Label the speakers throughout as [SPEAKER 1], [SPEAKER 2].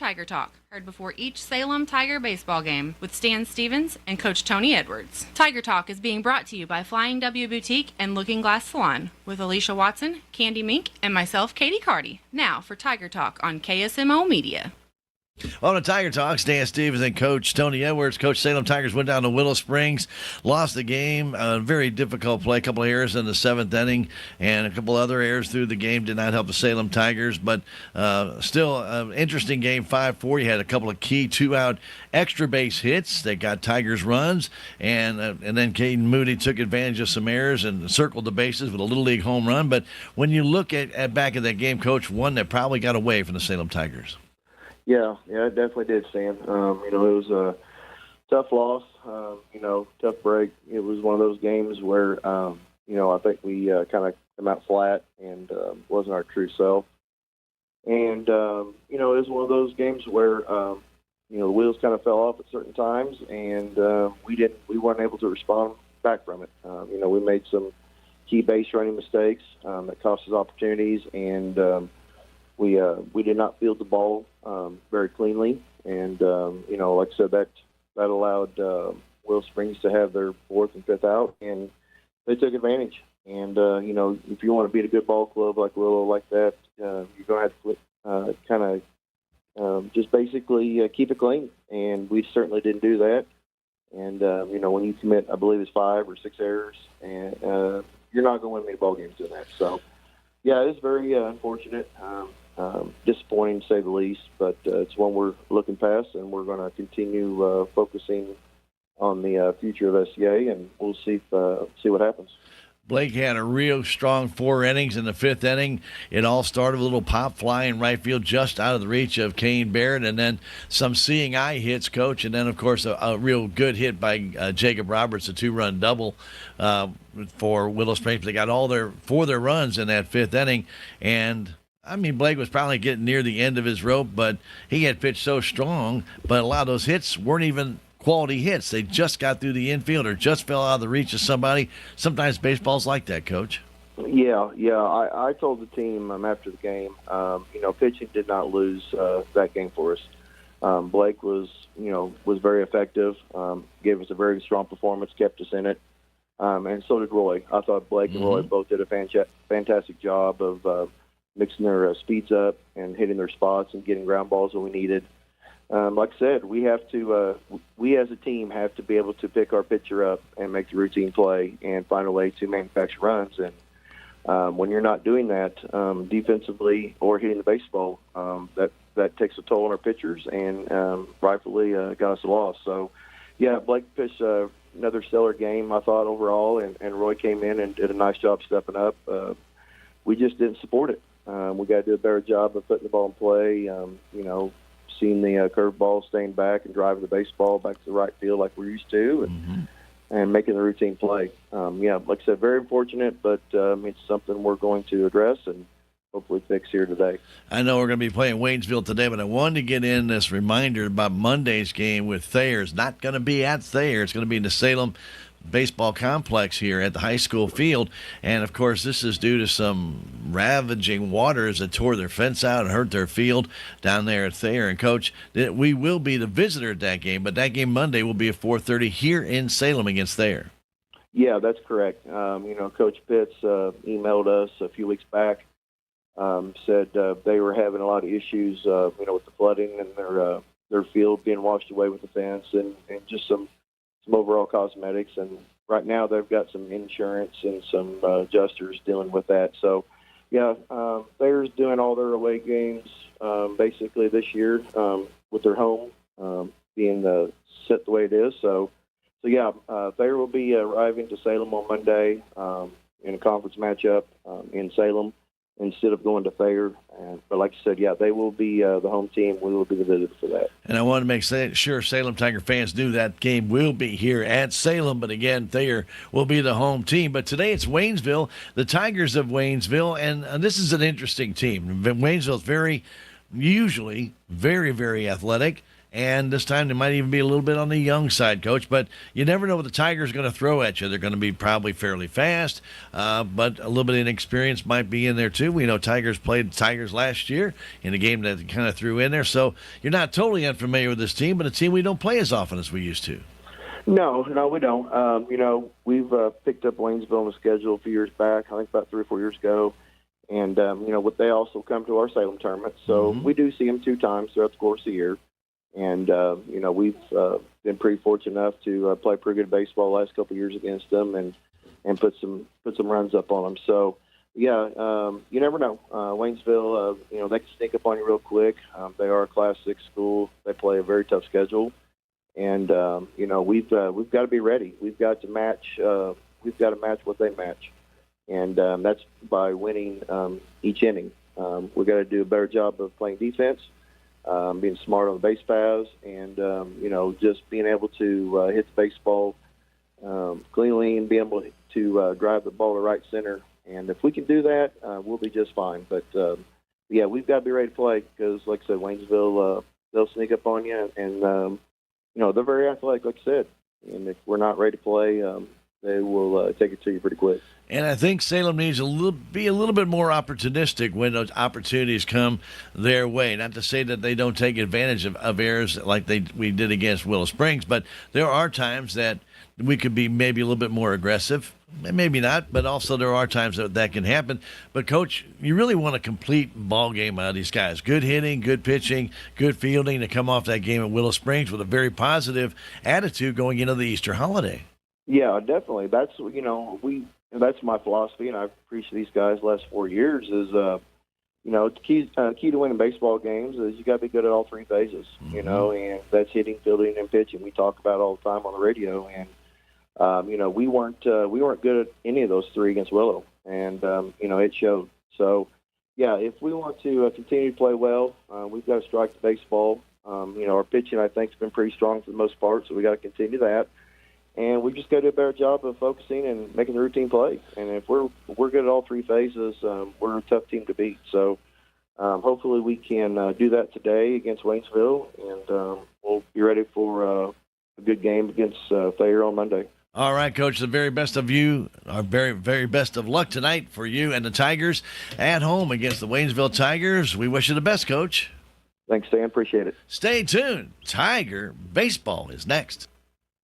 [SPEAKER 1] Tiger Talk, heard before each Salem Tiger baseball game with Stan Stevens and Coach Tony Edwards. Tiger Talk is being brought to you by Flying W Boutique and Looking Glass Salon with Alicia Watson, Candy Mink, and myself, Katie Carty. Now for Tiger Talk on KSMO Media.
[SPEAKER 2] On the Tiger Talk, Stan Stevens and Coach Tony Edwards. Coach, Salem Tigers went down to Willow Springs, lost the game. A very difficult play, a couple of errors in the seventh inning, and a couple other errors through the game did not help the Salem Tigers. But still, an interesting game, 5-4. You had a couple of key two-out extra base hits that got Tigers runs, and then Caden Moody took advantage of some errors and circled the bases with a Little League home run. But when you look at back at that game, Coach, one that probably got away from the Salem Tigers.
[SPEAKER 3] Yeah, it definitely did, Stan. It was a tough loss, tough break. It was one of those games where, I think we kind of came out flat and wasn't our true self. And, it was one of those games where, the wheels kind of fell off at certain times, and we weren't able to respond back from it. We made some key base running mistakes that cost us opportunities, and we did not field the ball very cleanly, and like I said, that allowed Willow Springs to have their fourth and fifth out, and they took advantage. And if you want to beat a good ball club like Willow like that, you're going to have to just basically keep it clean, and we certainly didn't do that. And when you commit, I believe it's 5 or 6 errors, and you're not going to win many ball games doing that. So, yeah, it's very unfortunate. Disappointing to say the least, but it's one we're looking past, and we're going to continue focusing on the future of SCA, and we'll see what happens.
[SPEAKER 2] Blake had a real strong 4 innings in the 5th inning. It all started with a little pop fly in right field just out of the reach of Kane Barrett, and then some seeing eye hits, Coach, and then, of course, a real good hit by Jacob Roberts, a 2-run double for Willow Springs. They got all their runs in that 5th inning, and Blake was probably getting near the end of his rope, but he had pitched so strong, but a lot of those hits weren't even quality hits. They just got through the infield or just fell out of the reach of somebody. Sometimes baseball's like that, Coach.
[SPEAKER 3] Yeah. I told the team after the game, pitching did not lose that game for us. Blake was very effective, gave us a very strong performance, kept us in it, and so did Roy. I thought Blake and Roy both did a fantastic job of mixing their speeds up and hitting their spots and getting ground balls when we needed. Like I said, we have to. We as a team have to be able to pick our pitcher up and make the routine play and find a way to manufacture runs. And when you're not doing that defensively or hitting the baseball, that takes a toll on our pitchers and rightfully got us a loss. So, yeah, Blake pitched another stellar game, I thought, overall, and Roy came in and did a nice job stepping up. We just didn't support it. We got to do a better job of putting the ball in play. Seeing the curveball, staying back and driving the baseball back to the right field like we're used to, and making the routine play. Like I said, very unfortunate, but it's something we're going to address and hopefully fix here today.
[SPEAKER 2] I know we're going to be playing Waynesville today, but I wanted to get in this reminder about Monday's game with Thayer. It's not going to be at Thayer. It's going to be in the Salem baseball complex here at the high school field, and of course this is due to some ravaging waters that tore their fence out and hurt their field down there at Thayer. And Coach, we will be the visitor at that game, but that game Monday will be at 4:30 here in Salem against Thayer.
[SPEAKER 3] Yeah, that's correct. Coach Pitts emailed us a few weeks back, said they were having a lot of issues with the flooding and their field being washed away with the fence and just some overall cosmetics, and right now they've got some insurance and some adjusters dealing with that. So, Thayer's doing all their away games basically this year with their home being set the way it is. So Thayer will be arriving to Salem on Monday in a conference matchup in Salem instead of going to Thayer. But like I said, they will be the home team. We will be the visitor for that.
[SPEAKER 2] And I want to make sure Salem Tiger fans knew that game will be here at Salem. But again, Thayer will be the home team. But today it's Waynesville, the Tigers of Waynesville. And this is an interesting team. Waynesville's usually very, very athletic. And this time they might even be a little bit on the young side, Coach. But you never know what the Tigers are going to throw at you. They're going to be probably fairly fast, but a little bit of inexperience might be in there too. We know Tigers played Tigers last year in a game that kind of threw in there. So you're not totally unfamiliar with this team, but a team we don't play as often as we used to.
[SPEAKER 3] No, we don't. We've picked up Waynesville on the schedule a few years back, I think about 3 or 4 years ago. And, what they also come to our Salem tournament. So we do see them 2 times throughout the course of the year. And, we've been pretty fortunate enough to play pretty good baseball the last couple of years against them and put some runs up on them. So, yeah, you never know. Waynesville, they can sneak up on you real quick. They are a Class 6 school. They play a very tough schedule. And, we've got to be ready. We've got to match what they match. And that's by winning each inning. We've got to do a better job of playing defense, being smart on the base paths, and, just being able to hit the baseball cleanly and being able to drive the ball to right center. And if we can do that, we'll be just fine. But, we've got to be ready to play because, like I said, Waynesville, they'll sneak up on you. And, they're very athletic, like I said. And if we're not ready to play, they will take it to you pretty quick.
[SPEAKER 2] And I think Salem needs be a little bit more opportunistic when those opportunities come their way. Not to say that they don't take advantage of errors like we did against Willow Springs, but there are times that we could be maybe a little bit more aggressive. Maybe not, but also there are times that can happen. But, Coach, you really want a complete ball game out of these guys. Good hitting, good pitching, good fielding to come off that game at Willow Springs with a very positive attitude going into the Easter holiday.
[SPEAKER 3] Yeah, definitely. That's, that's my philosophy, and I've preached to these guys the last 4 years is, the key to winning baseball games is you got to be good at all 3 phases, and that's hitting, fielding, and pitching. We talk about it all the time on the radio, and we weren't good at any of those 3 against Willow, and it showed. So, yeah, if we want to continue to play well, we've got to strike the baseball. Our pitching I think has been pretty strong for the most part, so we got to continue that. And we just got to do a better job of focusing and making the routine play. And if we're good at all 3 phases, we're a tough team to beat. So hopefully we can do that today against Waynesville, and we'll be ready for a good game against Thayer on Monday.
[SPEAKER 2] All right, Coach, the very best of you, our very, very best of luck tonight for you and the Tigers at home against the Waynesville Tigers. We wish you the best, Coach.
[SPEAKER 3] Thanks, Stan. Appreciate it.
[SPEAKER 2] Stay tuned. Tiger Baseball is next.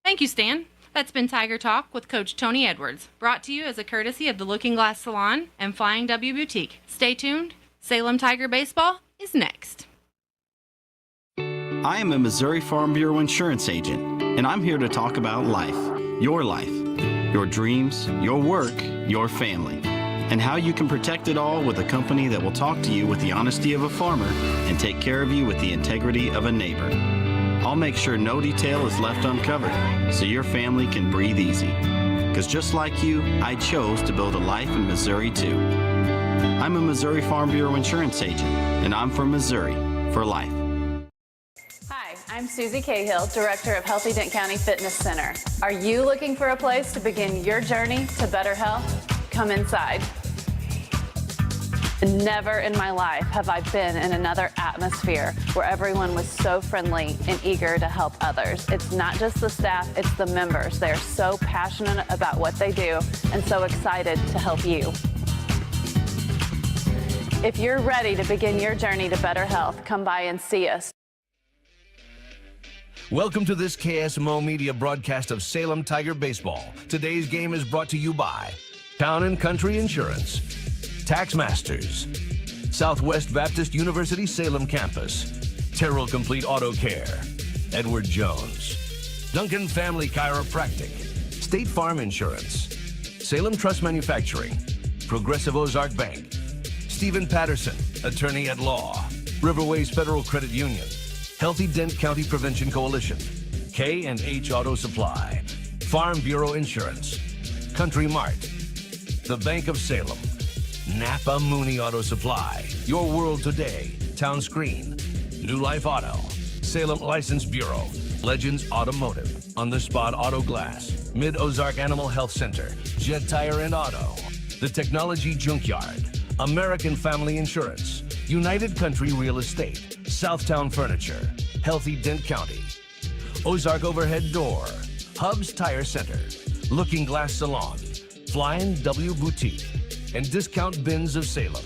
[SPEAKER 1] Thank you, Stan. That's been Tiger Talk with Coach Tony Edwards, brought to you as a courtesy of the Looking Glass Salon and Flying W Boutique. Stay tuned. Salem Tiger Baseball is next.
[SPEAKER 4] I am a Missouri Farm Bureau insurance agent, and I'm here to talk about life, your dreams, your work, your family, and how you can protect it all with a company that will talk to you with the honesty of a farmer and take care of you with the integrity of a neighbor. I'll make sure no detail is left uncovered so your family can breathe easy. Because just like you, I chose to build a life in Missouri too. I'm a Missouri Farm Bureau insurance agent, and I'm from Missouri for life.
[SPEAKER 5] Hi, I'm Susie Cahill, Director of Healthy Dent County Fitness Center. Are you looking for a place to begin your journey to better health? Come inside. Never in my life have I been in another atmosphere where everyone was so friendly and eager to help others. It's not just the staff, it's the members. They are so passionate about what they do and so excited to help you. If you're ready to begin your journey to better health, come by and see us.
[SPEAKER 6] Welcome to this KSMO Media broadcast of Salem Tiger Baseball. Today's game is brought to you by Town & Country Insurance, Tax Masters, Southwest Baptist University Salem Campus, Terrell Complete Auto Care, Edward Jones, Duncan Family Chiropractic, State Farm Insurance, Salem Trust Manufacturing, Progressive Ozark Bank, Stephen Patterson, Attorney at Law, Riverways Federal Credit Union, Healthy Dent County Prevention Coalition, K&H Auto Supply, Farm Bureau Insurance, Country Mart, the Bank of Salem, Napa Mooney Auto Supply, Your World Today, Town Screen, New Life Auto, Salem License Bureau, Legends Automotive, On the Spot Auto Glass, Mid-Ozark Animal Health Center, Jet Tire and Auto, The Technology Junkyard, American Family Insurance, United Country Real Estate, Southtown Furniture, Healthy Dent County, Ozark Overhead Door, Hub's Tire Center, Looking Glass Salon, Flying W Boutique, and Discount Bins of Salem.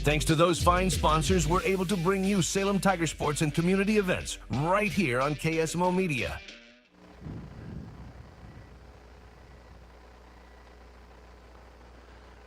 [SPEAKER 6] Thanks to those fine sponsors, we're able to bring you Salem Tiger Sports and community events right here on KSMO Media.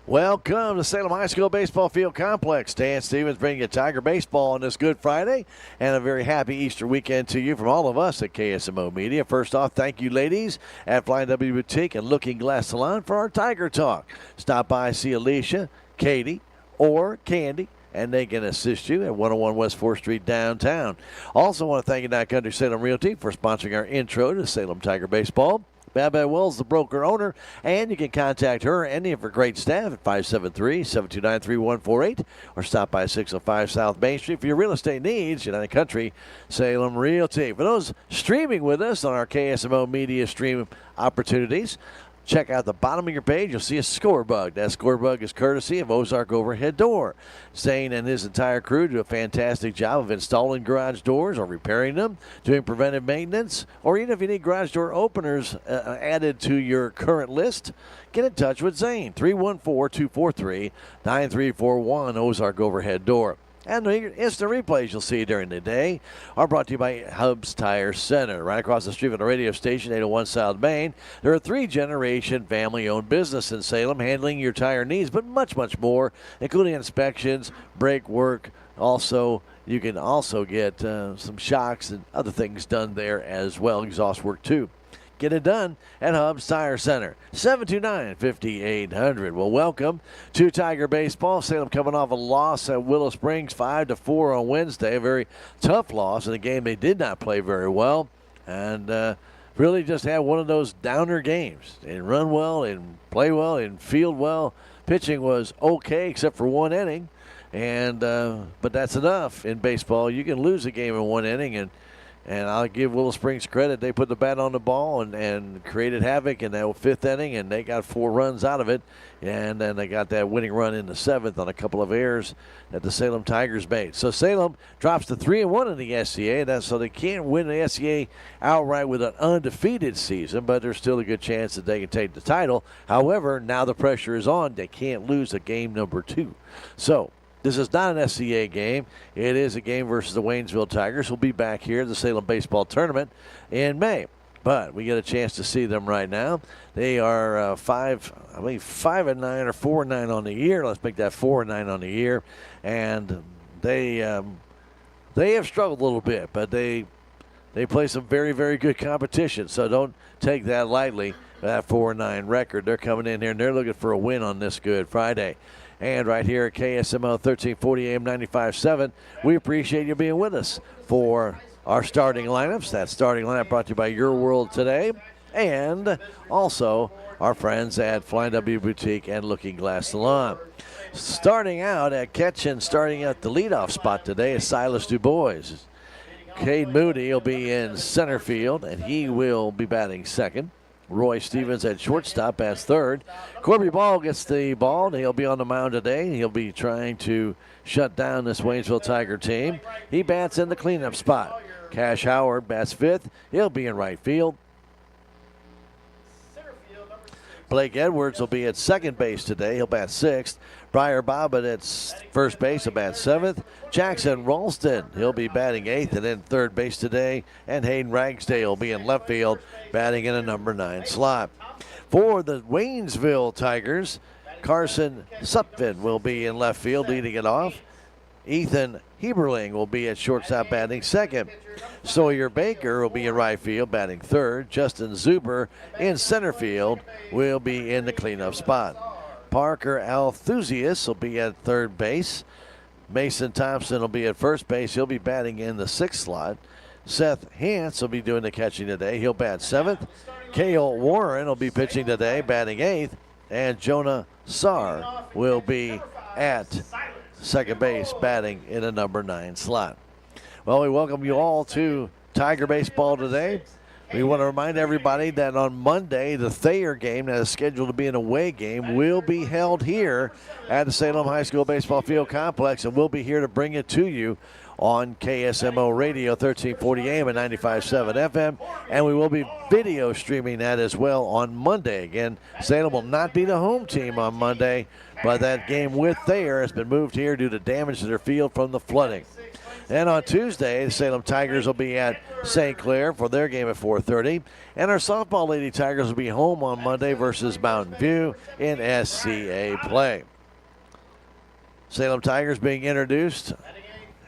[SPEAKER 2] Welcome to Salem High School Baseball Field Complex. Stan Stevens bringing you Tiger Baseball on this Good Friday, and a very happy Easter weekend to you from all of us at KSMO Media. First off, thank you, ladies, at Flying W Boutique and Looking Glass Salon for our Tiger Talk. Stop by, see Alicia, Katie, or Candy, and they can assist you at 101 West 4th Street downtown. Also want to thank United Country Salem Realty for sponsoring our intro to Salem Tiger Baseball. Babette Wells, the broker owner, and you can contact her and any of her great staff at 573-729-3148 or stop by 605 South Main Street for your real estate needs. United Country Salem Realty. For those streaming with us on our KSMO Media stream opportunities, check out the bottom of your page. You'll see a score bug. That score bug is courtesy of Ozark Overhead Door. Zane and his entire crew do a fantastic job of installing garage doors or repairing them, doing preventive maintenance, or even if you need garage door openers added to your current list, get in touch with Zane. 314-243-9341, Ozark Overhead Door. And the instant replays you'll see during the day are brought to you by Hub's Tire Center, right across the street from the radio station, 801 South Main. They're a three-generation family-owned business in Salem, handling your tire needs, but much, much more, including inspections, brake work. Also, you can also get some shocks and other things done there as well, exhaust work too. Get it done at Hub's Tire Center, 729-5800. Well, welcome to Tiger Baseball. Salem coming off a loss at Willow Springs, 5-4 on Wednesday. A very tough loss in a game they did not play very well. And really just had one of those downer games. They didn't run well, they didn't play well, they didn't field well. Pitching was okay except for one inning. And but that's enough in baseball. You can lose a game in one inning, and I'll give Willow Springs credit. They put the bat on the ball and created havoc in that fifth inning, and they got 4 runs out of it. And then they got that winning run in the 7th on a couple of errors that the Salem Tigers made. So Salem drops to 3-1 in the SCA. So they can't win the SCA outright with an undefeated season, but there's still a good chance that they can take the title. However, now the pressure is on. They can't lose a game number 2. So this is not an SCA game. It is a game versus the Waynesville Tigers. We'll be back here at the Salem Baseball Tournament in May. But we get a chance to see them right now. They are 5-9 or 4-9 on the year. Let's make that 4-9 on the year. And they have struggled a little bit, but they play some very, very good competition. So don't take that lightly, that 4-9 record. They're coming in here, and they're looking for a win on this Good Friday. And right here at KSMO 1340 AM 95.7, we appreciate you being with us for our starting lineups. That starting lineup brought to you by Your World Today, and also our friends at Flying W Boutique and Looking Glass Salon. Starting out at catch and starting at the leadoff spot today is Silas DuBois. Cade Moody will be in center field, and he will be batting second. Roy Stevens at shortstop bats third. Corby Ball gets the ball, and he'll be on the mound today. He'll be trying to shut down this Waynesville Tiger team. He bats in the cleanup spot. Cash Howard bats fifth. He'll be in right field. Blake Edwards will be at second base today. He'll bat sixth. Briar Bobbitt at first base. He'll bat seventh. Jackson Ralston, he'll be batting eighth and in third base today. And Hayden Ragsdale will be in left field, batting in a number 9 slot. For the Waynesville Tigers, Carson Supvin will be in left field, leading it off. Ethan Heberling will be at shortstop, batting second. Sawyer Baker will be in right field, batting third. Justin Zuber in center field will be in the cleanup spot. Parker Althusius will be at third base. Mason Thompson will be at first base. He'll be batting in the 6th slot. Seth Hance will be doing the catching today. He'll bat 7th. Cale Warren will be pitching today, batting 8th. And Jonah Sarr will be at second base, batting in a number 9 slot. Well, we welcome you all to Tiger Baseball today. We want to remind everybody that on Monday, the Thayer game that is scheduled to be an away game will be held here at the Salem High School Baseball Field Complex, and we'll be here to bring it to you on KSMO Radio, 1340 AM and 95.7 FM, and we will be video streaming that as well on Monday. Again, Salem will not be the home team on Monday, but that game with Thayer has been moved here due to damage to their field from the flooding. And on Tuesday, the Salem Tigers will be at St. Clair for their game at 4:30. And our softball Lady Tigers will be home on Monday versus Mountain View in SCA play. Salem Tigers being introduced.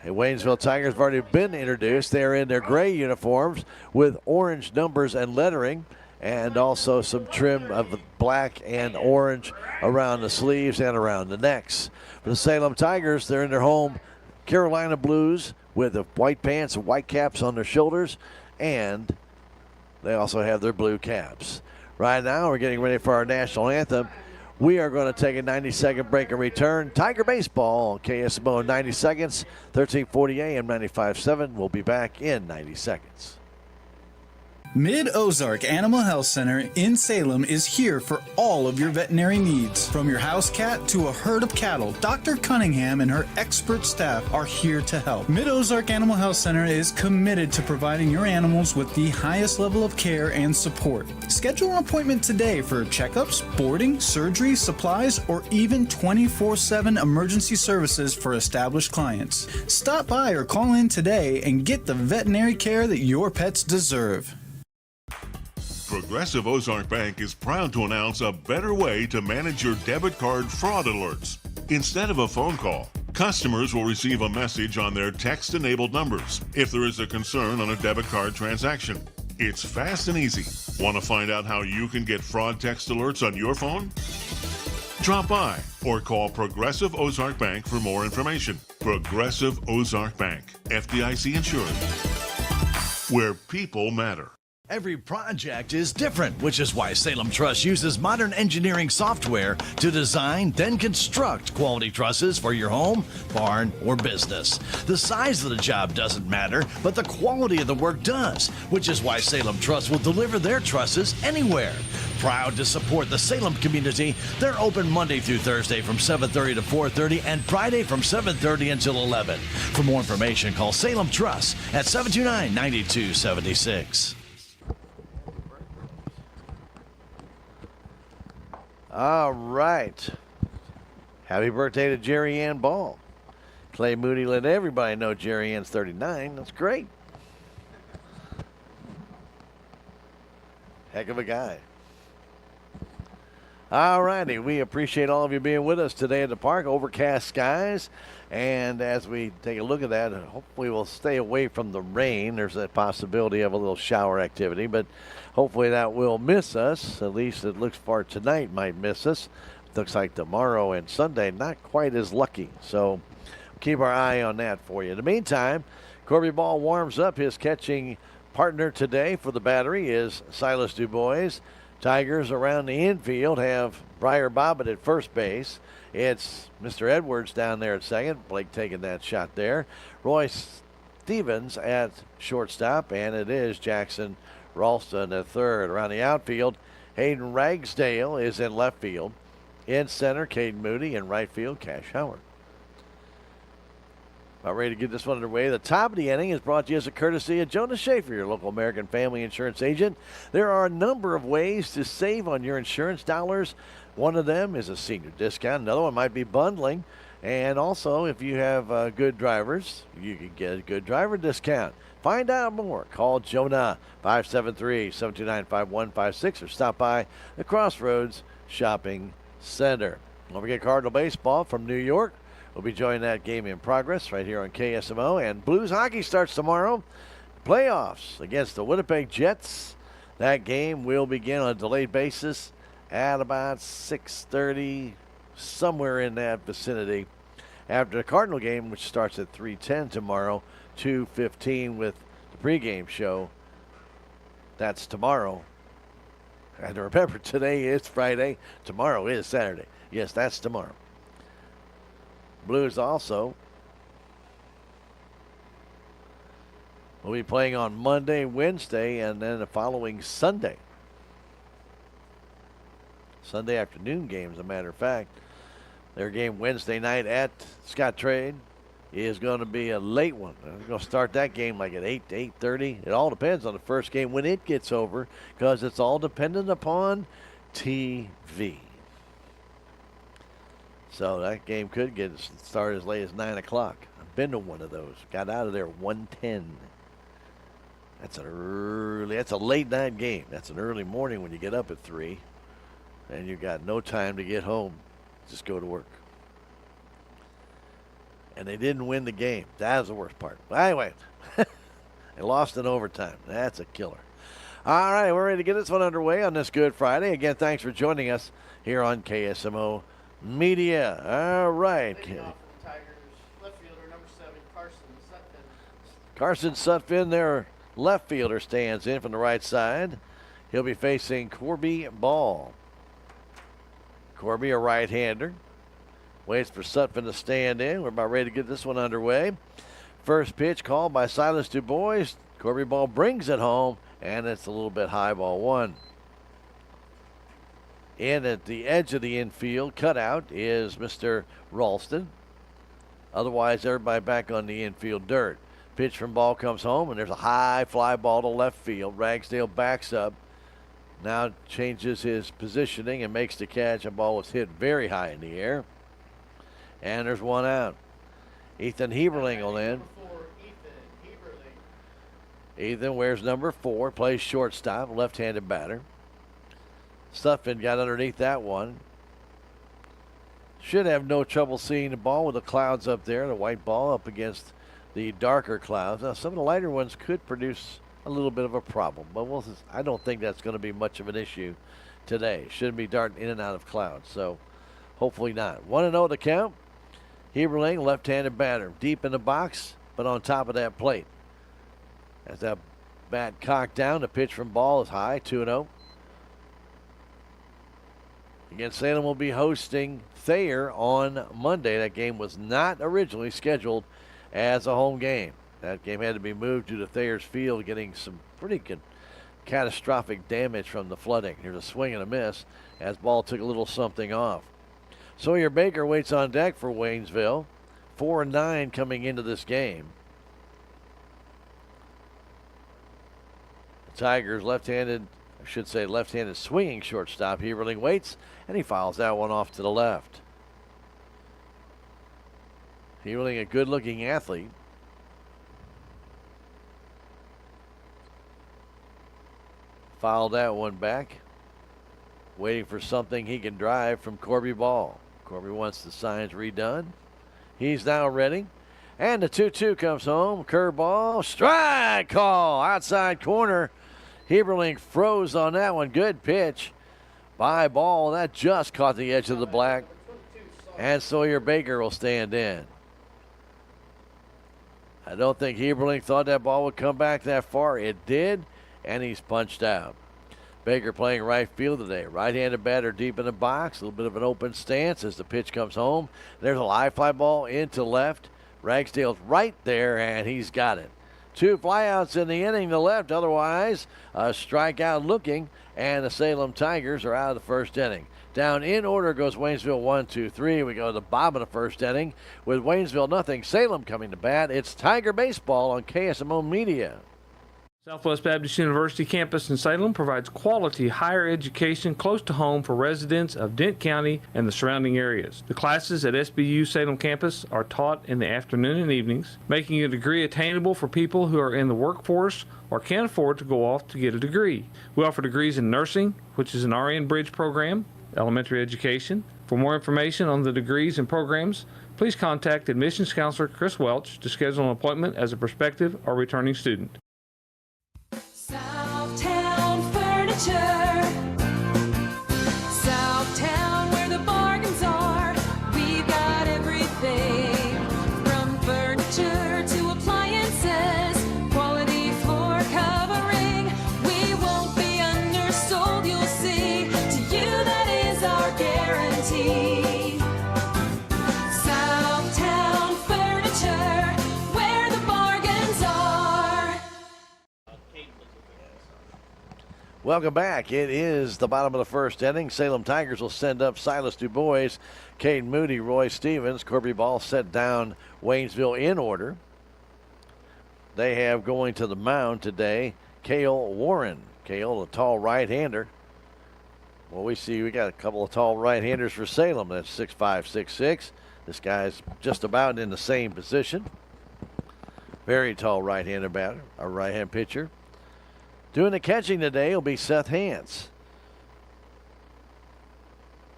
[SPEAKER 2] The Waynesville Tigers have already been introduced. They're in their gray uniforms with orange numbers and lettering, and also some trim of black and orange around the sleeves and around the necks. For the Salem Tigers, they're in their home Carolina blues with the white pants and white caps on their shoulders, and they also have their blue caps. Right now, we're getting ready for our national anthem. We are going to take a 90-second break and return. Tiger Baseball on KSMO in 90 seconds, 1340 AM, 95.7. We'll be back in 90 seconds.
[SPEAKER 7] Mid-Ozark Animal Health Center in Salem is here for all of your veterinary needs. From your house cat to a herd of cattle, Dr. Cunningham and her expert staff are here to help. Mid-Ozark Animal Health Center is committed to providing your animals with the highest level of care and support. Schedule an appointment today for checkups, boarding, surgery, supplies, or even 24/7 emergency services for established clients. Stop by or call in today and get the veterinary care that your pets deserve.
[SPEAKER 8] Progressive Ozark Bank is proud to announce a better way to manage your debit card fraud alerts. Instead of a phone call, customers will receive a message on their text-enabled numbers if there is a concern on a debit card transaction. It's fast and easy. Want to find out how you can get fraud text alerts on your phone? Drop by or call Progressive Ozark Bank for more information. Progressive Ozark Bank, FDIC insured, where people matter.
[SPEAKER 2] Every project is different, which is why Salem Truss uses modern engineering software to design, then construct quality trusses for your home, barn, or business. The size of the job doesn't matter, but the quality of the work does, which is why Salem Truss will deliver their trusses anywhere. Proud to support the Salem community, they're open Monday through Thursday from 7:30 to 4:30 and Friday from 7:30 until 11. For more information, call Salem Truss at 729-9276. All right. Happy birthday to Jerry Ann Ball. Clay Moody let everybody know Jerry Ann's 39. That's great. Heck of a guy. All righty. We appreciate all of you being with us today at the park. Overcast skies. And as we take a look at that, hopefully we'll stay away from the rain. There's a possibility of a little shower activity, but hopefully that will miss us. At least it looks for tonight might miss us. Looks like tomorrow and Sunday not quite as lucky. So keep our eye on that for you. In the meantime, Corby Ball warms up. His catching partner today for the battery is Silas DuBois. Tigers around the infield have Briar Bobbitt at first base. It's Mr. Edwards down there at second. Blake taking that shot there. Roy Stevens at shortstop, and it is Jackson Ralston at third. Around the outfield, Hayden Ragsdale is in left field. In center, Caden Moody. In right field, Cash Howard. About ready to get this one underway. The top of the inning is brought to you as a courtesy of Jonas Schaefer, your local American Family Insurance agent. There are a number of ways to save on your insurance dollars. One of them is a senior discount. Another one might be bundling. And also, if you have good drivers, you can get a good driver discount. Find out more. Call Jonah 573-729-5156 or stop by the Crossroads Shopping Center. Don't forget Cardinal Baseball from New York. We'll be joining that game in progress right here on KSMO. And Blues hockey starts tomorrow. Playoffs against the Winnipeg Jets. That game will begin on a delayed basis at about 6:30, somewhere in that vicinity. After the Cardinal game, which starts at 3:10 tomorrow, 2:15 with the pregame show. That's tomorrow. And remember, today is Friday. Tomorrow is Saturday. Yes, that's tomorrow. Blues also will be playing on Monday, Wednesday, and then the following Sunday. Sunday afternoon game, as a matter of fact. Their game Wednesday night at Scottrade is going to be a late one. They're going to start that game like at 8 to 8:30. It all depends on the first game when it gets over, because it's all dependent upon TV. So that game could get started as late as 9 o'clock. I've been to one of those. Got out of there at 1:10. That's a late night game. That's an early morning when you get up at 3. And you got no time to get home. Just go to work. And they didn't win the game. That was the worst part. But anyway, they lost in overtime. That's a killer. All right, we're ready to get this one underway on this Good Friday. Again, thanks for joining us here on KSMO Media. All right. Carson Sutphin, their left fielder, stands in from the right side. He'll be facing Corby Ball. Corby, a right-hander, waits for Sutphin to stand in. We're about ready to get this one underway. First pitch called by Silas DuBois. Corby Ball brings it home, and it's a little bit high, ball one. In at the edge of the infield, cutout is Mr. Ralston. Otherwise, everybody back on the infield dirt. Pitch from Ball comes home, and there's a high fly ball to left field. Ragsdale backs up. Now changes his positioning and makes the catch. The ball was hit very high in the air. And there's one out. Ethan Heberling will in. Ethan wears number 4, plays shortstop, left-handed batter. Sutphin got underneath that one. Should have no trouble seeing the ball with the clouds up there. The white ball up against the darker clouds. Now, some of the lighter ones could produce a little bit of a problem, but I don't think that's going to be much of an issue today. Shouldn't be darting in and out of clouds, so hopefully not. 1-0 the count. Heberling, left-handed batter, deep in the box, but on top of that plate. As that bat cocked down, the pitch from Ball is high, 2-0. Again, Salem will be hosting Thayer on Monday. That game was not originally scheduled as a home game. That game had to be moved due to Thayer's field getting some pretty good catastrophic damage from the flooding. Here's a swing and a miss as Ball took a little something off. Sawyer Baker waits on deck for Waynesville. 4-9 coming into this game. The Tigers left-handed swinging shortstop. Heberling waits, and he fouls that one off to the left. Heberling, a good-looking athlete. Fouled that one back. Waiting for something he can drive from Corby Ball. Corby wants the signs redone. He's now ready. And the 2-2 comes home. Curveball. Strike call. Outside corner. Heberling froze on that one. Good pitch by Ball. That just caught the edge of the black. And Sawyer Baker will stand in. I don't think Heberling thought that ball would come back that far. It did. And he's punched out. Baker playing right field today. Right-handed batter deep in the box. A little bit of an open stance as the pitch comes home. There's a high fly ball into left. Ragsdale's right there, and he's got it. 2 flyouts in the inning to left. Otherwise, a strikeout looking, and the Salem Tigers are out of the first inning. Down in order goes Waynesville 1, 2, 3. We go to the bottom of the first inning with Waynesville nothing. Salem coming to bat. It's Tiger Baseball on KSMO Media.
[SPEAKER 9] Southwest Baptist University campus in Salem provides quality higher education close to home for residents of Dent County and the surrounding areas. The classes at SBU Salem campus are taught in the afternoon and evenings, making a degree attainable for people who are in the workforce or can't afford to go off to get a degree. We offer degrees in nursing, which is an RN Bridge program, elementary education. For more information on the degrees and programs, please contact admissions counselor Chris Welch to schedule an appointment as a prospective or returning student.
[SPEAKER 10] Southtown Furniture. Southtown, where the bargains are. We've got everything from furniture to appliances. Quality floor covering. We won't be undersold, you'll see. To you, that is our guarantee. Southtown Furniture, where the bargains are.
[SPEAKER 2] Welcome back. It is the bottom of the first inning. Salem Tigers will send up Silas Du Bois, Caden Moody, Roy Stevens. Corby Ball set down Waynesville in order. They have going to the mound today Cale Warren. Cale, a tall right-hander. Well, we got a couple of tall right-handers for Salem. That's 6'5", 6'6". This guy's just about in the same position. Very tall right-handed batter, a right-hand pitcher. Doing the catching today will be Seth Hance.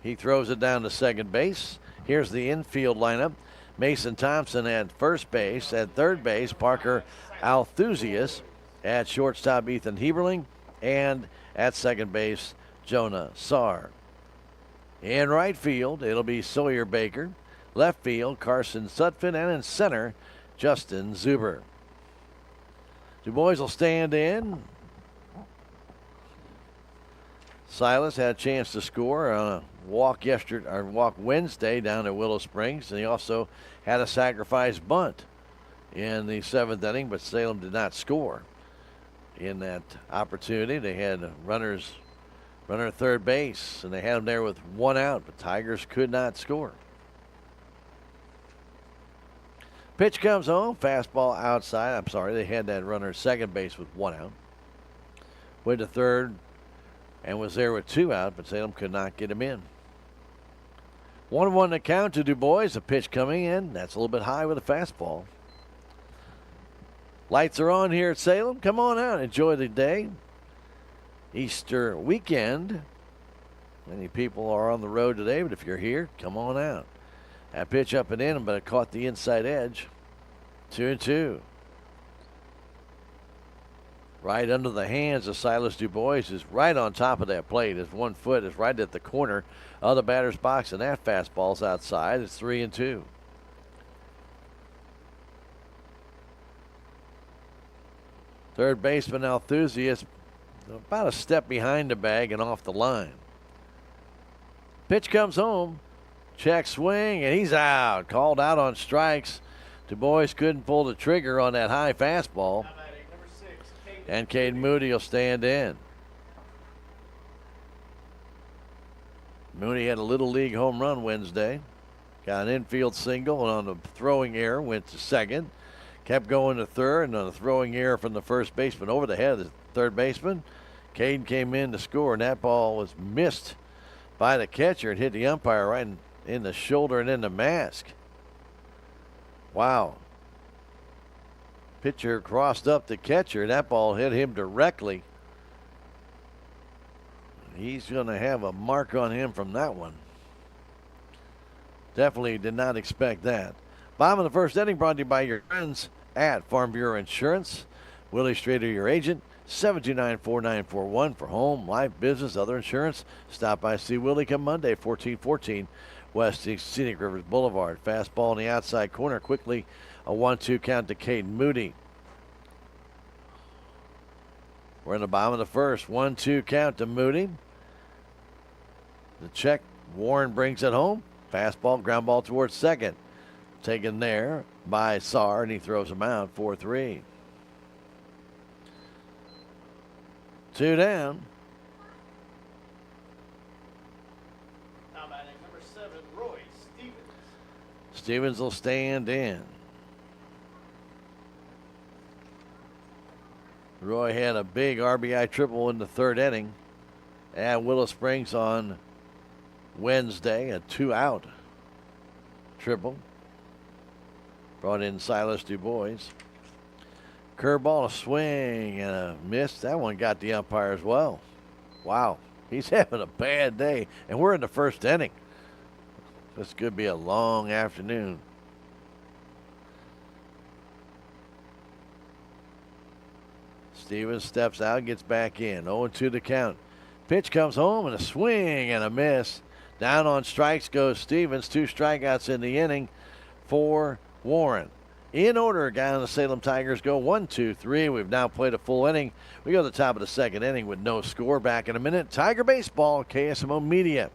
[SPEAKER 2] He throws it down to second base. Here's the infield lineup. Mason Thompson at first base. At third base, Parker Althusius. At shortstop, Ethan Heberling. And at second base, Jonah Sarr. In right field, it'll be Sawyer Baker. Left field, Carson Sutphin. And in center, Justin Zuber. Du Bois will stand in. Silas had a chance to score on a walk Wednesday down at Willow Springs, and he also had a sacrifice bunt in the 7th inning, but Salem did not score in that opportunity. They had runner at third base, and they had him there with 1 out, but Tigers could not score. Pitch comes home, fastball outside. They had that runner at second base with 1 out. Went to third and was there with 2 out, but Salem could not get him in. 1-1 to count to Du Bois. A pitch coming in. That's a little bit high with a fastball. Lights are on here at Salem. Come on out. Enjoy the day. Easter weekend. Many people are on the road today, but if you're here, come on out. That pitch up and in, but it caught the inside edge. 2-2. Right under the hands of Silas Du Bois is right on top of that plate. His 1 foot is right at the corner of the batter's box, and that fastball's outside. It's 3-2. Third baseman Althusius about a step behind the bag and off the line. Pitch comes home. Check swing, and he's out. Called out on strikes. Du Bois couldn't pull the trigger on that high fastball. And Caden Moody will stand in. Moody had a Little League home run Wednesday. Got an infield single, and on the throwing error went to second. Kept going to third, and on a throwing error from the first baseman over the head of the third baseman. Caden came in to score, and that ball was missed by the catcher and hit the umpire right in the shoulder and in the mask. Wow. Pitcher crossed up the catcher. That ball hit him directly. He's going to have a mark on him from that one. Definitely did not expect that. Bottom of the first inning brought to you by your friends at Farm Bureau Insurance. Willie Strader, your agent. 729-4941 for home, life, business, other insurance. Stop by, see Willie, come Monday, 1414 West Scenic Rivers Boulevard. Fastball in the outside corner. Quickly a 1-2 count to Caden Moody. We're in the bottom of the first. 1-2 count to Moody. The check. Warren brings it home. Fastball, ground ball towards second. Taken there by Sarr, and he throws him out. 4-3. 2 down.
[SPEAKER 11] Now batting number 7, Roy Stevens.
[SPEAKER 2] Stevens will stand in. Roy had a big RBI triple in the 3rd inning at Willow Springs on Wednesday, a 2-out triple. Brought in Silas Du Bois. Curveball, a swing, and a miss. That one got the umpire as well. Wow, he's having a bad day, and we're in the 1st inning. This could be a long afternoon. Stevens steps out, gets back in. 0-2 to count. Pitch comes home, and a swing and a miss. Down on strikes goes Stevens. 2 strikeouts in the inning for Warren. In order, down the Salem Tigers go 1-2-3. We've now played a full inning. We go to the top of the 2nd inning with no score. Back in a minute. Tiger Baseball, KSMO Media.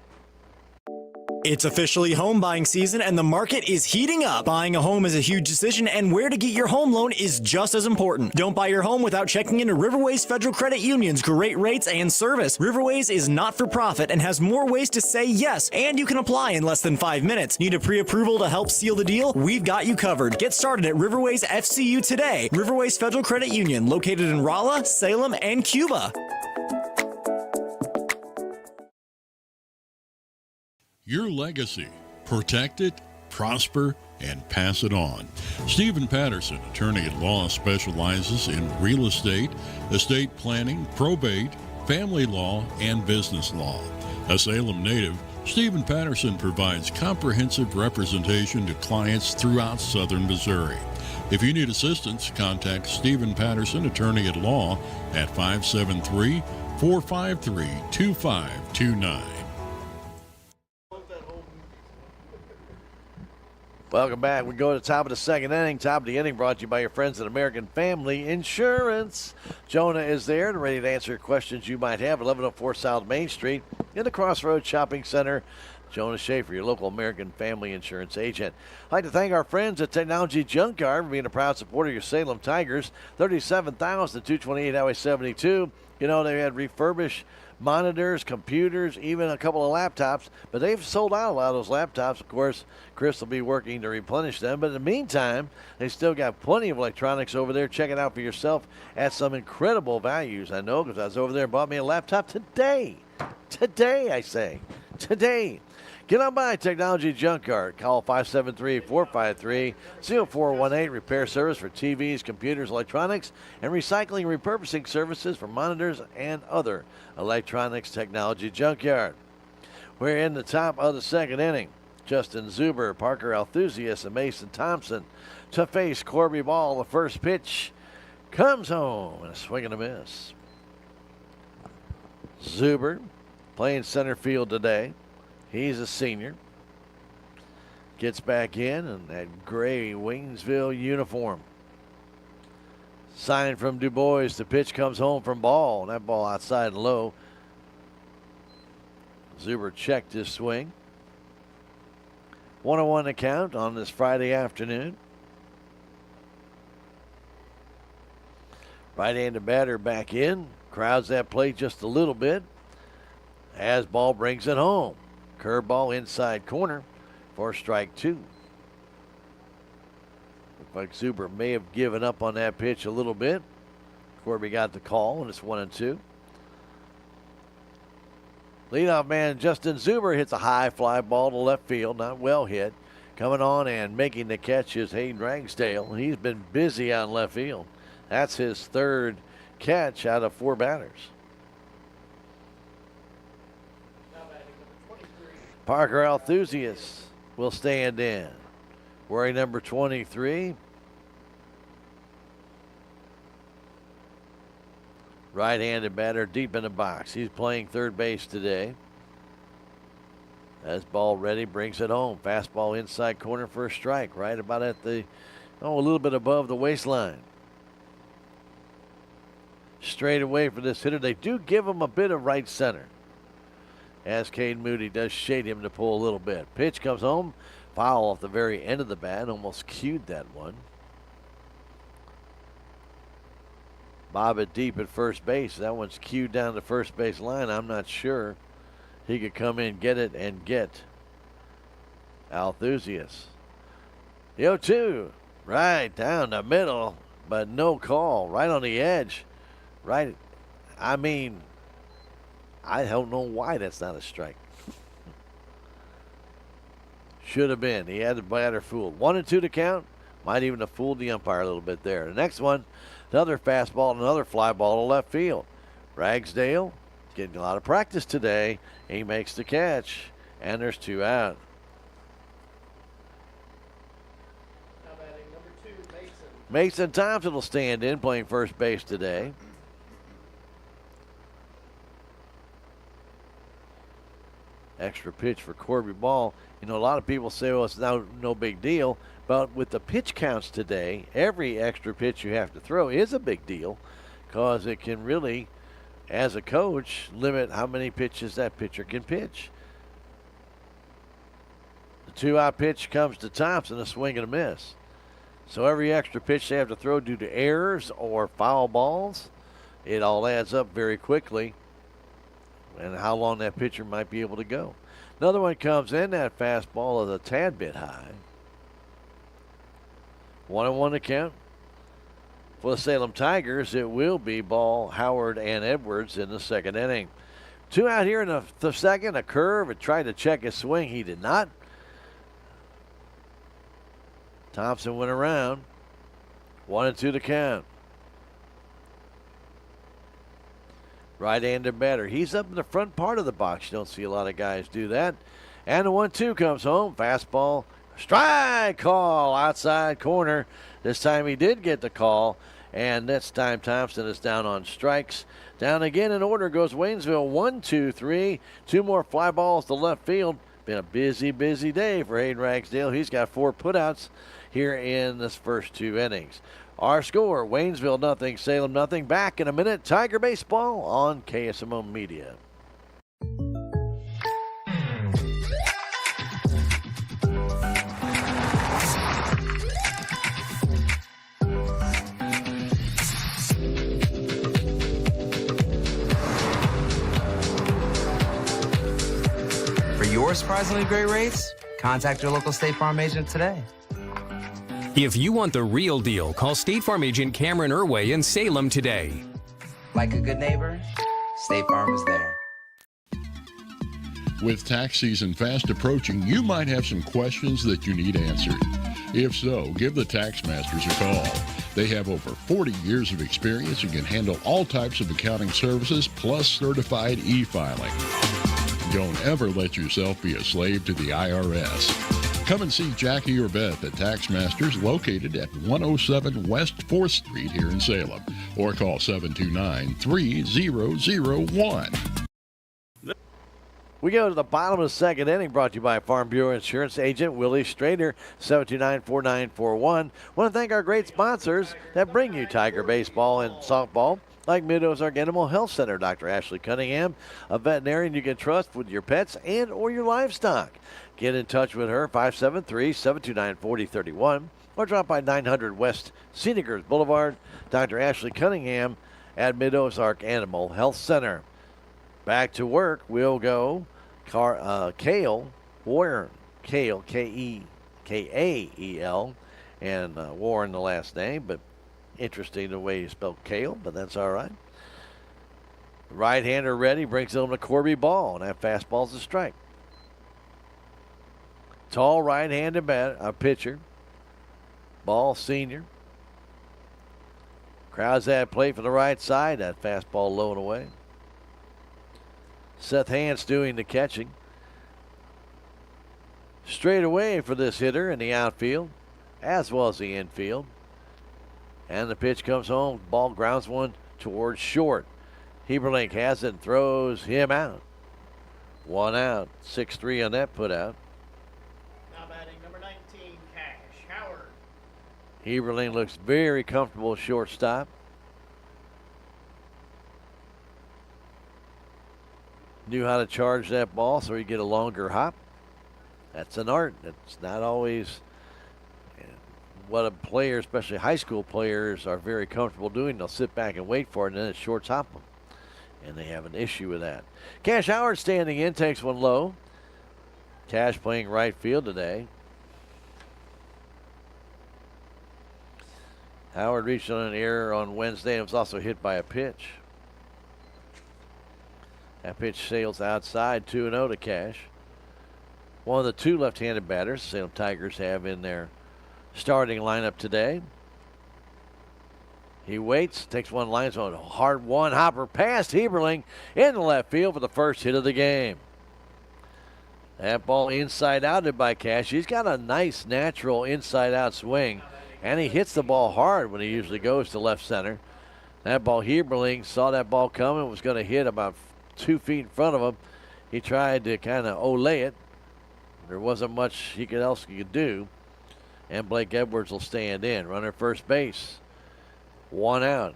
[SPEAKER 12] It's officially home buying season and the market is heating up. Buying a home is a huge decision and where to get your home loan is just as important. Don't buy your home without checking into Riverways Federal Credit Union's great rates and service. Riverways is not for profit and has more ways to say yes, and you can apply in less than 5 minutes. Need a pre-approval to help seal the deal? We've got you covered. Get started at Riverways FCU today. Riverways Federal Credit Union, located in Rolla, Salem, and Cuba.
[SPEAKER 13] Your legacy. Protect it, prosper, and pass it on. Stephen Patterson, attorney at law, specializes in real estate planning, probate, family law, and business law. A Salem native, Stephen Patterson provides comprehensive representation to clients throughout southern Missouri. If you need assistance, contact Stephen Patterson, attorney at law, at 573-453-2529.
[SPEAKER 2] Welcome back. We go to the top of the second inning. Top of the inning brought to you by your friends at American Family Insurance. Jonah is there and ready to answer questions you might have. 1104 South Main Street in the Crossroads Shopping Center. Jonah Schaefer, your local American Family Insurance agent. I'd like to thank our friends at Technology Junkyard for being a proud supporter of your Salem Tigers. 37,228 Highway 72. You know, they had refurbished monitors, computers, even a couple of laptops, but they've sold out a lot of those laptops. Of course, Chris will be working to replenish them, but in the meantime, they still got plenty of electronics over there. Check it out for yourself at some incredible values. I know, because I was over there and bought me a laptop today. Today, I say. Today. Get on by Technology Junkyard. Call 573-453-0418. Repair service for TVs, computers, electronics, and recycling and repurposing services for monitors and other electronics. Technology Junkyard. We're in the top of the second inning. Justin Zuber, Parker Althusius, and Mason Thompson to face Corby Ball. The first pitch comes home and a swing and a miss. Zuber playing center field today. He's a senior. Gets back in that gray Waynesville uniform. Sign from Du Bois. The pitch comes home from Ball. That ball outside and low. Zuber checked his swing. 1-1 to count on this Friday afternoon. Right-handed batter back in. Crowds that plate just a little bit as Ball brings it home. Curveball inside corner for strike two. Looks like Zuber may have given up on that pitch a little bit. Corby got the call, and it's 1-2. Leadoff man Justin Zuber hits a high fly ball to left field, not well hit. Coming on and making the catch is Hayden Ragsdale. He's been busy on left field. That's his third catch out of 4 batters. Parker Althusius will stand in. Wearing number 23. Right-handed batter deep in the box. He's playing third base today. As Ball ready, brings it home. Fastball inside corner for a strike. Right about at a little bit above the waistline. Straight away for this hitter. They do give him a bit of right center, as Cade Moody does shade him to pull a little bit. Pitch comes home. Foul off the very end of the bat. Almost cued that one. Bob it deep at first base. That one's cued down the first base line. I'm not sure he could come in, get it, and get Althusius. The 0-2. Right down the middle, but no call. Right on the edge. Right. I mean, I don't know why that's not a strike. Should have been. He had the batter fooled. 1-2 to count. Might even have fooled the umpire a little bit there. The next one, another fastball, another fly ball to left field. Ragsdale getting a lot of practice today. He makes the catch, and there's 2 out.
[SPEAKER 11] Now batting number 2, Mason.
[SPEAKER 2] Mason Thompson will stand in, playing first base today. Extra pitch for Corby Ball. You know, a lot of people say, well, it's no big deal. But with the pitch counts today, every extra pitch you have to throw is a big deal, because it can really, as a coach, limit how many pitches that pitcher can pitch. The 2-out pitch comes to Thompson, a swing and a miss. So every extra pitch they have to throw due to errors or foul balls, it all adds up very quickly, and how long that pitcher might be able to go. Another one comes in. That fastball is a tad bit high. 1-1 to count. For the Salem Tigers, it will be Ball, Howard, and Edwards in the second inning. 2 out here in the second. A curve. It tried to check his swing. He did not. Thompson went around. 1-2 to count. Right-handed batter. He's up in the front part of the box. You don't see a lot of guys do that. And the 1-2 comes home. Fastball. Strike call outside corner. This time he did get the call. And this time Thompson is down on strikes. Down again in order goes Waynesville. 1, 2, 3. 2 more fly balls to left field. Been a busy, busy day for Hayden Ragsdale. He's got 4 putouts here in this first 2 innings. Our score, Waynesville nothing, Salem nothing. Back in a minute, Tiger Baseball on KSMO Media.
[SPEAKER 14] For your surprisingly great rates, contact your local State Farm agent today.
[SPEAKER 15] If you want the real deal, call State Farm agent Cameron Irway in Salem today.
[SPEAKER 14] Like a good neighbor, State Farm is there.
[SPEAKER 13] With tax season fast approaching, you might have some questions that you need answered. If so, give the Tax Masters a call. They have over 40 years of experience and can handle all types of accounting services plus certified e-filing. Don't ever let yourself be a slave to the IRS. Come and see Jackie or Beth at Tax Masters, located at 107 West 4th Street here in Salem, or call 729-3001.
[SPEAKER 2] We go to the bottom of the second inning, brought to you by Farm Bureau Insurance Agent Willie Strader, 729-4941. Want to thank our great sponsors that bring you Tiger Baseball and Softball, like Mid-Ozark Animal Health Center. Dr. Ashley Cunningham, a veterinarian you can trust with your pets and or your livestock. Get in touch with her, 573-729-4031, or drop by 900 West Scenickers Boulevard. Dr. Ashley Cunningham at Mid-Ozark Animal Health Center. Back to work, we'll go. Kale Warren, Kale, K-A-E-L, and Warren the last name, but interesting the way you spell Kale, but that's all right. Right-hander ready, brings home to Corby Ball, and that fastball's a strike. Tall right-handed pitcher. Ball senior. Crowds that play for the right side, that fastball low and away. Seth Hans doing the catching. Straight away for this hitter in the outfield, as well as the infield. And the pitch comes home. Ball grounds one towards short. Heberlink has it and throws him out. 1 out. 6-3 on that put out.
[SPEAKER 11] Now batting number 19, Cash Howard.
[SPEAKER 2] Heberlink looks very comfortable shortstop. Knew how to charge that ball so he get a longer hop. That's an art. It's not always what a player, especially high school players, are very comfortable doing. They'll sit back and wait for it, and then it shorts hop them. And they have an issue with that. Cash Howard standing in, takes one low. Cash playing right field today. Howard reached on an error on Wednesday and was also hit by a pitch. That pitch sails outside, 2-0 to Cash. One of the 2 left-handed batters the Salem Tigers have in their starting lineup today. He waits, takes one line, on a hard one-hopper past Heberling in the left field for the first hit of the game. That ball inside-outed by Cash. He's got a nice, natural inside-out swing, and he hits the ball hard when he usually goes to left center. That ball, Heberling saw that ball coming, was going to hit about 2 feet in front of him. He tried to kind of olay it. There wasn't much else he could do. And Blake Edwards will stand in. Runner first base. 1 out.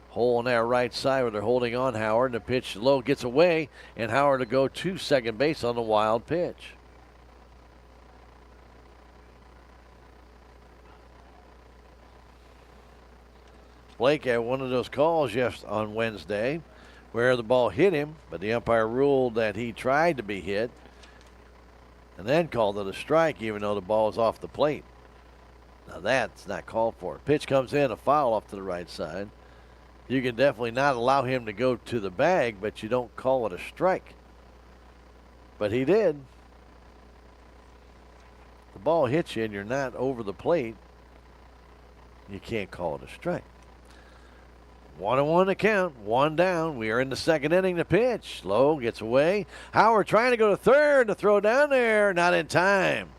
[SPEAKER 2] Hole on that right side where they're holding on Howard. And the pitch low gets away. And Howard to go to second base on the wild pitch. Blake had one of those calls on Wednesday where the ball hit him, but the umpire ruled that he tried to be hit and then called it a strike even though the ball was off the plate. Now that's not called for. Pitch comes in, a foul off to the right side. You can definitely not allow him to go to the bag, but you don't call it a strike. But he did. The ball hits you and you're not over the plate. You can't call it a strike. 1-1 to count, one down. We are in the second inning. The pitch. Low gets away. Howard trying to go to third. The throw down there. Not in time.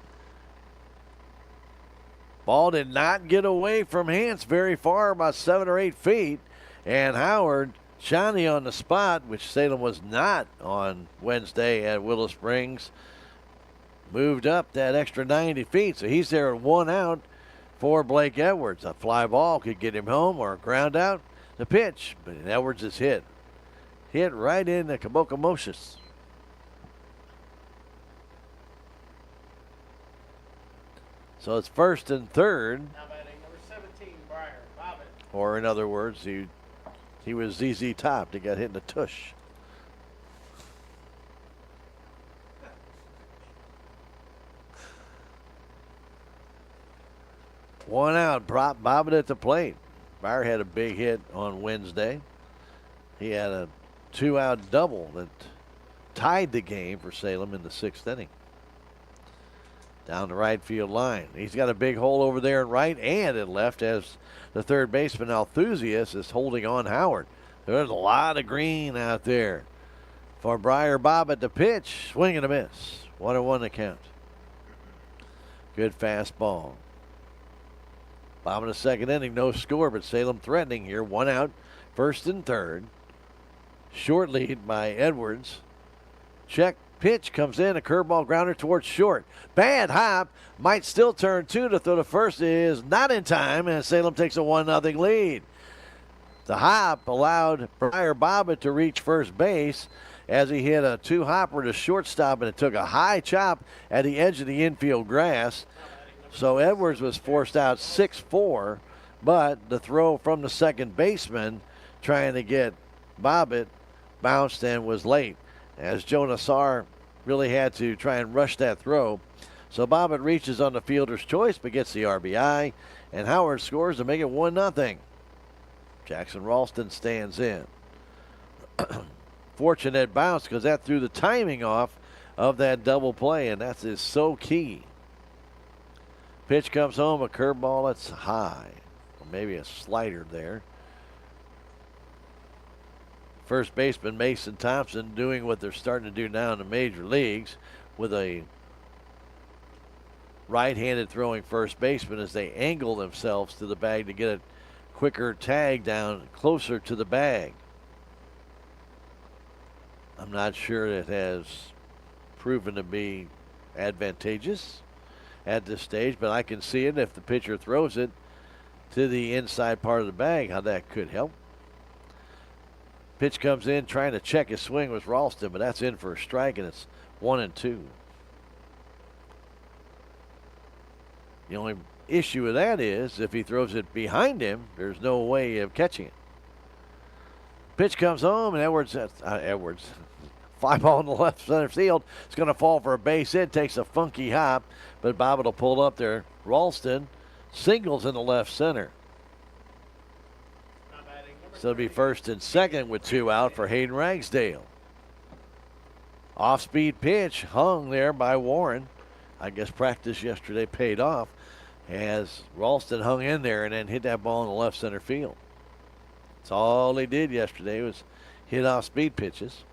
[SPEAKER 2] Ball did not get away from Hance very far, about 7 or 8 feet. And Howard, shiny on the spot, which Salem was not on Wednesday at Willow Springs, moved up that extra 90 feet. So he's there at 1 out for Blake Edwards. A fly ball could get him home or a ground out. The pitch, but Edwards is hit. Hit right in the Kabokamosis. So it's first and third.
[SPEAKER 11] Now batting number 17, Briar Bobbitt.
[SPEAKER 2] Or in other words, he was ZZ Top. He got hit in the tush. One out, Bobbitt at the plate. Briar had a big hit on Wednesday. He had a 2-out double that tied the game for Salem in the 6th inning. Down the right field line. He's got a big hole over there in right and in left as the third baseman Althusius is holding on Howard. There's a lot of green out there for Briar Bobbitt. The pitch, swing and a miss. 1-1 to count. Good fastball. Bottom of the second inning, no score, but Salem threatening here. 1 out, first and third. Short lead by Edwards. Check pitch comes in, a curveball grounder towards short. Bad hop, might still turn 2 to throw to first, is not in time, and Salem takes a 1-0 lead. The hop allowed Briar Bobbitt to reach first base as he hit a 2-hopper to shortstop, and it took a high chop at the edge of the infield grass. So Edwards was forced out 6-4, but the throw from the second baseman trying to get Bobbitt bounced and was late, as Joe Nassar really had to try and rush that throw. So Bobbitt reaches on the fielder's choice but gets the RBI, and Howard scores to make it 1-0. Jackson Ralston stands in. Fortunate bounce because that threw the timing off of that double play, and that is so key. Pitch comes home, a curveball that's high, or maybe a slider there. First baseman Mason Thompson doing what they're starting to do now in the major leagues with a right-handed throwing first baseman as they angle themselves to the bag to get a quicker tag down closer to the bag. I'm not sure it has proven to be advantageous at this stage, but I can see it if the pitcher throws it to the inside part of the bag, how that could help. Pitch comes in trying to check his swing with Ralston, but that's in for a strike, and it's 1-2. The only issue with that is if he throws it behind him, there's no way of catching it. Pitch comes home, and Edwards, fly ball in the left center field. It's going to fall for a base hit. Takes a funky hop, but Bobbitt will pull up there. Ralston singles in the left center. So it'll be first and second with 2 out for Hayden Ragsdale. Off-speed pitch hung there by Warren. I guess practice yesterday paid off as Ralston hung in there and then hit that ball in the left center field. That's all they did yesterday was hit off-speed pitches.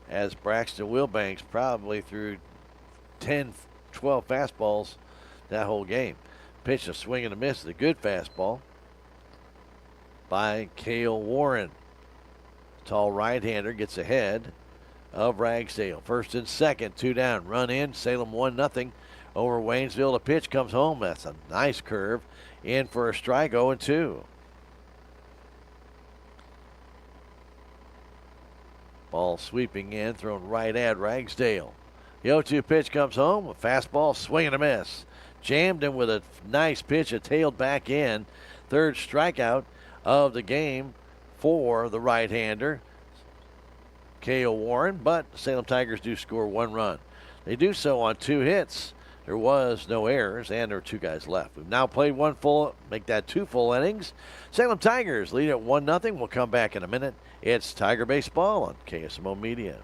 [SPEAKER 2] As Braxton Wilbanks probably threw 10, 12 fastballs that whole game. Pitch a swing and a miss. A good fastball by Cale Warren. Tall right-hander gets ahead of Ragsdale. First and second, 2 down. Run in. Salem 1-0 over Waynesville. The pitch comes home. That's a nice curve. In for a strike, 0-2. Ball sweeping in, thrown right at Ragsdale. The 0-2 pitch comes home. A fastball, swing and a miss. Jammed him with a nice pitch. It tailed back in. Third strikeout of the game for the right-hander, K.O. Warren. But Salem Tigers do score 1 run. They do so on 2 hits. There was no errors, and there are 2 guys left. We've now played 1 full, make that 2 full innings. Salem Tigers lead at 1-0. We'll come back in a minute. It's Tiger Baseball on KSMO Media.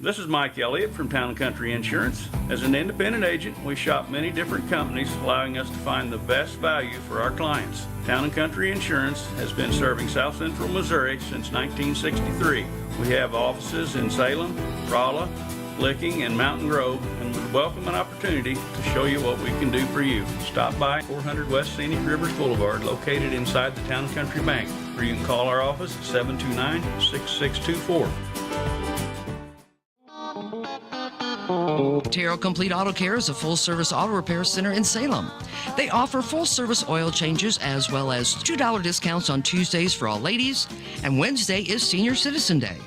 [SPEAKER 16] This is Mike Elliott from Town & Country Insurance. As an independent agent, we shop many different companies, allowing us to find the best value for our clients. Town & Country Insurance has been serving South Central Missouri since 1963. We have offices in Salem, Rolla, Licking, and Mountain Grove, and would welcome an opportunity to show you what we can do for you. Stop by 400 West Scenic Rivers Boulevard, located inside the Town & Country Bank, or you can call our office at 729-6624.
[SPEAKER 17] Terrell Complete Auto Care is a full-service auto repair center in Salem. They offer full-service oil changes as well as $2 discounts on Tuesdays for all ladies, and Wednesday is Senior Citizen Day.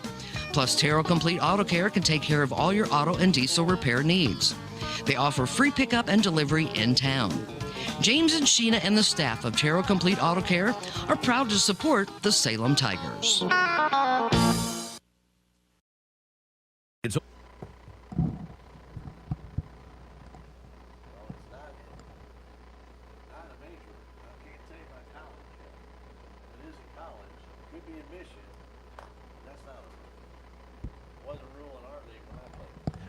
[SPEAKER 17] Plus, Terrell Complete Auto Care can take care of all your auto and diesel repair needs. They offer free pickup and delivery in town. James and Sheena and the staff of Terrell Complete Auto Care are proud to support the Salem Tigers.
[SPEAKER 6] It's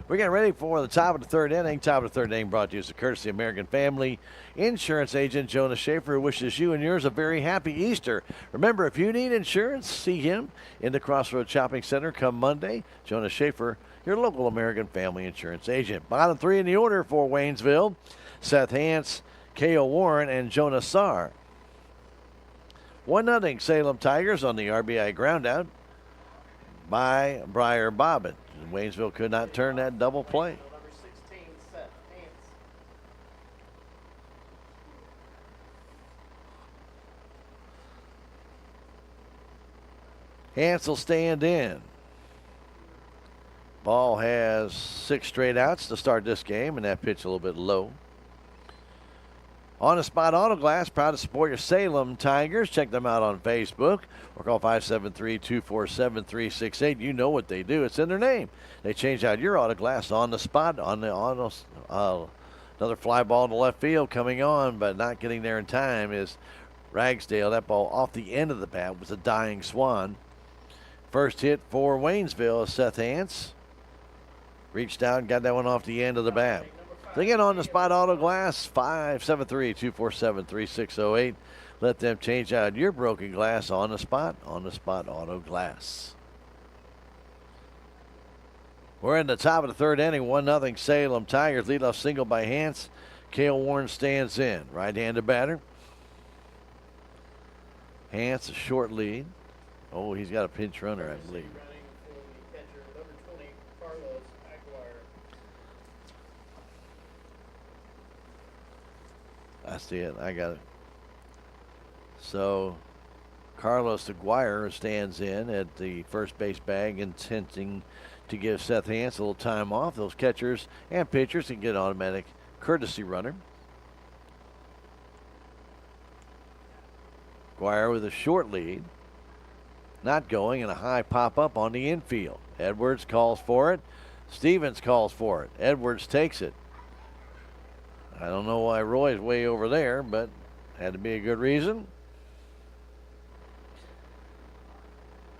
[SPEAKER 2] We're getting ready for the top of the 3rd inning. Top of the 3rd inning brought to you as a courtesy of American Family Insurance Agent Jonas Schaefer, who wishes you and yours a very happy Easter. Remember, if you need insurance, see him in the Crossroads Shopping Center come Monday. Jonas Schaefer, your local American Family Insurance Agent. Bottom 3 in the order for Waynesville: Seth Hance, K.O. Warren, and Jonas Sarr. 1-0 Salem Tigers on the RBI groundout by Briar Bobbin. Waynesville could not turn that double play.
[SPEAKER 11] Number 16, Seth Hance.
[SPEAKER 2] Hance will stand in. Ball has 6 straight outs to start this game, and that pitch a little bit low. On the Spot Auto Glass, proud to support your Salem Tigers. Check them out on Facebook or call 573-247-368. You know what they do. It's in their name. They change out your auto glass on the spot. Another fly ball to left field coming on, but not getting there in time is Ragsdale. That ball off the end of the bat was a dying swan. First hit for Waynesville is Seth Hance. Reached out and got that one off the end of the bat. So again, on the Spot Auto Glass, 573-247-3608. Let them change out your broken glass on the Spot Auto Glass. We're in the top of the 3rd inning, 1-0 Salem Tigers. Leadoff single by Hance. Cale Warren stands in. Right-handed batter. Hance, a short lead. Oh, he's got a pinch runner, I believe. I see it. I got it. So Carlos Aguirre stands in at the first base bag, intending to give Seth Hance a little time off. Those catchers and pitchers can get automatic courtesy runner. Aguirre with a short lead. Not going, and a high pop up on the infield. Edwards calls for it. Stevens calls for it. Edwards takes it. I don't know why Roy's way over there, but had to be a good reason.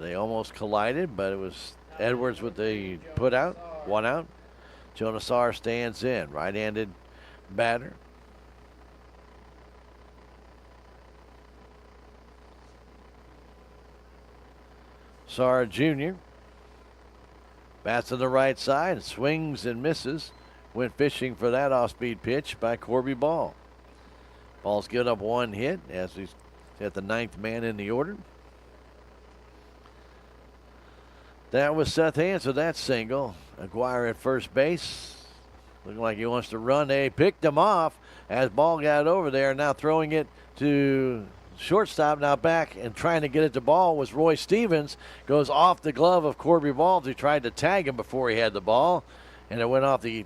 [SPEAKER 2] They almost collided, but it was Edwards with the put out, 1 out. Jonas Sarr stands in, right-handed batter. Sarr Jr. bats to the right side, swings and misses. Went fishing for that off-speed pitch by Corby Ball. Ball's given up 1 hit as he's at the 9th man in the order. That was Seth Hance with that single. Aguirre at first base. Looking like he wants to run. They picked him off as Ball got over there. Now throwing it to shortstop. Now back and trying to get it to Ball was Roy Stevens. Goes off the glove of Corby Ball. He tried to tag him before he had the ball. And it went off the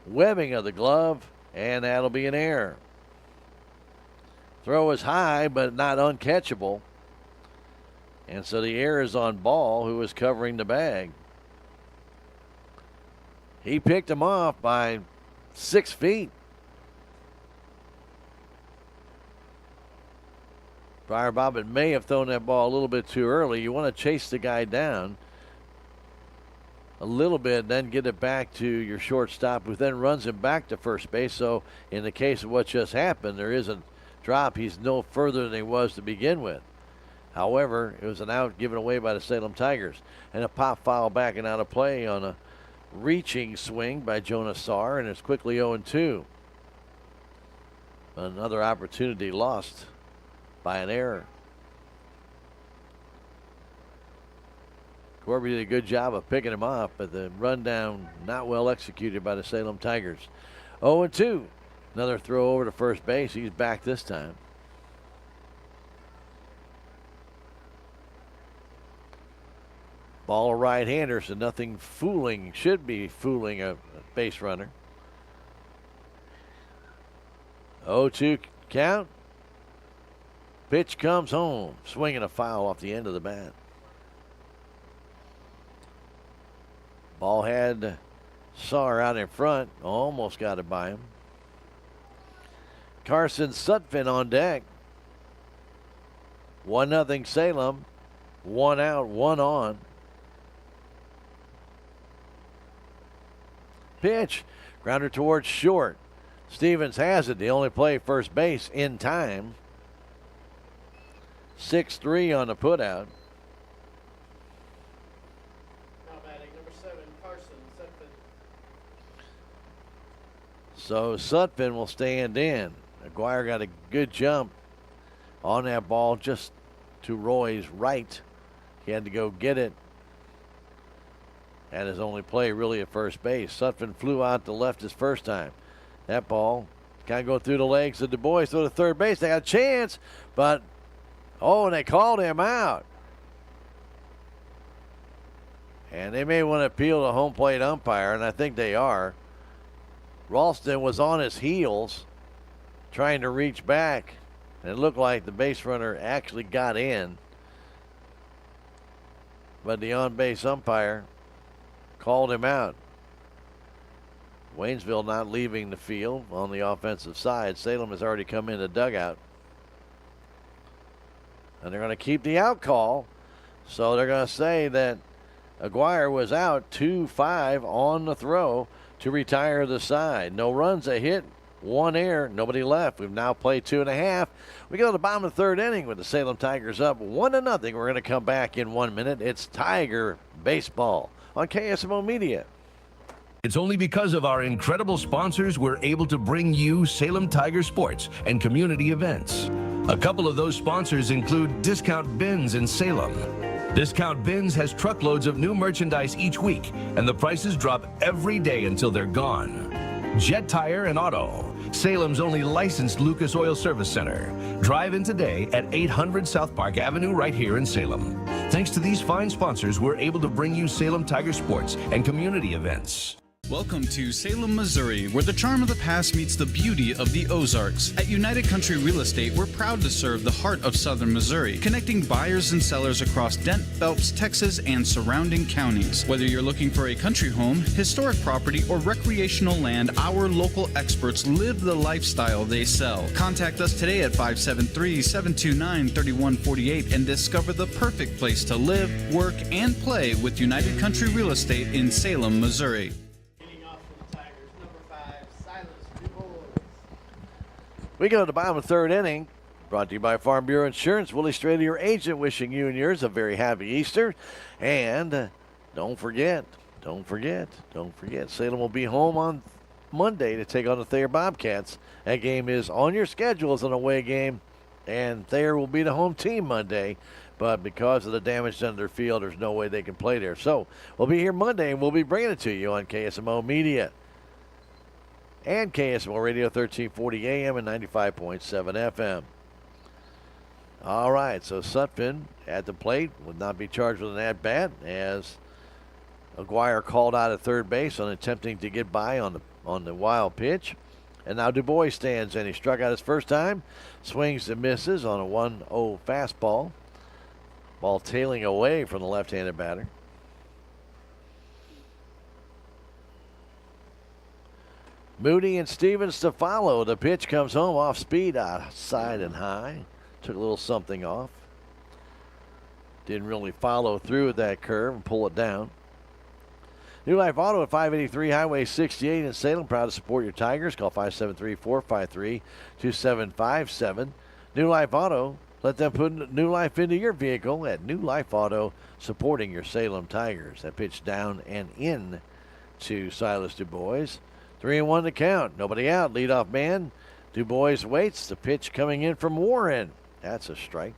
[SPEAKER 2] webbing of the glove, and that'll be an error. Throw is high, but not uncatchable. And so the error is on Ball, who was covering the bag. He picked him off by 6 feet. Briar Bobbin may have thrown that ball a little bit too early. You want to chase the guy down a little bit, then get it back to your shortstop, who then runs him back to first base. So in the case of what just happened, there is a drop. He's no further than he was to begin with. However, it was an out given away by the Salem Tigers. And a pop foul back and out of play on a reaching swing by Jonas Saar, and it's quickly 0-2. Another opportunity lost by an error. Corby did a good job of picking him off, but the rundown not well executed by the Salem Tigers. 0-2. Another throw over to first base. He's back this time. Ball a right-hander, so nothing fooling, should be fooling a base runner. 0-2 count. Pitch comes home, swinging a foul off the end of the bat. Ball had Saar out in front, almost got it by him. Carson Sutphin on deck. 1-0 Salem. 1 out, 1 on. Pitch, grounder towards short. Stevens has it. They only play first base in time. 6-3 on the putout.
[SPEAKER 11] Now batting number 7, Carson Sutphin.
[SPEAKER 2] So Sutphin will stand in. Aguirre got a good jump on that ball just to Roy's right. He had to go get it. And his only play really at first base. Sutphin flew out to left his first time. That ball kind of go through the legs of Du Bois to the third base. They got a chance, but and they called him out. And they may want to appeal to home plate umpire, and I think they are. Ralston was on his heels trying to reach back, and it looked like the base runner actually got in. But the on-base umpire called him out. Waynesville not leaving the field on the offensive side. Salem has already come in the dugout. And they're going to keep the out call. So they're going to say that Aguirre was out 2-5 on the throw to retire the side. No runs, a hit, 1 error, nobody left. We've now played 2.5. We go to the bottom of the third inning with the Salem Tigers up 1-0. We're going to come back in 1 minute. It's Tiger Baseball on KSMO Media.
[SPEAKER 6] It's only because of our incredible sponsors we're able to bring you Salem Tiger sports and community events. A couple of those sponsors include Discount Bins in Salem. Discount Bins has truckloads of new merchandise each week, and the prices drop every day until they're gone. Jet Tire and Auto, Salem's only licensed Lucas Oil Service Center. Drive in today at 800 South Park Avenue right here in Salem. Thanks to these fine sponsors, we're able to bring you Salem Tiger sports and community events.
[SPEAKER 7] Welcome to Salem, Missouri, where the charm of the past meets the beauty of the Ozarks. At United Country Real Estate, we're proud to serve the heart of southern Missouri, connecting buyers and sellers across Dent, Phelps, Texas, and surrounding counties. Whether you're looking for a country home, historic property, or recreational land, our local experts live the lifestyle they sell. Contact us today at 573-729-3148 and discover the perfect place to live, work, and play with United Country Real Estate in Salem, Missouri.
[SPEAKER 2] We go to the bottom of the third inning. Brought to you by Farm Bureau Insurance. Willie Strader, your agent, wishing you and yours a very happy Easter. And don't forget, Salem will be home on Monday to take on the Thayer Bobcats. That game is on your schedule as an away game, and Thayer will be the home team Monday. But because of the damage done to their field, there's no way they can play there. So we'll be here Monday, and we'll be bringing it to you on KSMO Media and KSMO Radio 1340 AM and 95.7 FM. All right, so Sutphin at the plate would not be charged with an at-bat as Aguirre called out at third base on attempting to get by on the wild pitch. And now Du Bois stands in. He struck out his first time, swings and misses on a 1-0 fastball. Ball tailing away from the left-handed batter. Moody and Stevens to follow. The pitch comes home off speed, outside and high. Took a little something off. Didn't really follow through with that curve and pull it down. New Life Auto at 583 Highway 68 in Salem. Proud to support your Tigers. Call 573-453-2757. New Life Auto. Let them put new life into your vehicle at New Life Auto, supporting your Salem Tigers. That pitch down and in to Silas Du Bois. 3-1 to count. Nobody out. Leadoff man. Du Bois waits. The pitch coming in from Warren. That's a strike.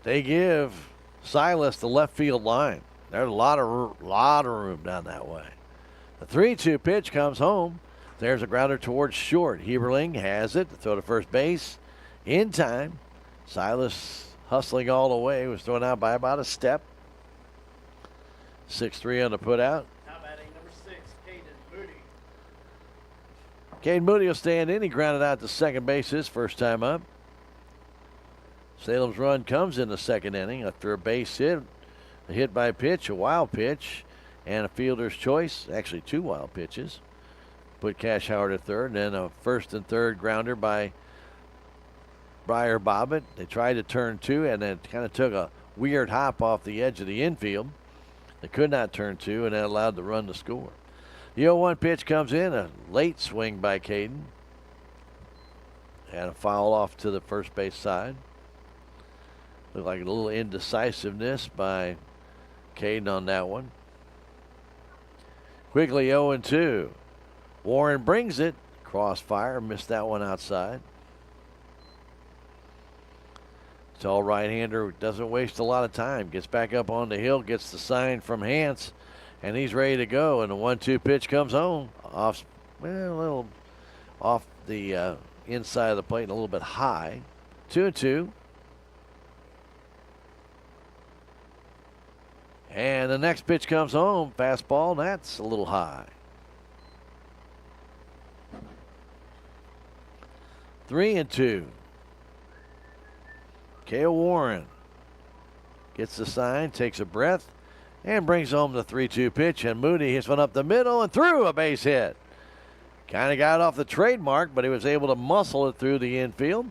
[SPEAKER 2] They give Silas the left field line. There's a lot of room down that way. The 3-2 pitch comes home. There's a grounder towards short. Heberling has it to throw to first base in time. Silas hustling all the way, was thrown out by about a step. 6-3 on the put out.
[SPEAKER 11] Now batting number 6, Caden Moody.
[SPEAKER 2] Caden Moody will stand in. He grounded out to second base his first time up. Salem's run comes in the second inning after a base hit, a hit by pitch, a wild pitch, and a fielder's choice. Actually, 2 wild pitches. Put Cash Howard at third, and then a first and third grounder by Briar Bobbitt. They tried to turn 2, and then kind of took a weird hop off the edge of the infield. They could not turn 2, and that allowed the run to score. The 0-1 pitch comes in, a late swing by Caden. And a foul off to the first base side. Looked like a little indecisiveness by Caden on that one. Quickly 0-2. Warren brings it. Crossfire, missed that one outside. Tall right-hander doesn't waste a lot of time. Gets back up on the hill, gets the sign from Hance, and he's ready to go. And the 1-2 pitch comes home. A little off the inside of the plate and a little bit high. 2-2. And the next pitch comes home. Fastball, and that's a little high. 3-2. Cale Warren gets the sign, takes a breath, and brings home the 3-2 pitch. And Moody hits one up the middle and through, a base hit. Kind of got off the trademark, but he was able to muscle it through the infield.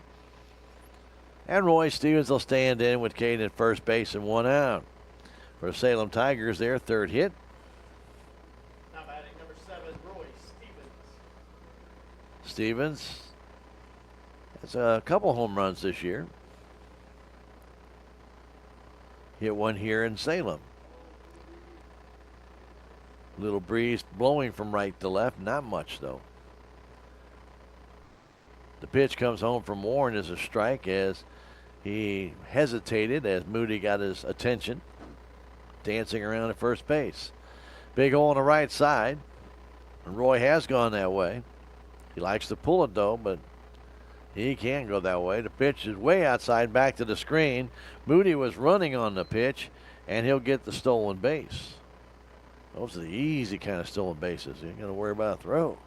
[SPEAKER 2] And Roy Stevens will stand in with Caden at first base and 1 out. For the Salem Tigers, their third hit.
[SPEAKER 11] Now batting number 7, Roy Stevens.
[SPEAKER 2] Stevens has a couple home runs this year. Hit one here in Salem. Little breeze blowing from right to left, not much though. The pitch comes home from Warren as a strike as he hesitated as Moody got his attention. Dancing around at first base. Big hole on the right side. And Roy has gone that way. He likes to pull it though, but he can't go that way. The pitch is way outside, back to the screen. Moody was running on the pitch, and he'll get the stolen base. Those are the easy kind of stolen bases. You ain't got to worry about a throw.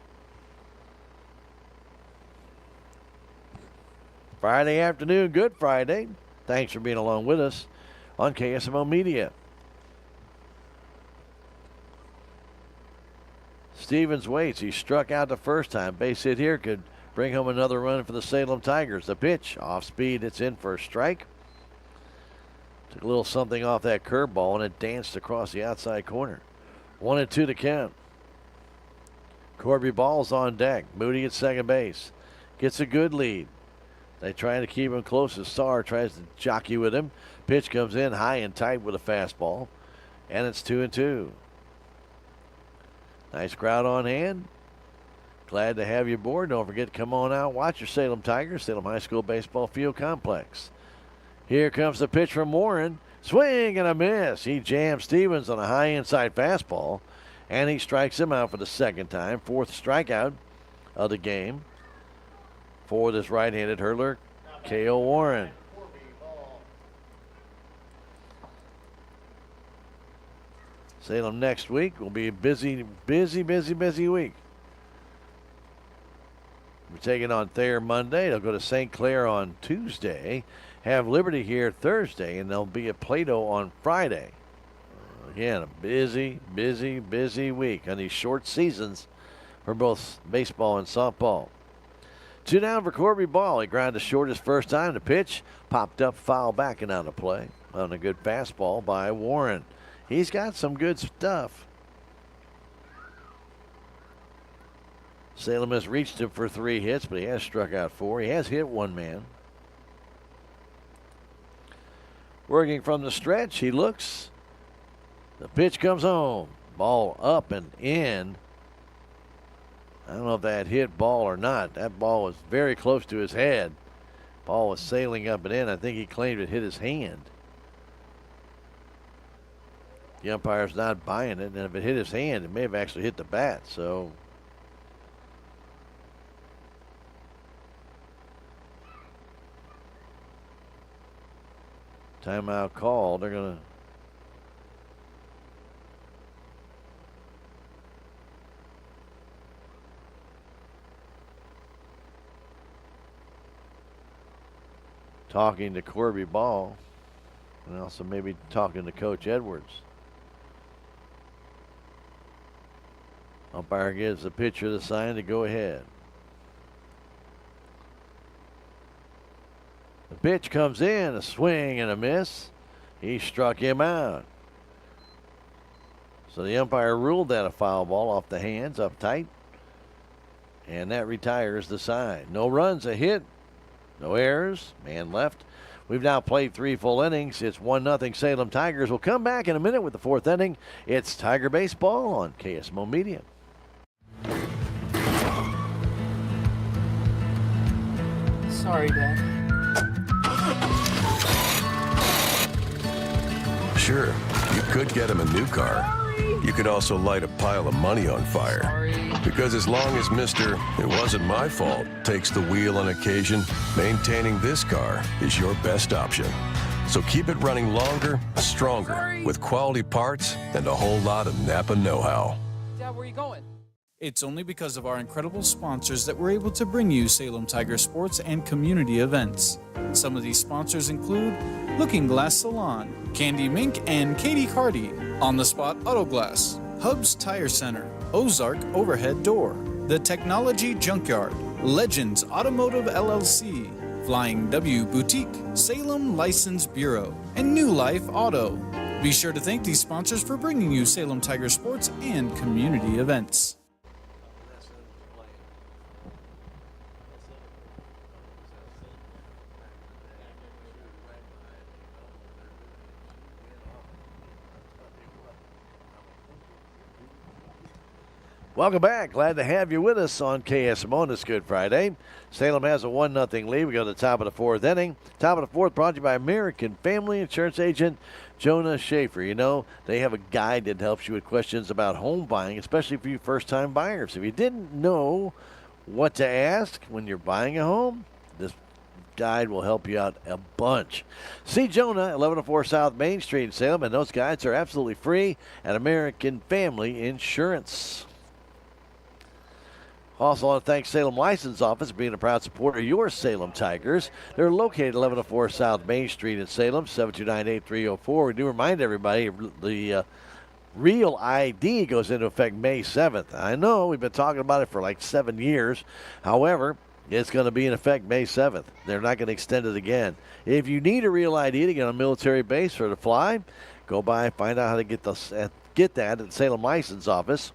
[SPEAKER 2] Friday afternoon, Good Friday. Thanks for being along with us on KSMO Media. Stevens waits. He struck out the first time. Base hit here could bring home another run for the Salem Tigers. The pitch off speed. It's in for a strike. Took a little something off that curveball and it danced across the outside corner. 1-2 to count. Corby Ball's on deck. Moody at second base. Gets a good lead. They try to keep him close as Starr tries to jockey with him. Pitch comes in high and tight with a fastball. And it's 2-2. Nice crowd on hand. Glad to have you aboard. Don't forget to come on out. Watch your Salem Tigers, Salem High School Baseball Field Complex. Here comes the pitch from Warren. Swing and a miss. He jams Stevens on a high inside fastball. And he strikes him out for the second time. 4th strikeout of the game for this right-handed hurler, Cale Warren. Salem next week will be a busy week. We're taking on Thayer Monday. They'll go to St. Clair on Tuesday, have Liberty here Thursday, and they'll be at Plato on Friday. Again, a busy week on these short seasons for both baseball and softball. 2 down for Corby Ball. He grounded short his first time. The pitch popped up, foul back and out of play on a good fastball by Warren. He's got some good stuff. Salem has reached him for 3 hits, but he has struck out 4. He has hit 1 man. Working from the stretch, he looks. The pitch comes home. Ball up and in. I don't know if that hit ball or not. That ball was very close to his head. Ball was sailing up and in. I think he claimed it hit his hand. The umpire's not buying it, and if it hit his hand, it may have actually hit the bat. So timeout call. They're going to talking to Corby Ball and also maybe talking to Coach Edwards. Umpire gives the pitcher the sign to go ahead. The pitch comes in, a swing and a miss. He struck him out. So the umpire ruled that a foul ball off the hands, up tight. And that retires the side. No runs, a hit. No errors. Man left. We've now played 3 full innings. It's 1-0 Salem Tigers. We'll come back in a minute with the 4th inning. It's Tiger Baseball on KSMO Media.
[SPEAKER 18] Sorry, Dad.
[SPEAKER 19] Sure, you could get him a new car. You could also light a pile of money on fire. Because as long as Mr. It wasn't my fault takes the wheel on occasion, maintaining this car is your best option. So keep it running longer, stronger, with quality parts and a whole lot of Napa know-how.
[SPEAKER 18] Dad, where are you going?
[SPEAKER 7] It's only because of our incredible sponsors that we're able to bring you Salem Tiger sports and community events. Some of these sponsors include Looking Glass Salon, Candy Mink and Katie Carty, On the Spot Auto Glass, Hubs Tire Center, Ozark Overhead Door, The Technology Junkyard, Legends Automotive LLC, Flying W Boutique, Salem License Bureau, and New Life Auto. Be sure to thank these sponsors for bringing you Salem Tiger sports and community events.
[SPEAKER 2] Welcome back. Glad to have you with us on KSMO on this Good Friday. Salem has a 1-0 lead. We go to the top of the 4th inning. Top of the 4th brought to you by American Family Insurance Agent Jonah Schaefer. You know, they have a guide that helps you with questions about home buying, especially for you first-time buyers. If you didn't know what to ask when you're buying a home, this guide will help you out a bunch. See Jonah, 1104 South Main Street in Salem, and those guides are absolutely free at American Family Insurance. Also want to thank Salem License Office for being a proud supporter of your Salem Tigers. They're located 1104 South Main Street in Salem, 729-8304. We do remind everybody the Real ID goes into effect May 7th. I know we've been talking about it for like 7 years. However, it's going to be in effect May 7th. They're not going to extend it again. If you need a Real ID to get on a military base or to fly, go by and find out how to get that at the Salem License Office.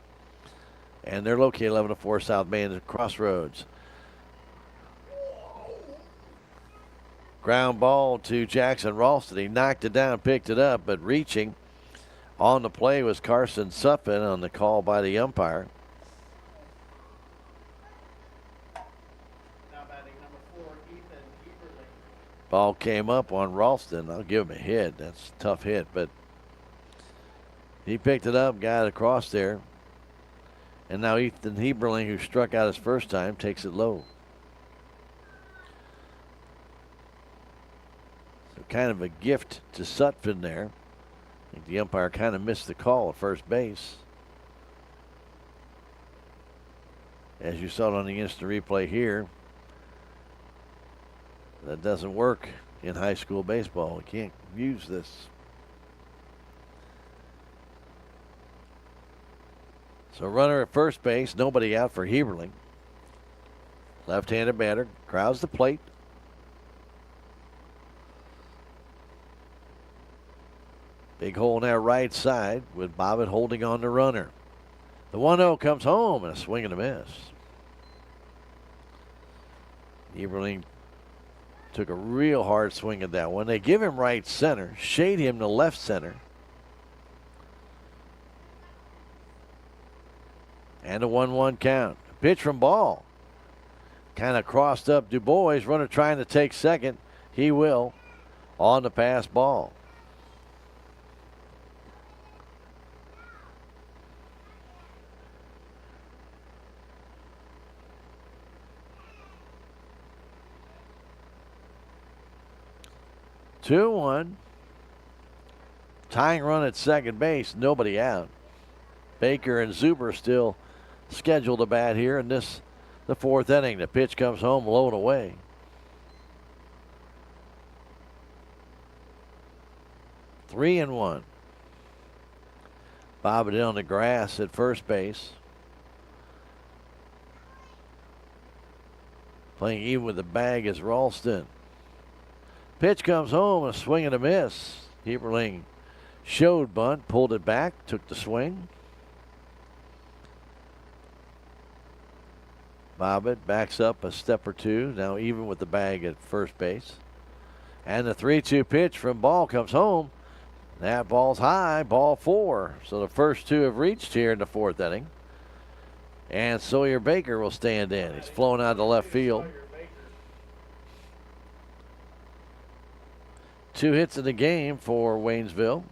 [SPEAKER 2] And they're located 1104 South Main Crossroads. Ground ball to Jackson Ralston. He knocked it down, picked it up, but reaching on the play was Carson Suffin on the call by the umpire.
[SPEAKER 11] Now batting number 4, Ethan Eberle.
[SPEAKER 2] Ball came up on Ralston. I'll give him a hit. That's a tough hit, but he picked it up, got it across there. And now Ethan Heberling, who struck out his first time, takes it low. So kind of a gift to Sutphin there. I think the umpire kind of missed the call at first base. As you saw it on the instant replay here, that doesn't work in high school baseball. You can't use this. So runner at first base, nobody out for Heberling. Left-handed batter, crowds the plate. Big hole now right side with Bobbitt holding on the runner. The 1-0 comes home and a swing and a miss. Heberling took a real hard swing at that one. They give him right center, shade him to left center. And a 1-1 count. Pitch from Ball. Kind of crossed up Du Bois. Runner trying to take second. He will on the pass ball. Two one. Tying run at second base. Nobody out. Baker and Zuber still scheduled to bat here in the fourth inning. The pitch comes home low and away. Three and one. Bobbitt on the grass at first base. Playing even with the bag is Ralston. Pitch comes home, a swing and a miss. Heberling showed bunt, pulled it back, took the swing. Bobbitt backs up a step or two, now even with the bag at first base. And the 3-2 pitch from Ball comes home. That ball's high, ball 4. So the first two have reached here in the fourth inning. And Sawyer Baker will stand in. He's flown out to left field. 2 hits in the game for Waynesville.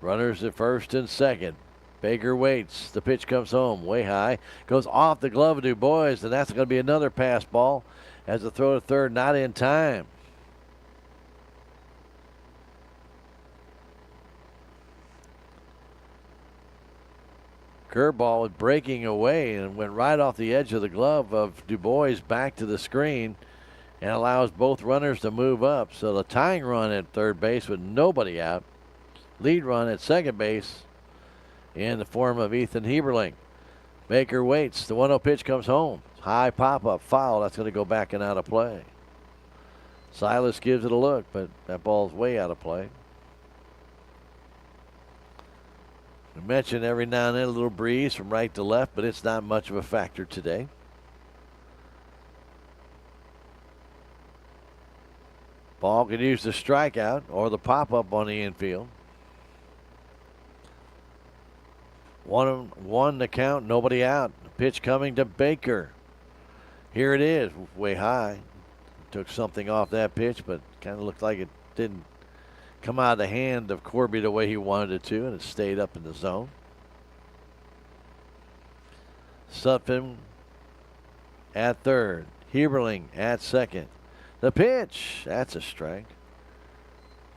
[SPEAKER 2] Runners at first and second. Baker waits. The pitch comes home way high. Goes off the glove of Du Bois, and that's going to be another pass ball as the throw to third not in time. Curveball was breaking away and went right off the edge of the glove of Du Bois back to the screen and allows both runners to move up. So the tying run at third base with nobody out. Lead run at second base in the form of Ethan Heberling. Baker waits. The 1-0 pitch comes home. High pop-up foul. That's going to go back and out of play. Silas gives it a look, but that ball's way out of play. We mentioned every now and then a little breeze from right to left, but it's not much of a factor today. Ball can use the strikeout or the pop-up on the infield. 1-1 the count, nobody out. Pitch coming to Baker. Here it is, way high. Took something off that pitch, but kind of looked like it didn't come out of the hand of Corby the way he wanted it to, and it stayed up in the zone. Sutphin at third. Heberling at second. The pitch, that's a strike.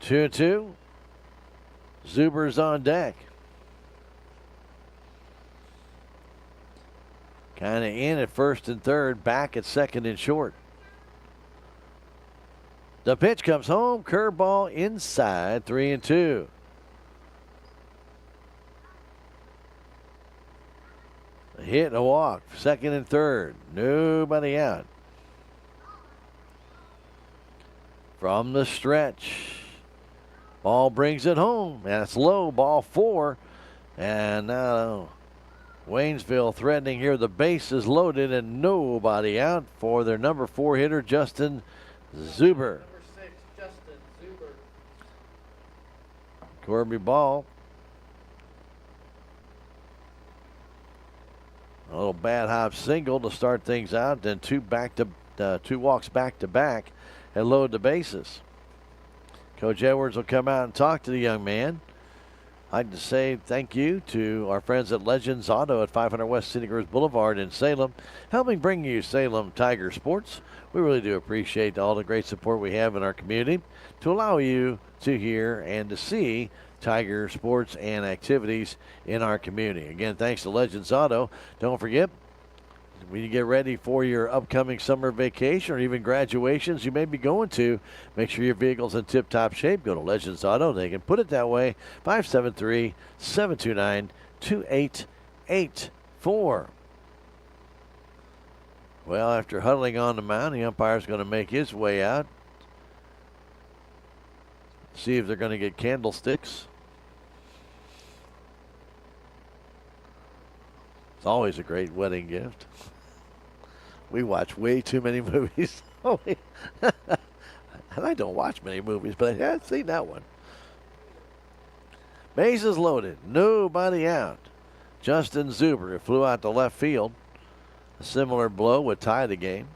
[SPEAKER 2] 2-2. Zuber's on deck. Kind of in at first and third, back at second and short. The pitch comes home, curveball inside, 3-2. A hit and a walk, second and third, nobody out. From the stretch, ball brings it home, and it's low, ball 4. And now Waynesville threatening here. The base is loaded and nobody out for their number 4 hitter, Justin Zuber. Corby Ball. A little bad hop single to start things out, then two walks back to back and load the bases. Coach Edwards will come out and talk to the young man. I'd like to say thank you to our friends at Legends Auto at 500 West City Girls Boulevard in Salem, helping bring you Salem Tiger Sports. We really do appreciate all the great support we have in our community to allow you to hear and to see Tiger sports and activities in our community. Again, thanks to Legends Auto. Don't forget, when you get ready for your upcoming summer vacation or even graduations you may be going to, make sure your vehicle's in tip-top shape. Go to Legends Auto. They can put it that way. 573-729-2884. Well, after huddling on the mound, the umpire's going to make his way out. See if they're going to get candlesticks. It's always a great wedding gift. We watch way too many movies. And I don't watch many movies, but I have seen that one. Bases loaded. Nobody out. Justin Zuber flew out to left field. A similar blow would tie the game.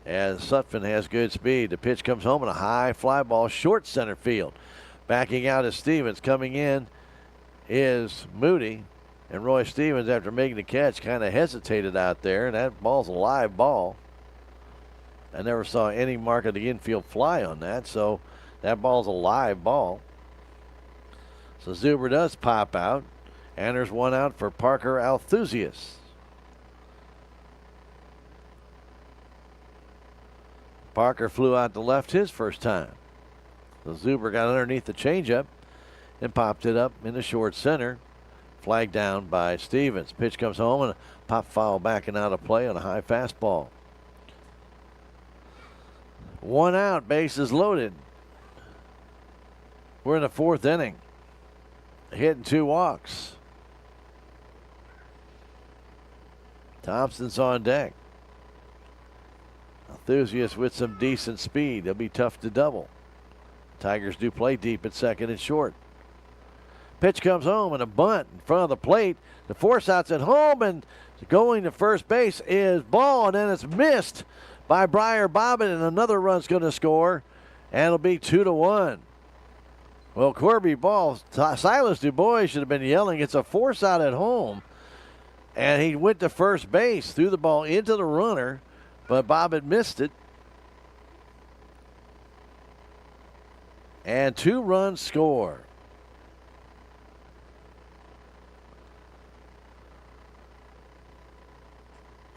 [SPEAKER 2] As Sutphin has good speed. The pitch comes home and a high fly ball short center field. Backing out is Stevens. Coming in is Moody. And Roy Stevens, after making the catch, kind of hesitated out there. And that ball's a live ball. I never saw any mark of the infield fly on that. So that ball's a live ball. So Zuber does pop out. And there's one out for Parker Althusius. Parker flew out to left his first time. So Zuber got underneath the changeup and popped it up in the short center. Flagged down by Stevens. Pitch comes home and a pop foul backing out of play on a high fastball. One out, bases loaded. We're in the fourth inning. Hit and 2 walks. Thompson's on deck. Enthusiast with some decent speed. They'll be tough to double. Tigers do play deep at second and short. Pitch comes home and a bunt in front of the plate. The force out's at home and going to first base is Ball, and then it's missed by Briar Bobbitt, and another run's going to score, and it'll be 2-1. Well, Corby Ball, Silas DuBois should have been yelling. It's a force out at home. And he went to first base, threw the ball into the runner, but Bobbitt missed it. And 2 runs score.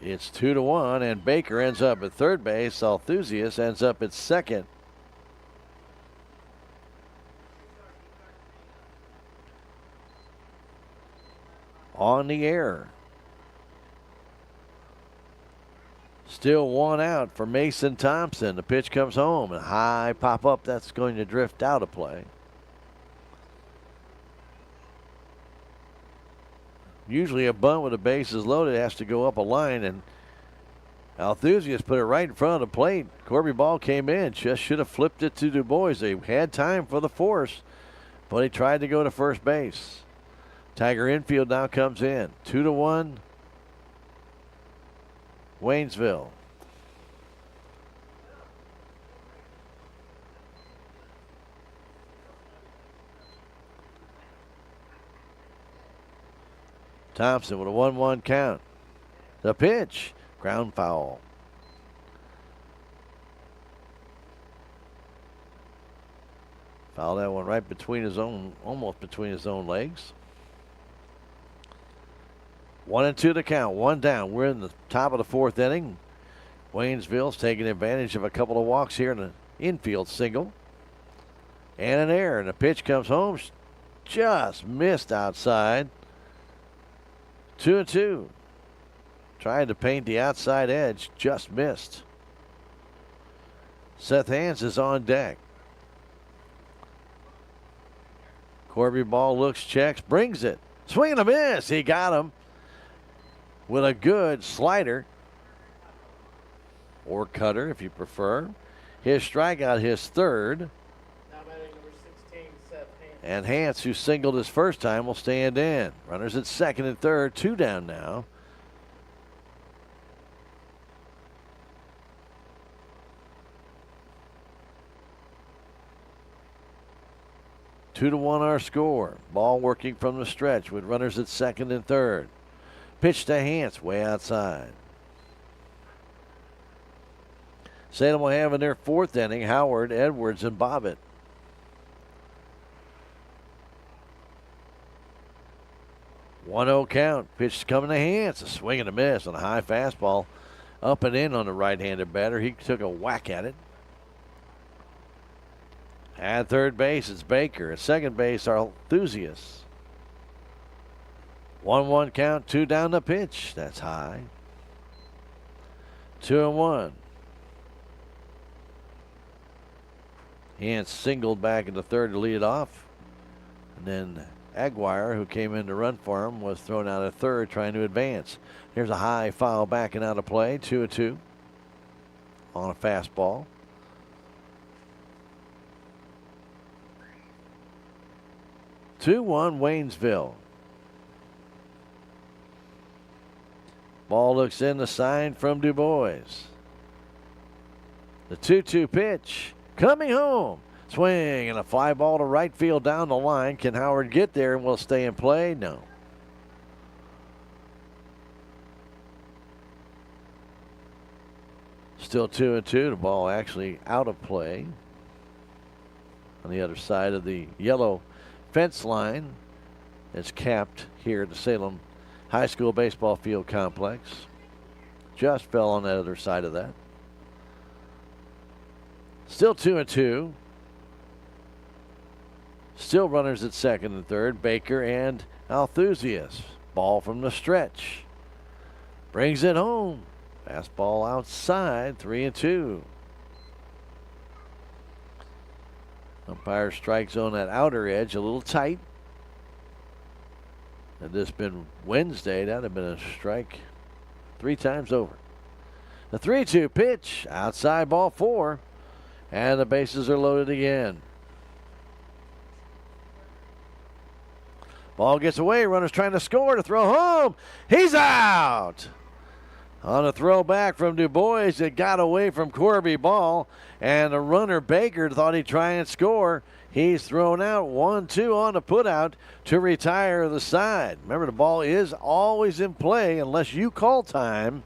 [SPEAKER 2] It's 2-1, and Baker ends up at third base. Althusius ends up at second. On the air. Still 1 out for Mason Thompson. The pitch comes home. A high pop up. That's going to drift out of play. Usually a bunt with the bases loaded has to go up a line, and Althusius put it right in front of the plate. Corby Ball came in. Just should have flipped it to DuBois. They had time for the force, but he tried to go to first base. Tiger infield now comes in. 2-1. Waynesville. Thompson with a 1-1 count. The pitch. Ground foul. Foul that one right between his own, almost between his own legs. 1-2 to count, 1 down. We're in the top of the fourth inning. Waynesville's taking advantage of a couple of walks here in an infield single. And an error, and the pitch comes home. Just missed outside. 2-2. Trying to paint the outside edge, just missed. Seth Hans is on deck. Corby Ball looks, checks, brings it. Swing and a miss. He got him with a good slider or cutter if you prefer. His strikeout, his third.
[SPEAKER 11] Now batting number 16, Seth Hans.
[SPEAKER 2] And Hans, who singled his first time, will stand in. Runners at second and third, 2 down now. 2-1 our score. Ball working from the stretch with runners at second and third. Pitch to Hance way outside. Salem will have in their fourth inning Howard, Edwards, and Bobbitt. 1-0 count. Pitch coming to Hance. A swing and a miss on a high fastball. Up and in on the right-handed batter. He took a whack at it. At third base, it's Baker. At second base, our enthusiasts. 1-1 count, 2 down the pitch. That's high. 2-1. Hance singled back into third to lead it off. And then Aguirre, who came in to run for him, was thrown out at third trying to advance. Here's a high foul backing out of play. 2-2 on a fastball. Two-one Waynesville. Ball looks in, the sign from Du Bois. The 2-2 pitch coming home. Swing and a fly ball to right field down the line. Can Howard get there and will stay in play? No. Still 2-2. The ball actually out of play on the other side of the yellow fence line. It's capped here at the Salem High School baseball field complex. Just fell on the other side of that. Still 2-2. Still runners at second and third. Baker and Althusias. Ball from the stretch. Brings it home. Fastball outside. 3-2. Umpire strikes on that outer edge a little tight. Had this been Wednesday, that would have been a strike 3 times over. The 3-2 pitch. Outside, ball 4. And the bases are loaded again. Ball gets away. Runner's trying to score to throw home. He's out. On a throw back from Du Bois, it got away from Corby Ball. And the runner Baker thought he'd try and score. He's thrown out. 1-2 on the putout to retire the side. Remember, the ball is always in play unless you call time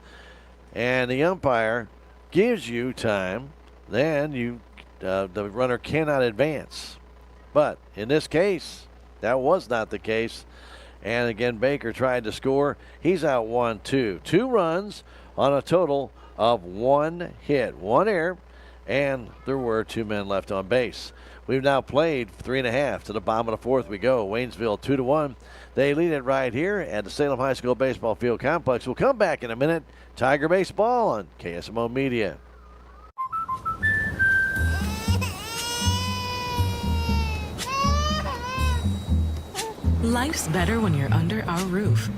[SPEAKER 2] and the umpire gives you time. Then the runner cannot advance. But in this case, that was not the case. And again, Baker tried to score. He's out 1-2. 2 runs on a total of 1 hit, 1 error, and there were 2 men left on base. We've now played 3.5. To the bottom of the 4th we go. Waynesville 2-1. They lead it right here at the Salem High School baseball field complex. We'll come back in a minute. Tiger Baseball on KSMO Media.
[SPEAKER 20] Life's better when you're under our roof.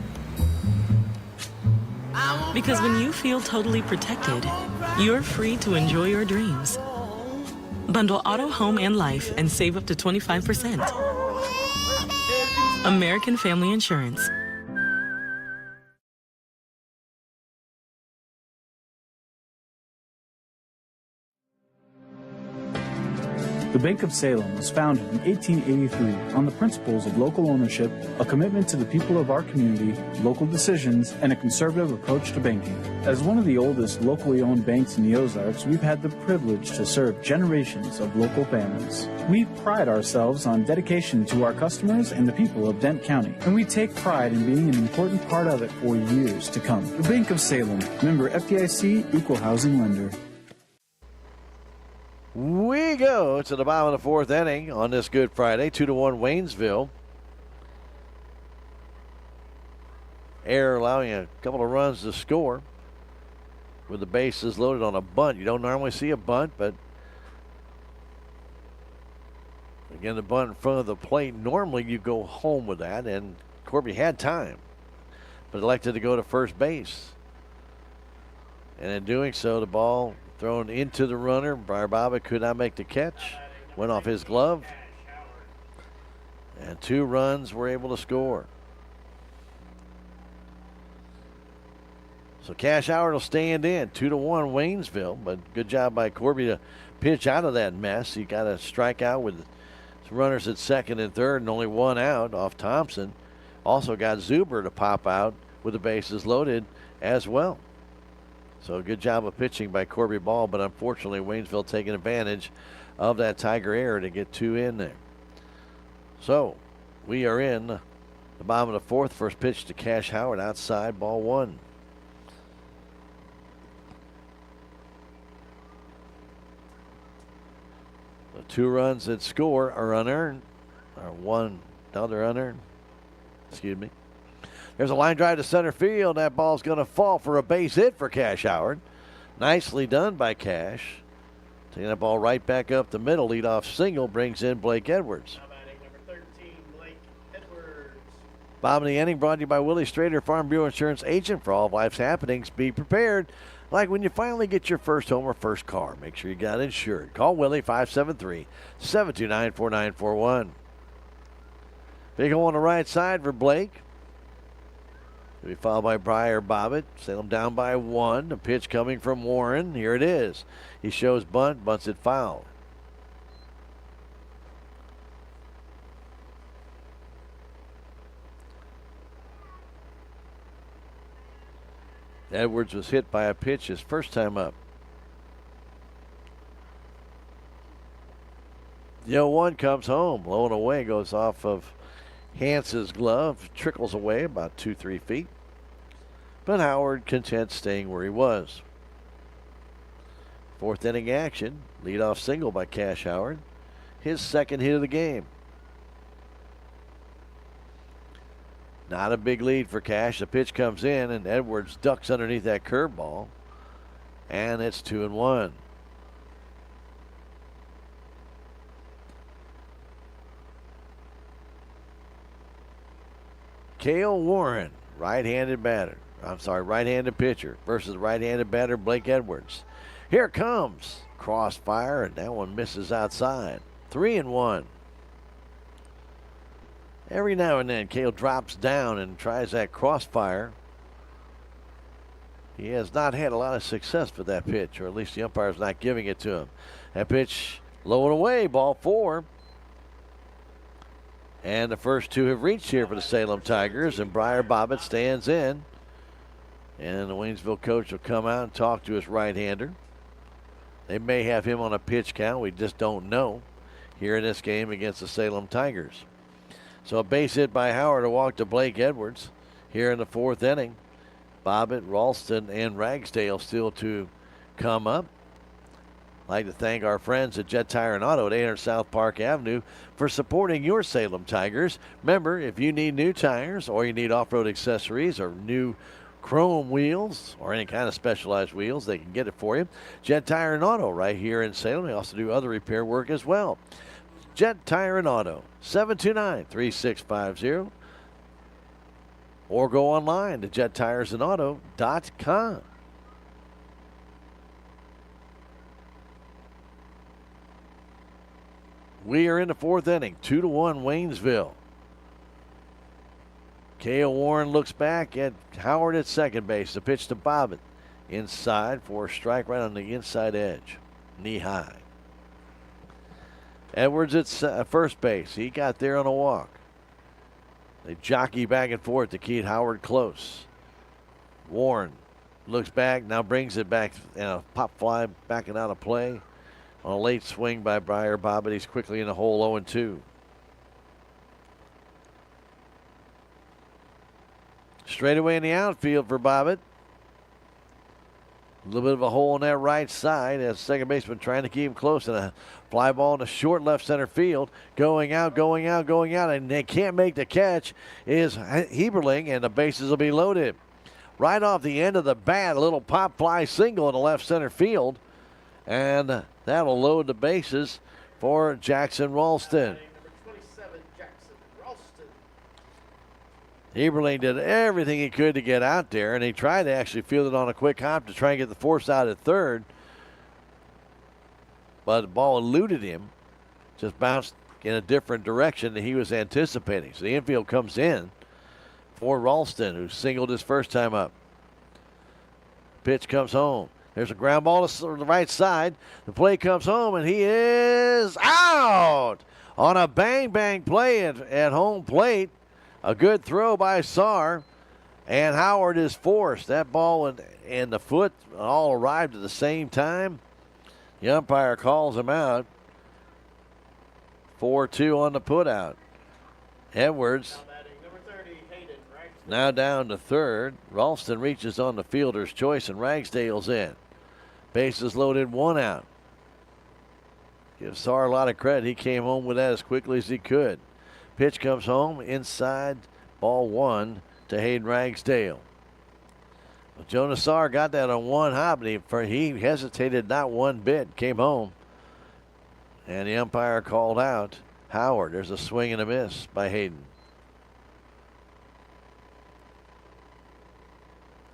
[SPEAKER 20] Because when you feel totally protected, you're free to enjoy your dreams. Bundle auto, home, and life and save up to 25%. American Family Insurance.
[SPEAKER 7] The Bank of Salem was founded in 1883 on the principles of local ownership, a commitment to the people of our community, local decisions, and a conservative approach to banking. As one of the oldest locally owned banks in the Ozarks, we've had the privilege to serve generations of local families. We pride ourselves on dedication to our customers and the people of Dent County, and we take pride in being an important part of it for years to come. The Bank of Salem, member FDIC, equal housing lender.
[SPEAKER 2] We go to the bottom of the 4th inning on this Good Friday. 2-1 Waynesville. Error allowing a couple of runs to score with the bases loaded on a bunt. You don't normally see a bunt, but again, the bunt in front of the plate, normally you go home with that, and Corby had time, but elected to go to first base. And in doing so, the ball thrown into the runner. Bobbitt could not make the catch. Went off his glove. And 2 runs were able to score. So Cash Howard will stand in. 2-1 Waynesville. But good job by Corby to pitch out of that mess. He got a strikeout with Some runners at second and third and only one out off Thompson. Also got Zuber to pop out with the bases loaded as well. So good job of pitching by Corby Ball, but unfortunately Waynesville taking advantage of that Tiger error to get 2 in there. So we are in the bottom of the fourth. First pitch to Cash Howard outside, ball 1. The 2 runs that score are unearned, or one, no, they're unearned. Excuse me. There's a line drive to center field. That ball's going to fall for a base hit for Cash Howard. Nicely done by Cash. Taking that ball right back up the middle. Leadoff single brings in Blake Edwards.
[SPEAKER 11] Number 13, Blake Edwards.
[SPEAKER 2] Bottom of the inning brought to you by Willie Strader, Farm Bureau Insurance agent. For all of life's happenings, be prepared. Like when you finally get your first home or first car, make sure you got insured. Call Willie 573-729-4941. Big hole on the right side for Blake. He'll be followed by Briar Bobbitt. Salem down by 1. The pitch coming from Warren. Here it is. He shows bunt, bunts it foul. Edwards was hit by a pitch his first time up. The 0-1 comes home. Low and away, goes off of Hance's glove, trickles away about 2-3 feet. But Howard content staying where he was. Fourth inning action. Leadoff single by Cash Howard. His second hit of the game. Not a big lead for Cash. The pitch comes in and Edwards ducks underneath that curveball. And it's 2-1. Cale Warren, right-handed pitcher versus right-handed batter Blake Edwards. Here it comes. Crossfire, and that one misses outside. 3-1. Every now and then, Cale drops down and tries that crossfire. He has not had a lot of success with that pitch, or at least the umpire's not giving it to him. That pitch low and away, ball 4. And the first 2 have reached here for the Salem Tigers, and Briar Bobbitt stands in. And the Waynesville coach will come out and talk to his right-hander. They may have him on a pitch count. We just don't know here in this game against the Salem Tigers. So a base hit by Howard to walk to Blake Edwards here in the 4th inning. Bobbitt, Ralston, and Ragsdale still to come up. I'd like to thank our friends at Jet Tire and Auto at 800 South Park Avenue for supporting your Salem Tigers. Remember, if you need new tires or you need off-road accessories or new chrome wheels or any kind of specialized wheels, they can get it for you. Jet Tire and Auto right here in Salem. They also do other repair work as well. Jet Tire and Auto, 729-3650. Or go online to jettiresandauto.com. We are in the 4th inning, 2-1 Waynesville. Cale Warren looks back at Howard at second base. The pitch to Bobbitt. Inside for a strike right on the inside edge. Knee high. Edwards at first base. He got there on a walk. They jockey back and forth to keep Howard close. Warren looks back, now brings it back, and a pop fly backing out of play. On a late swing by Briar Bobbitt, he's quickly in the hole 0-2. Straight away in the outfield for Bobbitt. A little bit of a hole on that right side as second baseman trying to keep him close, and a fly ball in the short left center field. Going out, and they can't make the catch is Heberling, and the bases will be loaded. Right off the end of the bat, a little pop fly single in the left center field. And that'll load the bases for Jackson Ralston. Heberling did everything he could to get out there, and he tried to actually field it on a quick hop to try and get the force out at third. But the ball eluded him, just bounced in a different direction than he was anticipating. So the infield comes in for Ralston, who singled his first time up. Pitch comes home. There's a ground ball to the right side. The play comes home, and he is out. on a bang-bang play at home plate. A good throw by Saar, and Howard is forced. That ball and the foot all arrived at the same time. The umpire calls him out. 4-2 on the putout. Edwards now down to third. Ralston reaches on the fielder's choice, and Ragsdale's in. Bases loaded, 1 out. Give Saar a lot of credit. He came home with that as quickly as he could. Pitch comes home inside, ball 1 to Hayden Ragsdale. Well, Jonas Saar got that on one hop, and he hesitated not one bit, came home. And the umpire called out Howard. There's a swing and a miss by Hayden.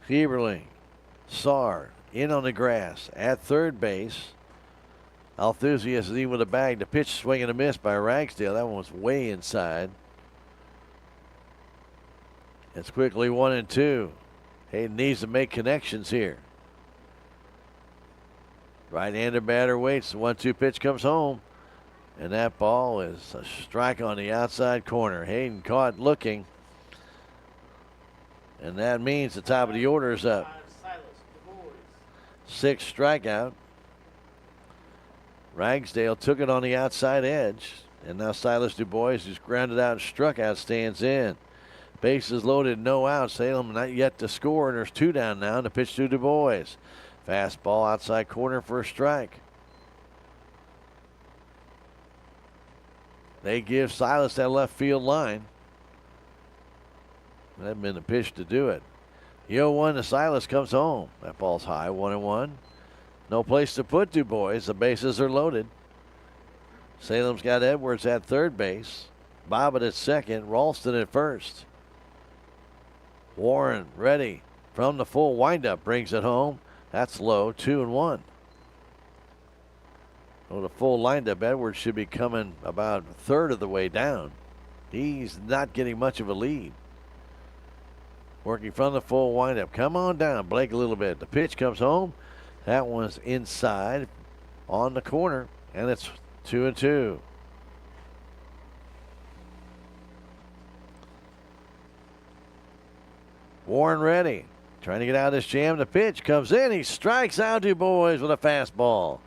[SPEAKER 2] Heberling, Saar in on the grass at third base. Althusius is in with a bag. The pitch, swing and a miss by Ragsdale. That one was way inside. It's quickly 1-2. Hayden needs to make connections here. Right-handed batter waits. The 1-2 pitch comes home. And that ball is a strike on the outside corner. Hayden caught looking. And that means the top of the order is up. 6th strikeout. Ragsdale took it on the outside edge. And now Silas DuBois, who's grounded out and struck out, stands in. Bases loaded, no outs. Salem not yet to score, and there's 2 down now. The pitch to DuBois. Fastball outside corner for a strike. They give Silas that left field line. That'd been the pitch to do it. The 0-1 to Silas comes home. That ball's high, 1-1. No place to put DuBois. The bases are loaded. Salem's got Edwards at third base. Bobbitt at second. Ralston at first. Warren ready from the full windup. Brings it home. That's low, 2-1. Well, the full windup, Edwards should be coming about a third of the way down. He's not getting much of a lead. Working from the full windup. Come on down, Blake, a little bit. The pitch comes home. That one's inside on the corner, and it's 2-2. Warren ready. Trying to get out of this jam. The pitch comes in. He strikes out DuBois with a fastball.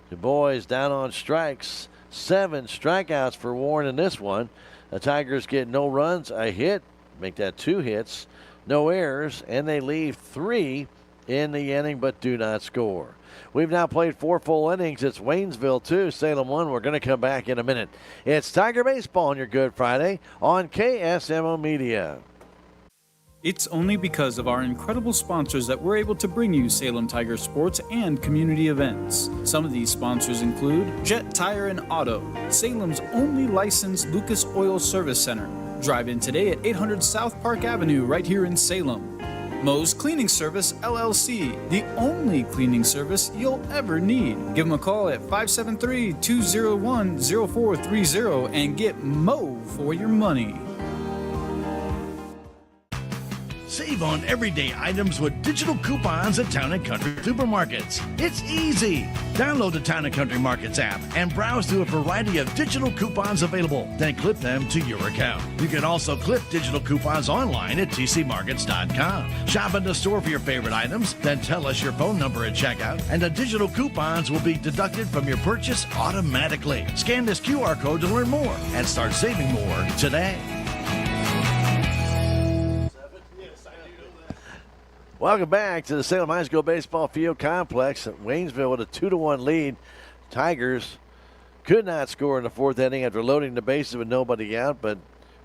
[SPEAKER 2] DuBois down on strikes. 7 strikeouts for Warren in this one. The Tigers get no runs, a hit. Make that 2 hits. No errors, and they leave 3 in the inning but do not score. We've now played 4 full innings. It's Waynesville 2, Salem 1. We're going to come back in a minute. It's Tiger Baseball on your Good Friday on KSMO Media.
[SPEAKER 7] It's only because of our incredible sponsors that we're able to bring you Salem Tiger sports and community events. Some of these sponsors include Jet Tire and Auto, Salem's only licensed Lucas Oil Service Center. Drive in today at 800 South Park Avenue right here in Salem. Moe's Cleaning Service, LLC, the only cleaning service you'll ever need. Give them a call at 573-201-0430 and get Moe for your money.
[SPEAKER 21] Save on everyday items with digital coupons at Town & Country Supermarkets. It's easy. Download the Town & Country Markets app and browse through a variety of digital coupons available. Then clip them to your account. You can also clip digital coupons online at tcmarkets.com. Shop in the store for your favorite items, then tell us your phone number at checkout, and the digital coupons will be deducted from your purchase automatically. Scan this QR code to learn more and start saving more today.
[SPEAKER 2] Welcome back to the Salem High School Baseball Field Complex. Waynesville with a 2-1 lead. Tigers could not score in the 4th inning after loading the bases with nobody out, but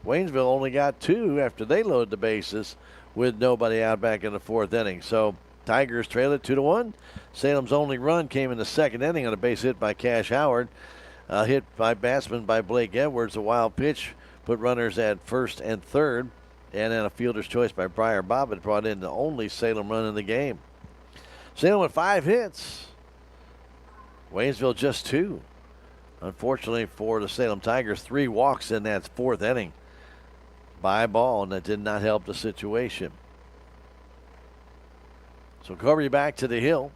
[SPEAKER 2] Waynesville only got 2 after they loaded the bases with nobody out back in the 4th inning. So Tigers trail it 2-1. Salem's only run came in the 2nd inning on a base hit by Cash Howard. A hit by batsman by Blake Edwards. A wild pitch put runners at first and third. And then a fielder's choice by Briar Bobbitt brought in the only Salem run in the game. Salem with 5 hits. Waynesville just 2. Unfortunately for the Salem Tigers, 3 walks in that 4th inning by ball, and that did not help the situation. So cover you back to the hill.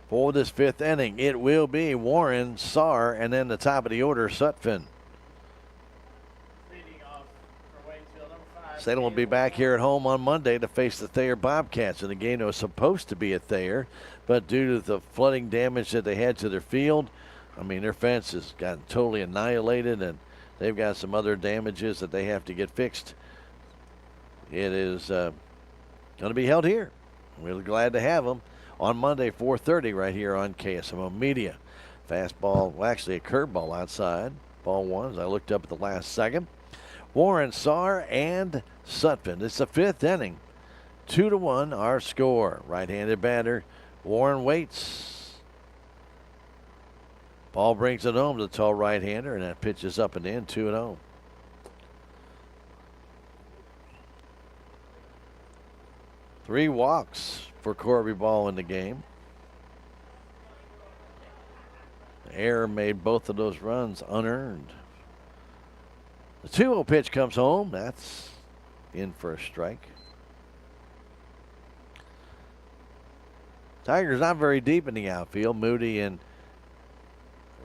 [SPEAKER 2] For this 5th inning, it will be Warren, Saar, and then the top of the order, Sutphin. Salem will be back here at home on Monday to face the Thayer Bobcats in a game that was supposed to be at Thayer, but due to the flooding damage that they had to their field, I mean, their fence has gotten totally annihilated, and they've got some other damages that they have to get fixed. It is going to be held here. We're glad to have them on Monday, 4:30, right here on KSMO Media. Fastball, well, actually a curveball outside. Ball 1 as I looked up at the last second. Warren, Saar, and Sutphin. It's the 5th inning. 2-1 our score. Right-handed batter. Warren waits. Ball brings it home to the tall right-hander, and that pitch is up and in, 2-0. Three walks for Corby Ball in the game. Error made both of those runs unearned. The 2-0 pitch comes home. That's in for a strike. Tigers not very deep in the outfield. Moody and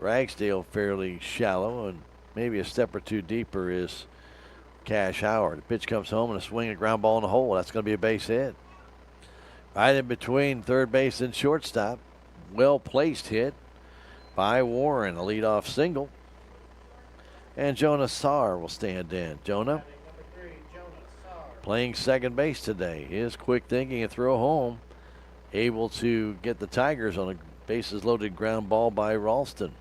[SPEAKER 2] Ragsdale fairly shallow, and maybe a step or two deeper is Cash Howard. The pitch comes home and a swing, a ground ball in the hole. That's going to be a base hit. Right in between third base and shortstop. Well placed hit by Warren. A leadoff single. And Jonah Saar will stand in. Jonah playing second base today. His quick thinking and throw home, able to get the Tigers on a bases loaded ground ball by Ralston.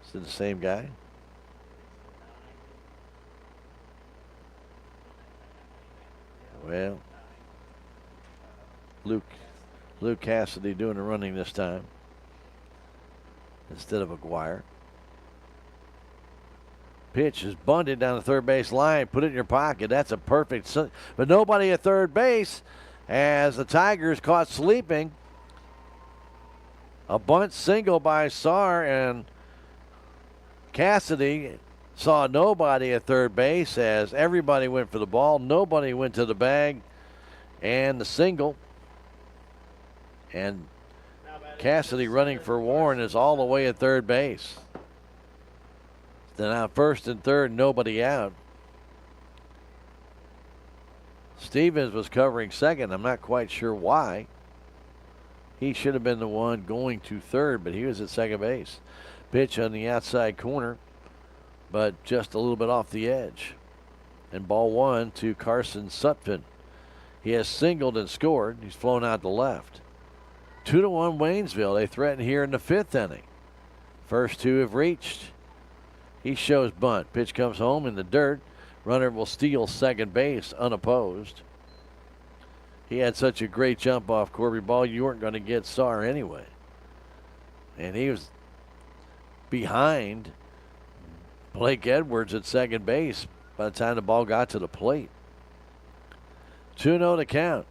[SPEAKER 2] Is it the same guy? Well, Luke Cassidy doing the running this time instead of Aguirre. Pitch is bunted down the third base line. Put it in your pocket. That's a perfect. But nobody at third base as the Tigers caught sleeping. A bunt single by Saar, and Cassidy saw nobody at third base as everybody went for the ball. Nobody went to the bag. And the single. And Cassidy running for Warren is all the way at third base. Then out first and third, nobody out. Stevens was covering second. I'm not quite sure why. He should have been the one going to third, but he was at second base. Pitch on the outside corner, but just a little bit off the edge. And ball 1 to Carson Sutphin. He has singled and scored. He's flown out to left. 2-1 Waynesville. They threaten here in the 5th inning. First two have reached. He shows bunt. Pitch comes home in the dirt. Runner will steal second base unopposed. He had such a great jump off Corby Ball, you weren't going to get Saar anyway. And he was behind Blake Edwards at second base by the time the ball got to the plate. 2-0 to count.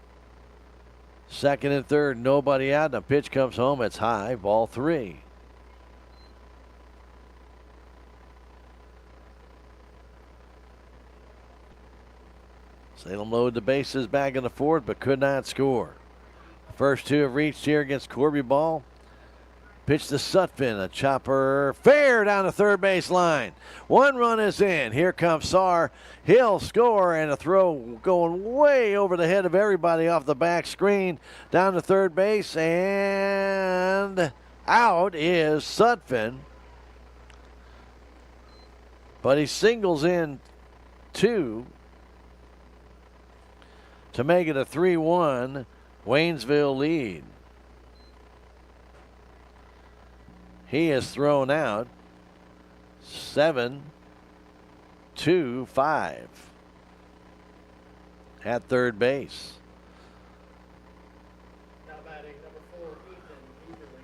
[SPEAKER 2] Second and third, nobody out. The pitch comes home. It's high. Ball 3. Salem loaded the bases back in the 4th, but could not score. The first two have reached here against Corby Ball. Pitch to Sutphin, a chopper fair down the third base line. One run is in. Here comes Saar. He'll score, and a throw going way over the head of everybody off the back screen down to third base, and out is Sutphin. But he singles in 2 to make it a 3-1 Waynesville lead. He has thrown out 7-5 at third base.
[SPEAKER 11] Now batting number 4, Ethan Eagerly.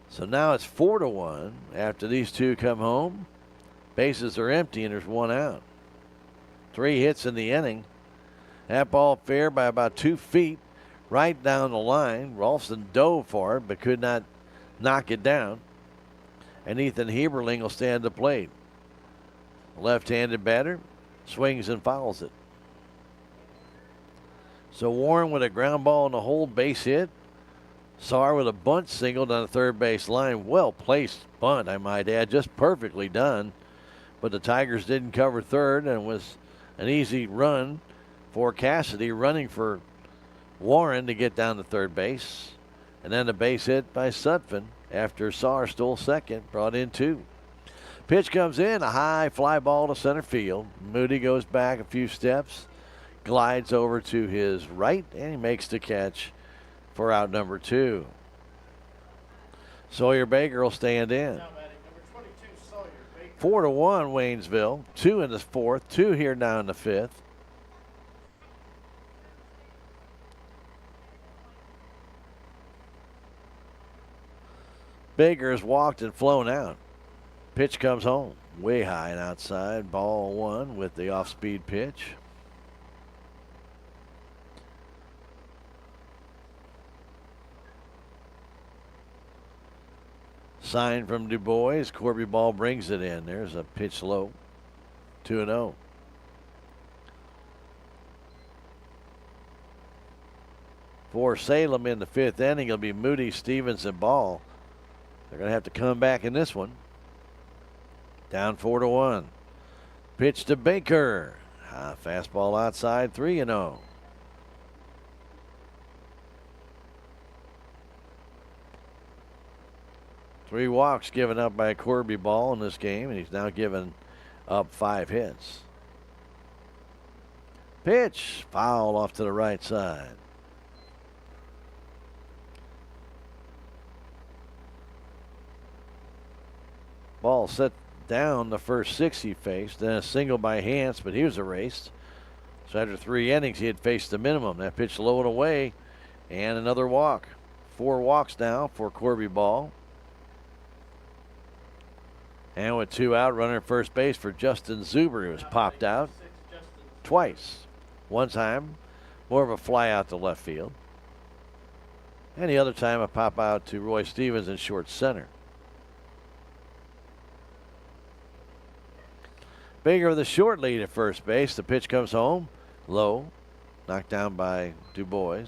[SPEAKER 2] So now it's 4-1 after these two come home. Bases are empty and there's one out. 3 hits in the inning. That ball fair by about 2 feet right down the line. Ralston dove for it but could not knock it down. And Ethan Heberling will stand at the plate. Left-handed batter swings and fouls it. So Warren with a ground ball and a hold, base hit. Saar with a bunt single down the third base line. Well placed bunt, I might add, just perfectly done. But the Tigers didn't cover third, and it was an easy run for Cassidy, running for Warren to get down to third base. And then a base hit by Sutphin after Saar stole second, brought in two. Pitch comes in, a high fly ball to center field. Moody goes back a few steps, glides over to his right, and he makes the catch for out number 2. Sawyer Baker will stand in. 4-1 Waynesville. 2 in the 4th, 2 here now in the 5th. Baker's walked and flown out. Pitch comes home. Way high and outside. Ball 1 with the off-speed pitch. Sign from Du Bois. Corby Ball brings it in. There's a pitch low. 2-0. For Salem in the 5th inning, it'll be Moody, Stevens, and Ball. They're going to have to come back in this one. Down 4-1. Pitch to Baker. Fastball outside, 3-0. Three walks given up by Corby Ball in this game, and he's now given up 5 hits. Pitch, foul off to the right side. Ball set down the first 6 he faced, then a single by Hance, but he was erased. So after 3 innings, he had faced the minimum. That pitch low and away, and another walk. 4 walks now for Corby Ball. And with 2 out, runner at first base for Justin Zuber, who was popped out twice. One time, more of a fly out to left field. And the other time, a pop out to Roy Stevens in short center. Baker with a short lead at first base. The pitch comes home. Low. Knocked down by Du Bois.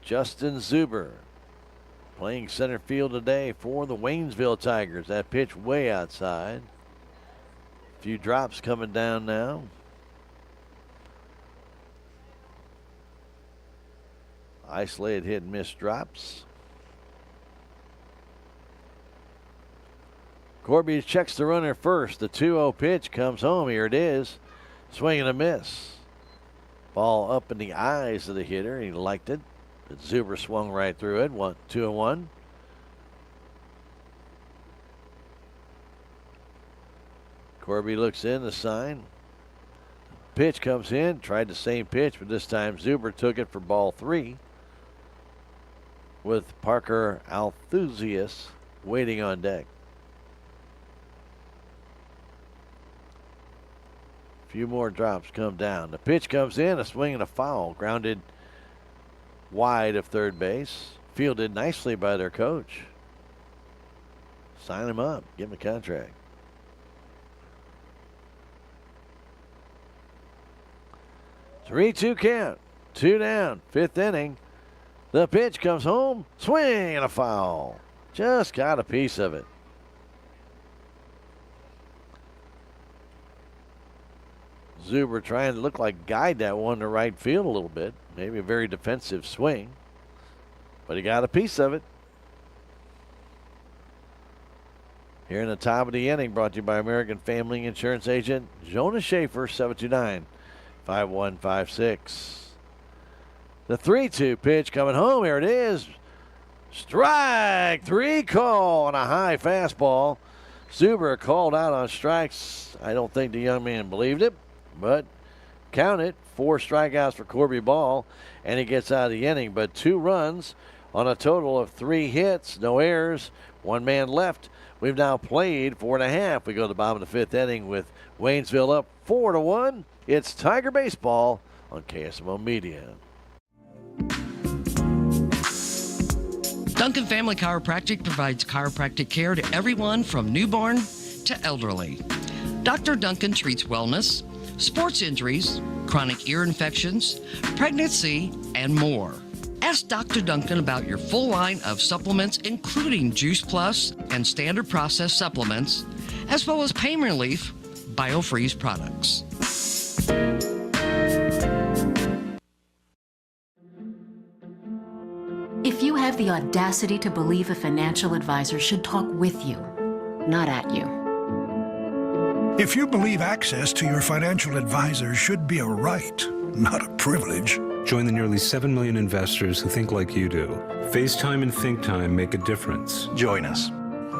[SPEAKER 2] Justin Zuber playing center field today for the Waynesville Tigers. That pitch way outside. A few drops coming down now. Isolated hit and miss drops. Corby checks the runner first. The 2-0 pitch comes home. Here it is. Swing and a miss. Ball up in the eyes of the hitter. He liked it. But Zuber swung right through it. 2-1. Corby looks in the sign. Pitch comes in. Tried the same pitch, but this time Zuber took it for ball 3. With Parker Althusius waiting on deck. A few more drops come down. The pitch comes in, a swing and a foul. Grounded wide of third base. Fielded nicely by their coach. Sign him up. Give him a contract. Three-two count. 2 down. 5th inning. The pitch comes home. Swing and a foul. Just got a piece of it. Zuber trying to look like guide that one to right field a little bit. Maybe a very defensive swing. But he got a piece of it. Here in the top of the inning, brought to you by American Family Insurance Agent Jonas Schaefer, 729-5156. The 3-2 pitch coming home. Here it is. Strike 3 call on a high fastball. Zuber called out on strikes. I don't think the young man believed it, but count it. 4 strikeouts for Corby Ball, and he gets out of the inning. But 2 runs on a total of 3 hits, no errors, 1 man left. We've now played 4.5. We go to the bottom of the 5th inning with Waynesville up 4-1 It's Tiger Baseball on KSMO Media.
[SPEAKER 17] Duncan Family Chiropractic provides chiropractic care to everyone from newborn to elderly. Dr. Duncan treats wellness, sports injuries, chronic ear infections, pregnancy, and more. Ask Dr. Duncan about your full line of supplements, including Juice Plus and standard process supplements, as well as pain relief, BioFreeze products.
[SPEAKER 3] If you have the audacity to believe a financial advisor should talk with you, not at you.
[SPEAKER 22] If you believe access to your financial advisor should be a right, not a privilege.
[SPEAKER 23] Join the nearly 7 million investors who think like you do. FaceTime and Think Time make a difference.
[SPEAKER 22] Join us.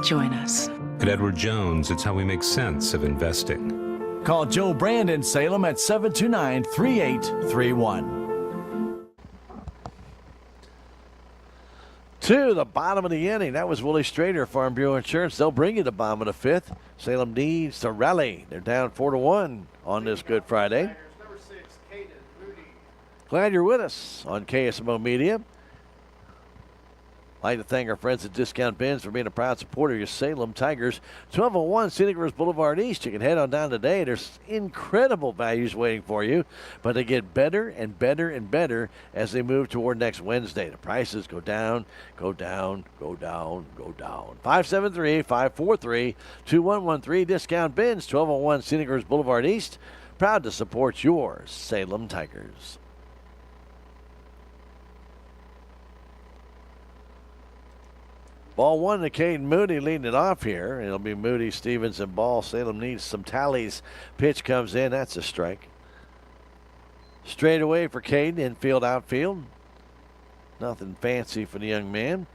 [SPEAKER 3] Join us.
[SPEAKER 23] At Edward Jones, it's how we make sense of investing.
[SPEAKER 21] Call Joe Brand in Salem at 729-3831.
[SPEAKER 2] To the bottom of the inning. That was Willie Strader, Farm Bureau Insurance. They'll bring you the bottom of the fifth. Salem needs to rally. They're down 4-1 on this Good Friday. Glad you're with us on KSMO Media. I'd like to thank our friends at Discount Bins for being a proud supporter of your Salem Tigers. 1201 Scenic Rivers Boulevard East. You can head on down today. There's incredible values waiting for you, but they get better and better and better as they move toward next Wednesday. The prices go down, go down, go down, go down. 573-543-2113. Discount Bins, 1201 Scenic Rivers Boulevard East. Proud to support your Salem Tigers. Ball one to Caden Moody leading it off here. It'll be Moody, Stevens, and Ball. Salem needs some tallies. Pitch comes in. That's a strike. Straight away for Caden, infield, outfield. Nothing fancy for the young man.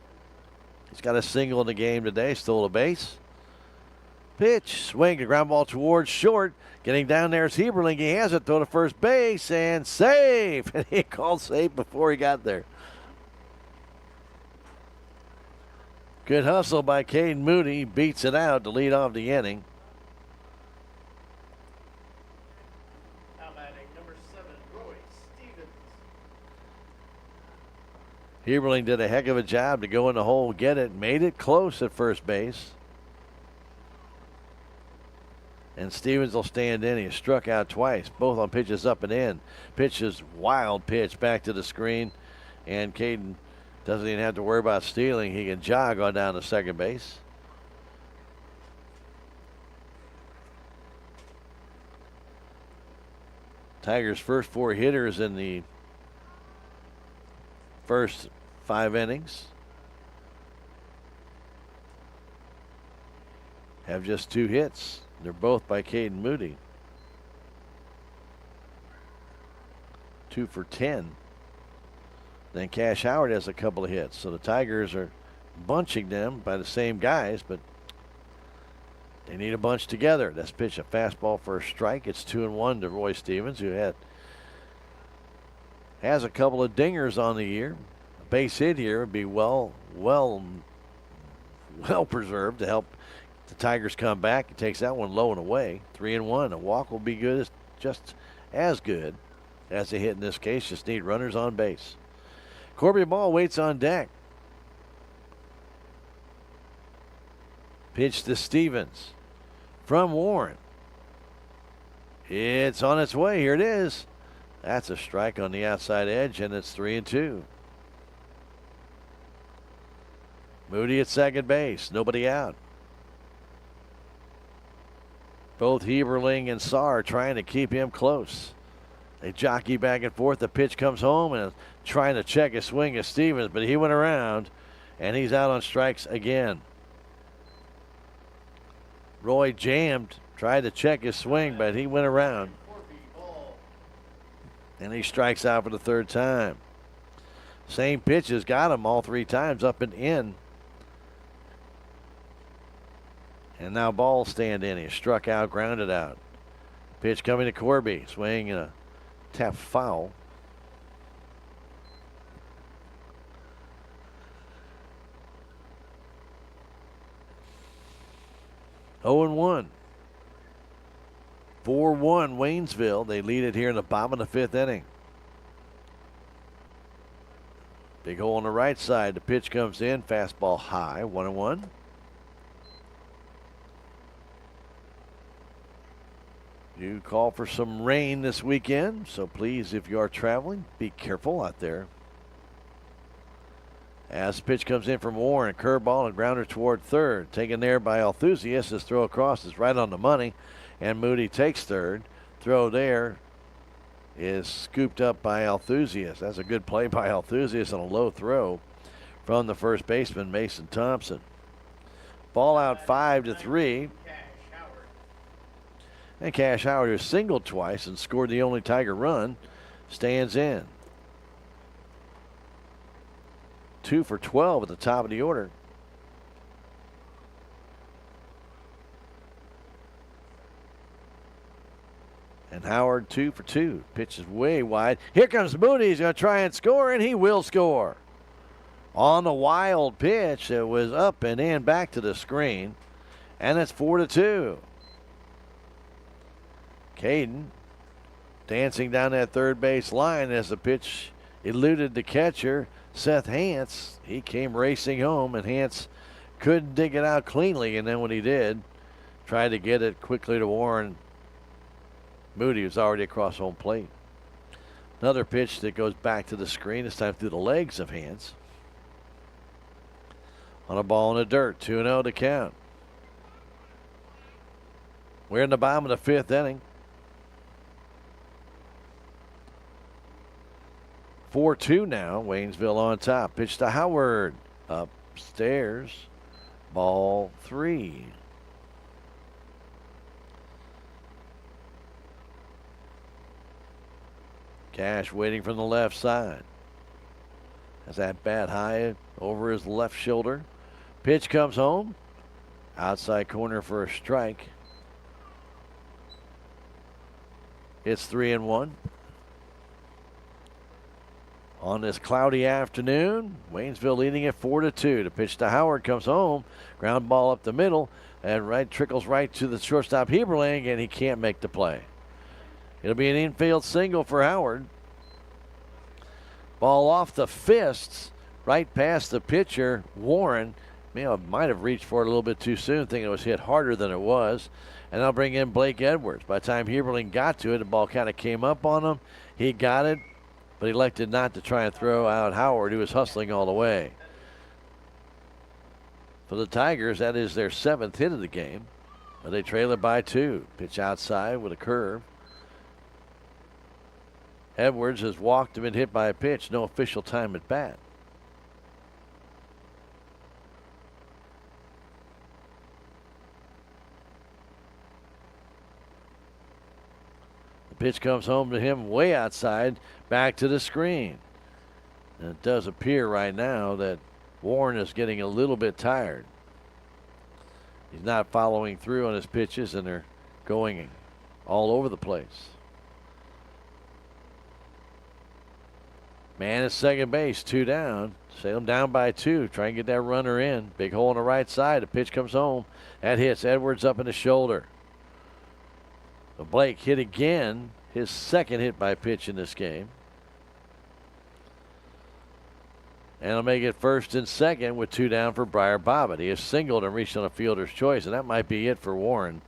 [SPEAKER 2] He's got a single in the game today. Stole a base. Pitch, swing, a ground ball towards short. Getting down there is Heberling. He has it. Throw to first base and save. And he called safe before he got there. Good hustle by Caden Moody. Beats it out to lead off the inning.
[SPEAKER 11] Now batting number 7, Roy Stevens.
[SPEAKER 2] Heberling did a heck of a job to go in the hole, get it, made it close at first base. And Stevens will stand in. He struck out twice, both on pitches up and in. Pitches, wild pitch back to the screen. And Caden doesn't even have to worry about stealing. He can jog on down to second base. Tigers' first 4 hitters in the first 5 innings have just 2 hits. They're both by Caden Moody. 2 for 10. Then Cash Howard has a couple of hits. So the Tigers are bunching them by the same guys, but they need a bunch together. Let's pitch a fastball for a strike. It's 2-1 to Roy Stevens, who has a couple of dingers on the year. A base hit here would be well preserved to help the Tigers come back. He takes that one low and away. 3-1. A walk will be good, just as good as a hit in this case. Just need runners on base. Corby Ball waits on deck. Pitch to Stevens from Warren. It's on its way. Here it is. That's a strike on the outside edge, and it's 3-2. Moody at second base. Nobody out. Both Heberling and Saar trying to keep him close. They jockey back and forth. The pitch comes home and trying to check his swing is Stevens, but he went around and he's out on strikes again. Roy jammed, tried to check his swing, but he went around. And he strikes out for the 3rd time. Same pitch has got him all 3 times up and in. And now Ball stand in. He struck out, grounded out. Pitch coming to Corby. Swing and a tap foul. Oh and 1. 4-1 Waynesville. They lead it here in the bottom of the fifth inning. Big hole on the right side. The pitch comes in. Fastball high. 1-1. You call for some rain this weekend, so please, if you are traveling, be careful out there. As the pitch comes in from Warren, curveball and grounder toward third. Taken there by Althusius. His throw across is right on the money, and Moody takes third. Throw there is scooped up by Althusius. That's a good play by Althusius on a low throw from the first baseman, Mason Thompson. Ball out 5-3. And Cash Howard, who singled twice and scored the only Tiger run, stands in. 2 for 12 at the top of the order. And Howard 2 for 2. Pitch is way wide. Here comes Moody. He's going to try and score, and he will score. On the wild pitch, it was up and in back to the screen. And it's 4-2. Caden dancing down that third base line as the pitch eluded the catcher, Seth Hance. He came racing home, and Hance couldn't dig it out cleanly. And then when he did, tried to get it quickly to Warren. Moody was already across home plate. Another pitch that goes back to the screen, this time through the legs of Hance. On a ball in the dirt, 2-0 to count. We're in the bottom of the fifth inning. 4-2 now. Waynesville on top. Pitch to Howard. Upstairs. Ball 3. Cash waiting from the left side. Has that bat high over his left shoulder. Pitch comes home. Outside corner for a strike. It's 3-1. On this cloudy afternoon, Waynesville leading it 4-2. The pitch to Howard comes home. Ground ball up the middle. And right trickles right to the shortstop Heberling, and he can't make the play. It'll be an infield single for Howard. Ball off the fists, right past the pitcher, Warren. Might have reached for it a little bit too soon, thinking it was hit harder than it was. And I'll bring in Blake Edwards. By the time Heberling got to it, the ball kind of came up on him. He got it, but he elected not to try and throw out Howard, who was hustling all the way. For the Tigers, that is their 7th hit of the game, but they trail it by 2. Pitch outside with a curve. Edwards has walked and been hit by a pitch. No official time at bat. The pitch comes home to him way outside, back to the screen. And it does appear right now that Warren is getting a little bit tired. He's not following through on his pitches, and they're going all over the place. Man at second base, 2 down. Salem down by 2. Try and get that runner in. Big hole on the right side. The pitch comes home. That hits Edwards up in the shoulder. So Blake hit again. His second hit by pitch in this game. And he'll make it first and second with 2 down for Briar Bobbitt. He has singled and reached on a fielder's choice, and that might be it for Warren.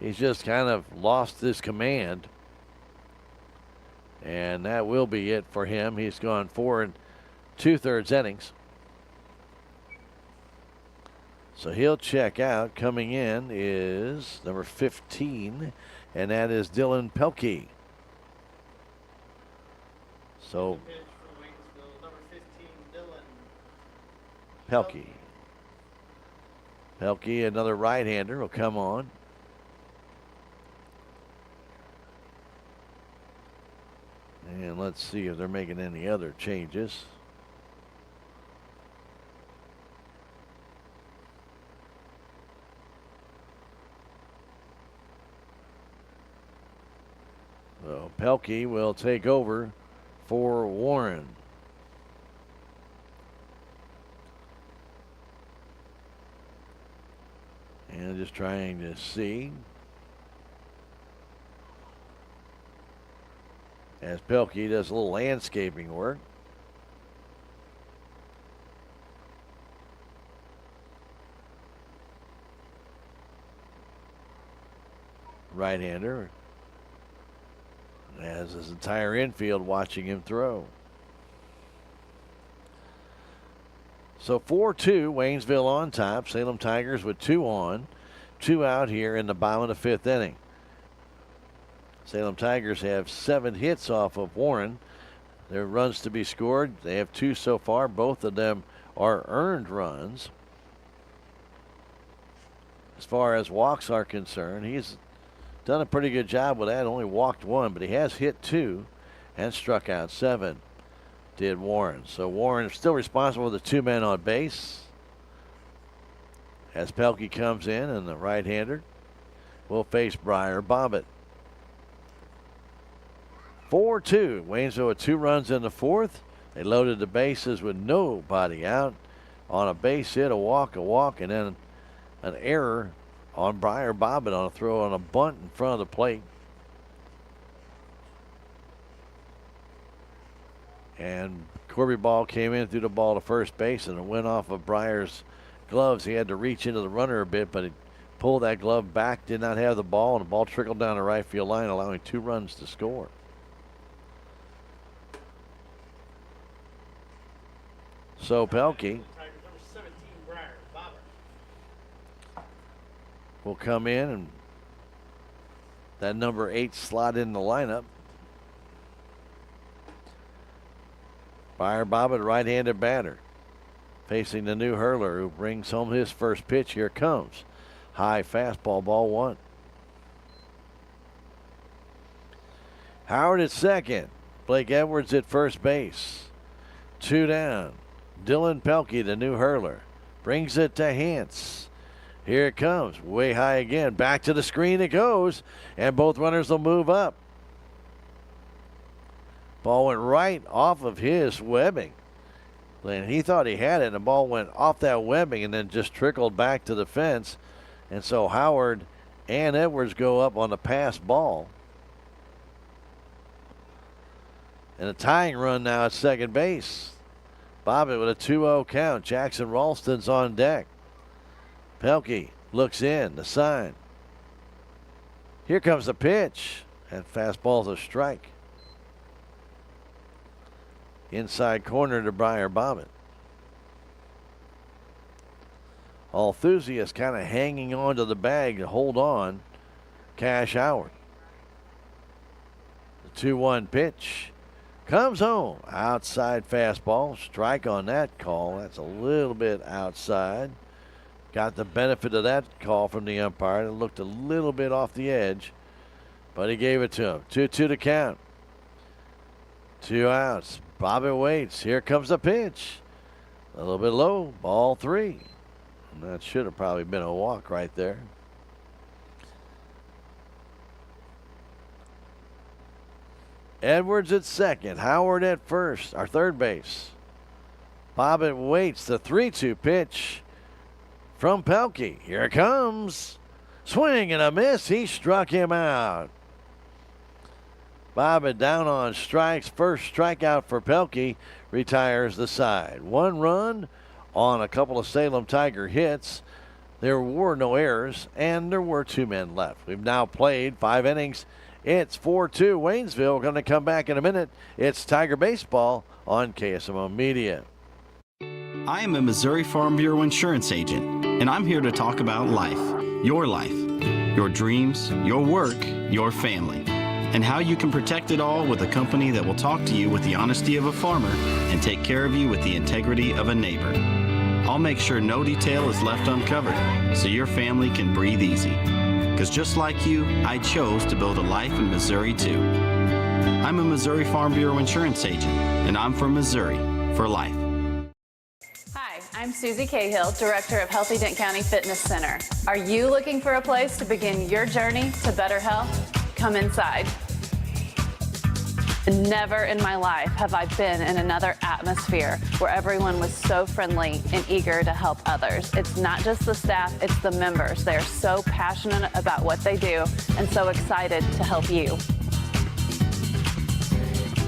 [SPEAKER 2] He's just kind of lost his command. And that will be it for him. He's gone 4 2/3 innings. So he'll check out. Coming in is number 15, and that is Dylan Pelkey. So Pelkey, another right-hander, will come on. And let's see if they're making any other changes. So Pelkey will take over for Warren. And just trying to see. as Pelkey does a little landscaping work. Right-hander has his entire infield watching him throw. So 4-2, Waynesville on top. Salem Tigers with 2 on, 2 out here in the bottom of the 5th inning. Salem Tigers have 7 hits off of Warren. There are runs to be scored. They have 2 so far. Both of them are earned runs. As far as walks are concerned, he's done a pretty good job with that. Only walked 1, but he has hit 2 and struck out 7. Did Warren. So Warren is still responsible for the 2 men on base. As Pelkey comes in, and the right-hander will face Briar Bobbitt. 4-2. Waynesville with 2 runs in the 4th. They loaded the bases with nobody out. On a base hit, a walk, and then an error on Briar Bobbitt on a throw on a bunt in front of the plate. And Corby Ball came in, threw the ball to first base, and it went off of Briar's gloves. He had to reach into the runner a bit, but he pulled that glove back, did not have the ball, and the ball trickled down the right field line, allowing 2 runs to score. So Pelkey will come in, and that number 8 slot in the lineup. Briar Bobbitt, right-handed batter, facing the new hurler who brings home his first pitch. Here comes. High fastball, ball 1. Howard at second. Blake Edwards at first base. 2 down. Dylan Pelkey, the new hurler, brings it to Hance. Here it comes. Way high again. Back to the screen it goes, and both runners will move up. Ball went right off of his webbing. And he thought he had it, and the ball went off that webbing and then just trickled back to the fence. And so Howard and Edwards go up on the pass ball. And a tying run now at second base. Bobbitt with a 2-0 count. Jackson Ralston's on deck. Pelkey looks in, the sign. Here comes the pitch. And fastball's a strike. Inside corner to Briar Bobbitt. Althusiast kind of hanging on to the bag to hold on. Cash Howard. The 2-1 pitch comes home. Outside fastball. Strike on that call. That's a little bit outside. Got the benefit of that call from the umpire. It looked a little bit off the edge, but he gave it to him. 2-2 to count. 2 outs. Bobbitt waits. Here comes the pitch. A little bit low. Ball 3. And that should have probably been a walk right there. Edwards at second. Howard at first, or third base. Bobbitt waits. The 3-2 pitch from Pelkey. Here it comes. Swing and a miss. He struck him out. Bobbitt down on strikes. First strikeout for Pelkey. Retires the side. 1 run on a couple of Salem Tiger hits. There were no errors, and there were 2 men left. We've now played 5 innings. It's 4-2. Waynesville going to come back in a minute. It's Tiger Baseball on KSMO Media.
[SPEAKER 1] I am a Missouri Farm Bureau insurance agent, and I'm here to talk about life, your dreams, your work, your family, and how you can protect it all with a company that will talk to you with the honesty of a farmer and take care of you with the integrity of a neighbor. I'll make sure no detail is left uncovered so your family can breathe easy. Because just like you, I chose to build a life in Missouri too. I'm a Missouri Farm Bureau insurance agent, and I'm from Missouri for life.
[SPEAKER 4] Hi, I'm Susie Cahill, Director of Healthy Dent County Fitness Center. Are you looking for a place to begin your journey to better health? Come inside. Never in my life have I been in another atmosphere where everyone was so friendly and eager to help others. It's not just the staff, it's the members. They are so passionate about what they do and so excited to help you.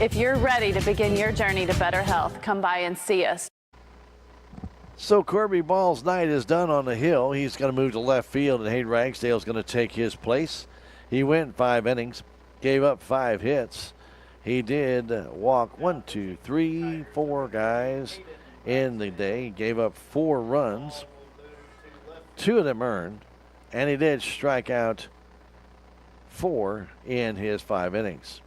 [SPEAKER 4] If you're ready to begin your journey to better health, come by and see us.
[SPEAKER 2] So Corby Ball's night is done on the hill. He's going to move to left field, and Hayden Ragsdale's going to take his place. He went 5 innings, gave up 5 hits. He did walk 4 guys in the day. He gave up 4 runs, 2 of them earned, and he did strike out 4 in his 5 innings.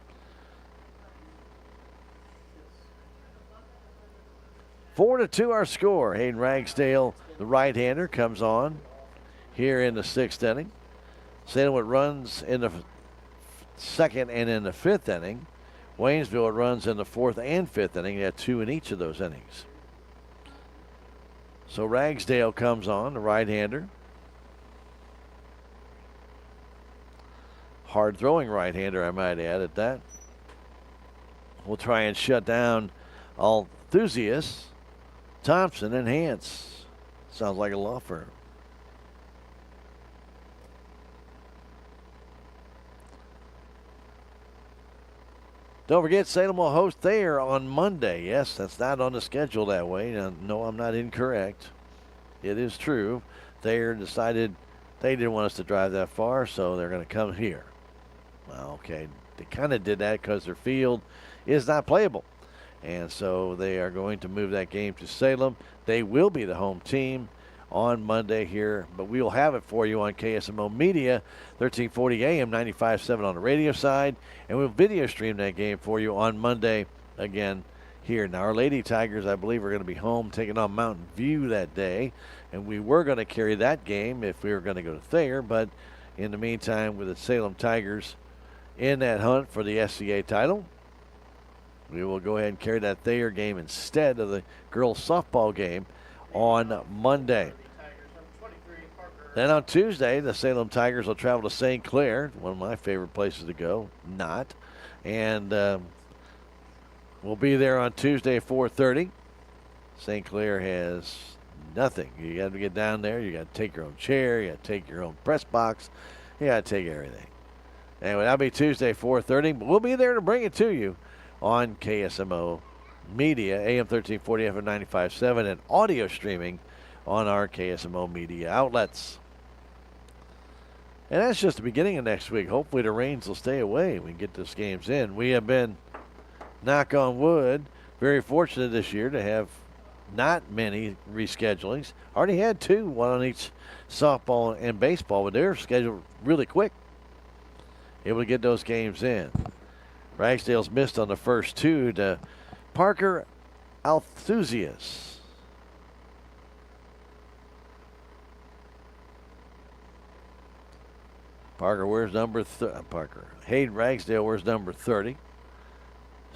[SPEAKER 2] 4-2 our score. Hayden Ragsdale, the right-hander, comes on here in the 6th inning. Salem with runs in the 2nd and in the 5th inning. Waynesville runs in the 4th and 5th inning. He had 2 in each of those innings. So Ragsdale comes on, the right-hander. Hard-throwing right-hander, I might add at that. We'll try and shut down all enthusiasts. Thompson and Hance. Sounds like a law firm. Don't forget, Salem will host Thayer on Monday. Yes, that's not on the schedule that way. Now, no, I'm not incorrect. It is true. Thayer decided they didn't want us to drive that far, so they're going to come here. Well, okay, they kind of did that because their field is not playable. And so they are going to move that game to Salem. They will be the home team on Monday here, but we will have it for you on KSMO Media, 1340 AM, 95.7 on the radio side, and we'll video stream that game for you on Monday again here. Now, our Lady Tigers, I believe, are going to be home taking on Mountain View that day, and we were going to carry that game if we were going to go to Thayer, but in the meantime, with the Salem Tigers in that hunt for the SCA title, we will go ahead and carry that Thayer game instead of the girls softball game on Monday. Then on Tuesday, the Salem Tigers will travel to St. Clair, one of my favorite places to go, and we'll be there on Tuesday at 4:30. St. Clair has nothing. You got to get down there. You got to take your own chair. You got to take your own press box. You got to take everything. Anyway, that'll be Tuesday 4:30, but we'll be there to bring it to you on KSMO Media, AM 1340, FM 95.7, and audio streaming on our KSMO Media outlets. And that's just the beginning of next week. Hopefully the rains will stay away. We can get those games in. We have been, knock on wood, very fortunate this year to have not many reschedulings. Already had 2, one on each softball and baseball, but they're scheduled really quick. Able to get those games in. Ragsdale's missed on the first 2 to Parker Althusius. Parker wears number Hayden Ragsdale wears number 30.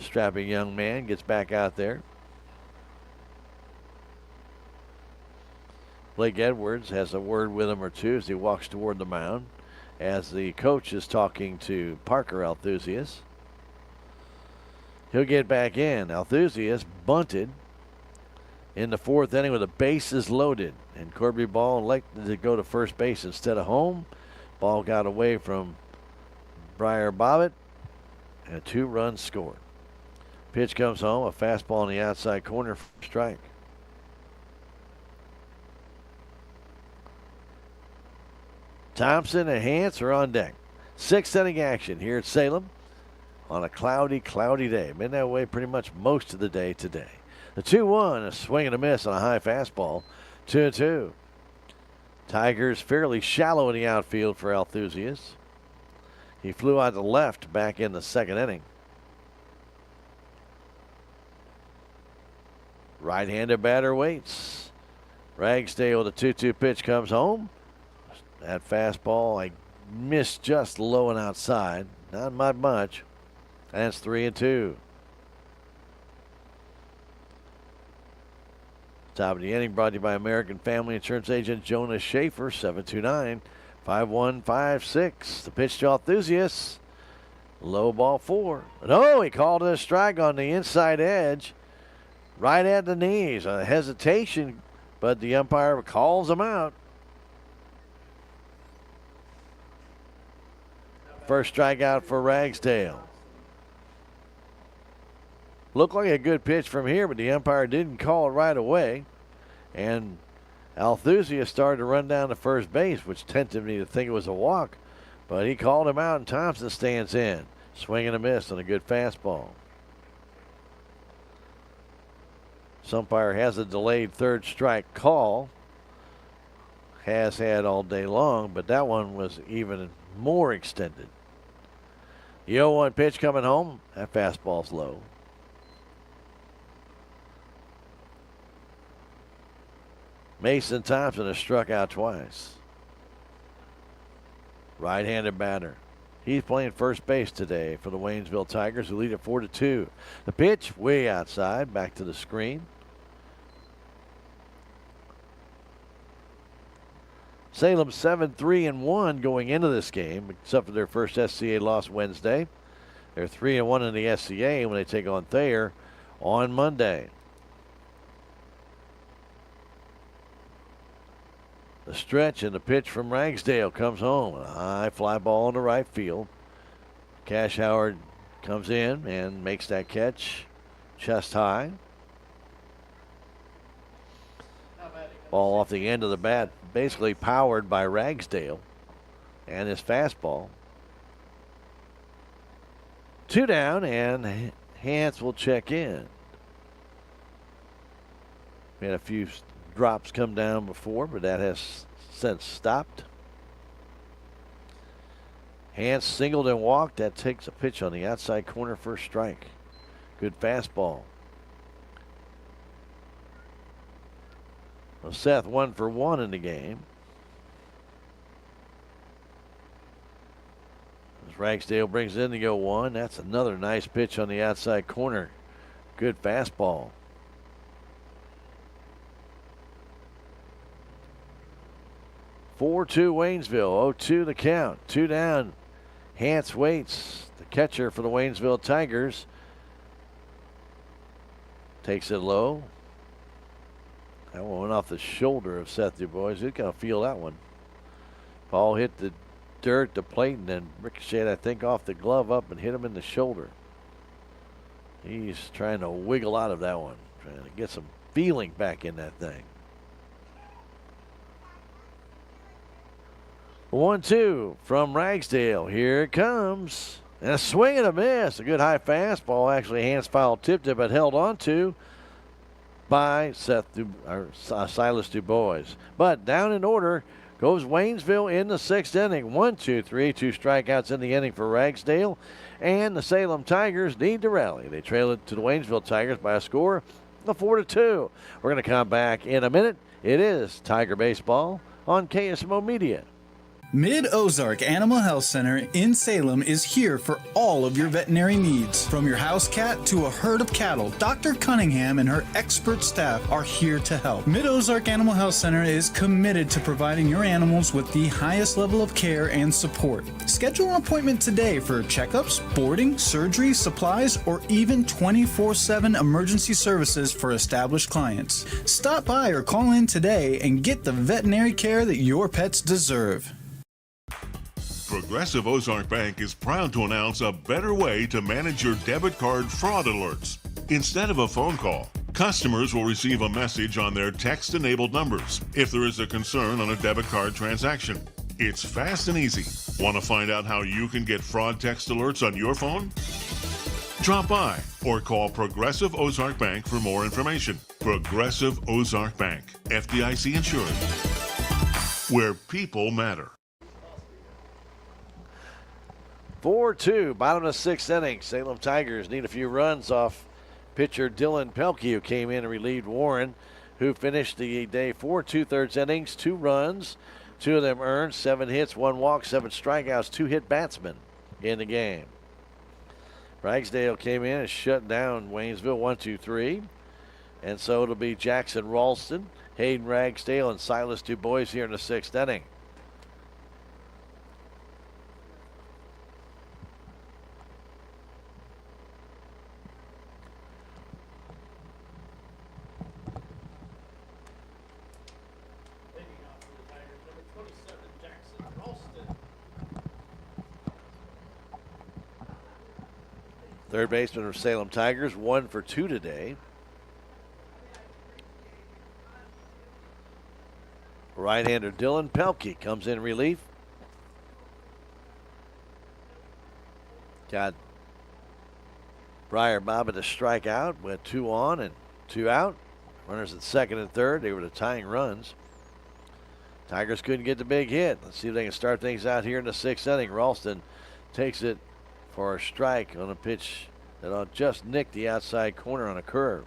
[SPEAKER 2] Strapping young man gets back out there. Blake Edwards has a word with him or two as he walks toward the mound, as the coach is talking to Parker Althusius. He'll get back in. Althusius bunted in the 4th inning with the bases loaded, and Corby Ball elected to go to first base instead of home. Ball got away from Briar Bobbitt, and a 2-run scored. Pitch comes home, a fastball on the outside corner for strike. Thompson and Hance are on deck. 6th inning action here at Salem on a cloudy day. Been that way pretty much most of the day today. The 2-1, a swing and a miss on a high fastball. 2-2. Tigers fairly shallow in the outfield for Althusius. He flew out to left back in the 2nd inning. Right-handed batter waits. Ragsdale with a 2-2 pitch comes home. That fastball, I missed just low and outside. Not much. That's 3-2. Top of the inning brought to you by American Family Insurance Agent Jonas Schaefer, 729-5156. The pitch to Althusius. Low ball 4. No, he called it a strike on the inside edge. Right at the knees. A hesitation, but the umpire calls him out. First strikeout for Ragsdale. Looked like a good pitch from here, but the umpire didn't call it right away. And Althusia started to run down to first base, which tempted me to think it was a walk. But he called him out, and Thompson stands in. Swing and a miss on a good fastball. Umpire has a delayed third strike call. Has had all day long, but that one was even more extended. The 0-1 pitch coming home. That fastball's low. Mason Thompson has struck out twice. Right-handed batter. He's playing first base today for the Waynesville Tigers, who lead it 4-2. The pitch way outside, back to the screen. Salem 7-3-1 going into this game, except for their first SCA loss Wednesday. They're 3-1 in the SCA when they take on Thayer on Monday. The stretch and the pitch from Ragsdale comes home. A high fly ball into right field. Cash Howard comes in and makes that catch chest high. Ball off the end of the bat, basically powered by Ragsdale and his fastball. 2 down, and Hance will check in. We had a few drops come down before, but that has since stopped. Hance singled and walked. That takes a pitch on the outside corner for a strike. Good fastball. Well, Seth 1 for 1 in the game. As Ragsdale brings in the 0-1. That's another nice pitch on the outside corner. Good fastball. (4-2) Waynesville. 0-2 the count. 2 down. Hance waits. The catcher for the Waynesville Tigers takes it low. That one went off the shoulder of Seth DuBois. He's going to feel that one. Ball hit the dirt, the plate, and then ricocheted, I think, off the glove up and hit him in the shoulder. He's trying to wiggle out of that one, trying to get some feeling back in that thing. 1-2 from Ragsdale. Here it comes. And a swing and a miss. A good high fastball. Actually, Hance foul tipped it, but held on to by Silas DuBois. But down in order goes Waynesville in the 6th inning. 1-2-3, 2 strikeouts in the inning for Ragsdale. And the Salem Tigers need to rally. They trail it to the Waynesville Tigers by a score of 4-2. We're going to come back in a minute. It is Tiger Baseball on KSMO Media.
[SPEAKER 7] Mid-Ozark Animal Health Center in Salem is here for all of your veterinary needs. From your house cat to a herd of cattle, Dr. Cunningham and her expert staff are here to help. Mid-Ozark Animal Health Center is committed to providing your animals with the highest level of care and support. Schedule an appointment today for checkups, boarding, surgery, supplies, or even 24/7 emergency services for established clients. Stop by or call in today and get the veterinary care that your pets deserve.
[SPEAKER 5] Progressive Ozark Bank is proud to announce a better way to manage your debit card fraud alerts. Instead of a phone call, customers will receive a message on their text-enabled numbers if there is a concern on a debit card transaction. It's fast and easy. Want to find out how you can get fraud text alerts on your phone? Drop by or call Progressive Ozark Bank for more information. Progressive Ozark Bank, FDIC insured, where people matter.
[SPEAKER 2] 4-2, bottom of the 6th inning. Salem Tigers need a few runs off pitcher Dylan Pelkey, who came in and relieved Warren, who finished the day 4 2/3 innings, 2 runs, 2 of them earned, 7 hits, 1 walk, 7 strikeouts, 2 hit batsmen in the game. Ragsdale came in and shut down Waynesville 1-2-3. And so it'll be Jackson Ralston, Hayden Ragsdale, and Silas DuBois here in the 6th inning. Third baseman of Salem Tigers, 1 for 2 today. Right-hander Dylan Pelkey comes in relief. Got Briar Bobbitt to strike out with 2 on and 2 out. Runners at second and third. They were the tying runs. Tigers couldn't get the big hit. Let's see if they can start things out here in the 6th inning. Ralston takes it for a strike on a pitch that'll just nick the outside corner on a curve.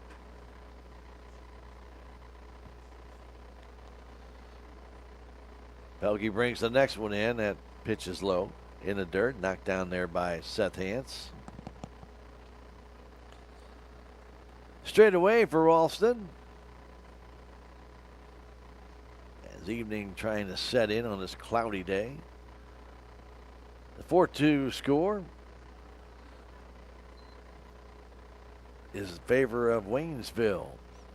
[SPEAKER 2] Pelkey brings the next one in. That pitch is low in the dirt, knocked down there by Seth Hance. Straight away for Ralston. As evening trying to set in on this cloudy day. The 4-2 score is in favor of Waynesville.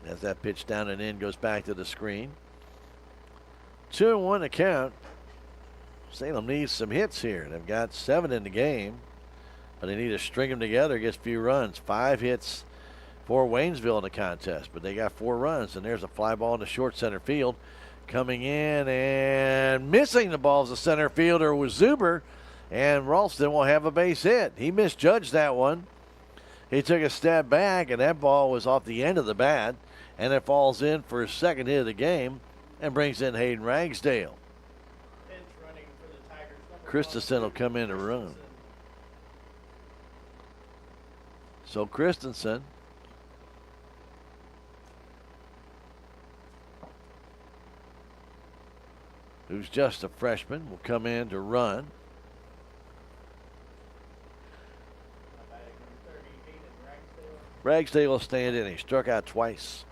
[SPEAKER 2] As that pitch down and in goes back to the screen. 2-1 to count. Salem needs some hits here. They've got 7 in the game, but they need to string them together, get a few runs. 5 hits for Waynesville in the contest, but they got 4 runs, and there's a fly ball in the short center field. Coming in and missing the ball as the center fielder was Zuber, and Ralston will have a base hit. He misjudged that one. He took a step back, and that ball was off the end of the bat, and it falls in for his second hit of the game and brings in Hayden Ragsdale. Christensen will come in to run. So Christensen who's just a freshman, will come in to run. Ragsdale will stand in. He struck out twice.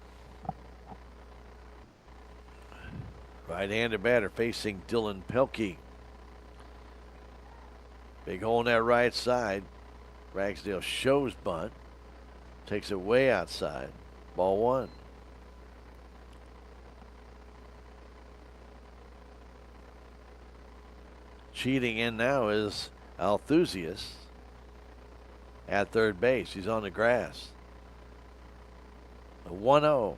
[SPEAKER 2] Right-handed batter facing Dylan Pelkey. Big hole on that right side. Ragsdale shows bunt. Takes it way outside. Ball 1. Cheating in now is Althusius at third base. He's on the grass. The 1-0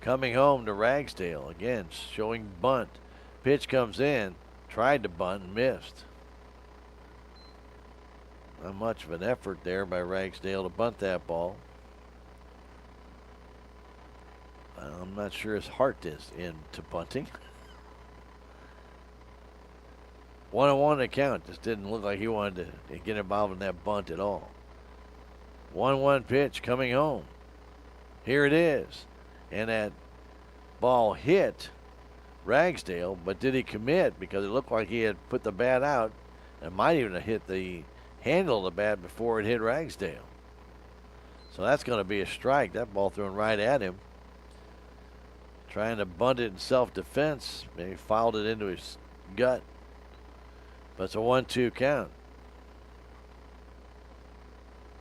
[SPEAKER 2] coming home to Ragsdale. Again, showing bunt. Pitch comes in. Tried to bunt and missed. Not much of an effort there by Ragsdale to bunt that ball. I'm not sure his heart is into bunting. 1-1 to count. Just didn't look like he wanted to get involved in that bunt at all. 1-1 pitch coming home. Here it is. And that ball hit Ragsdale, but did he commit? Because it looked like he had put the bat out and might even have hit the handle of the bat before it hit Ragsdale. So that's going to be a strike. That ball thrown right at him. Trying to bunt it in self-defense. Maybe fouled it into his gut. But it's a 1-2 count.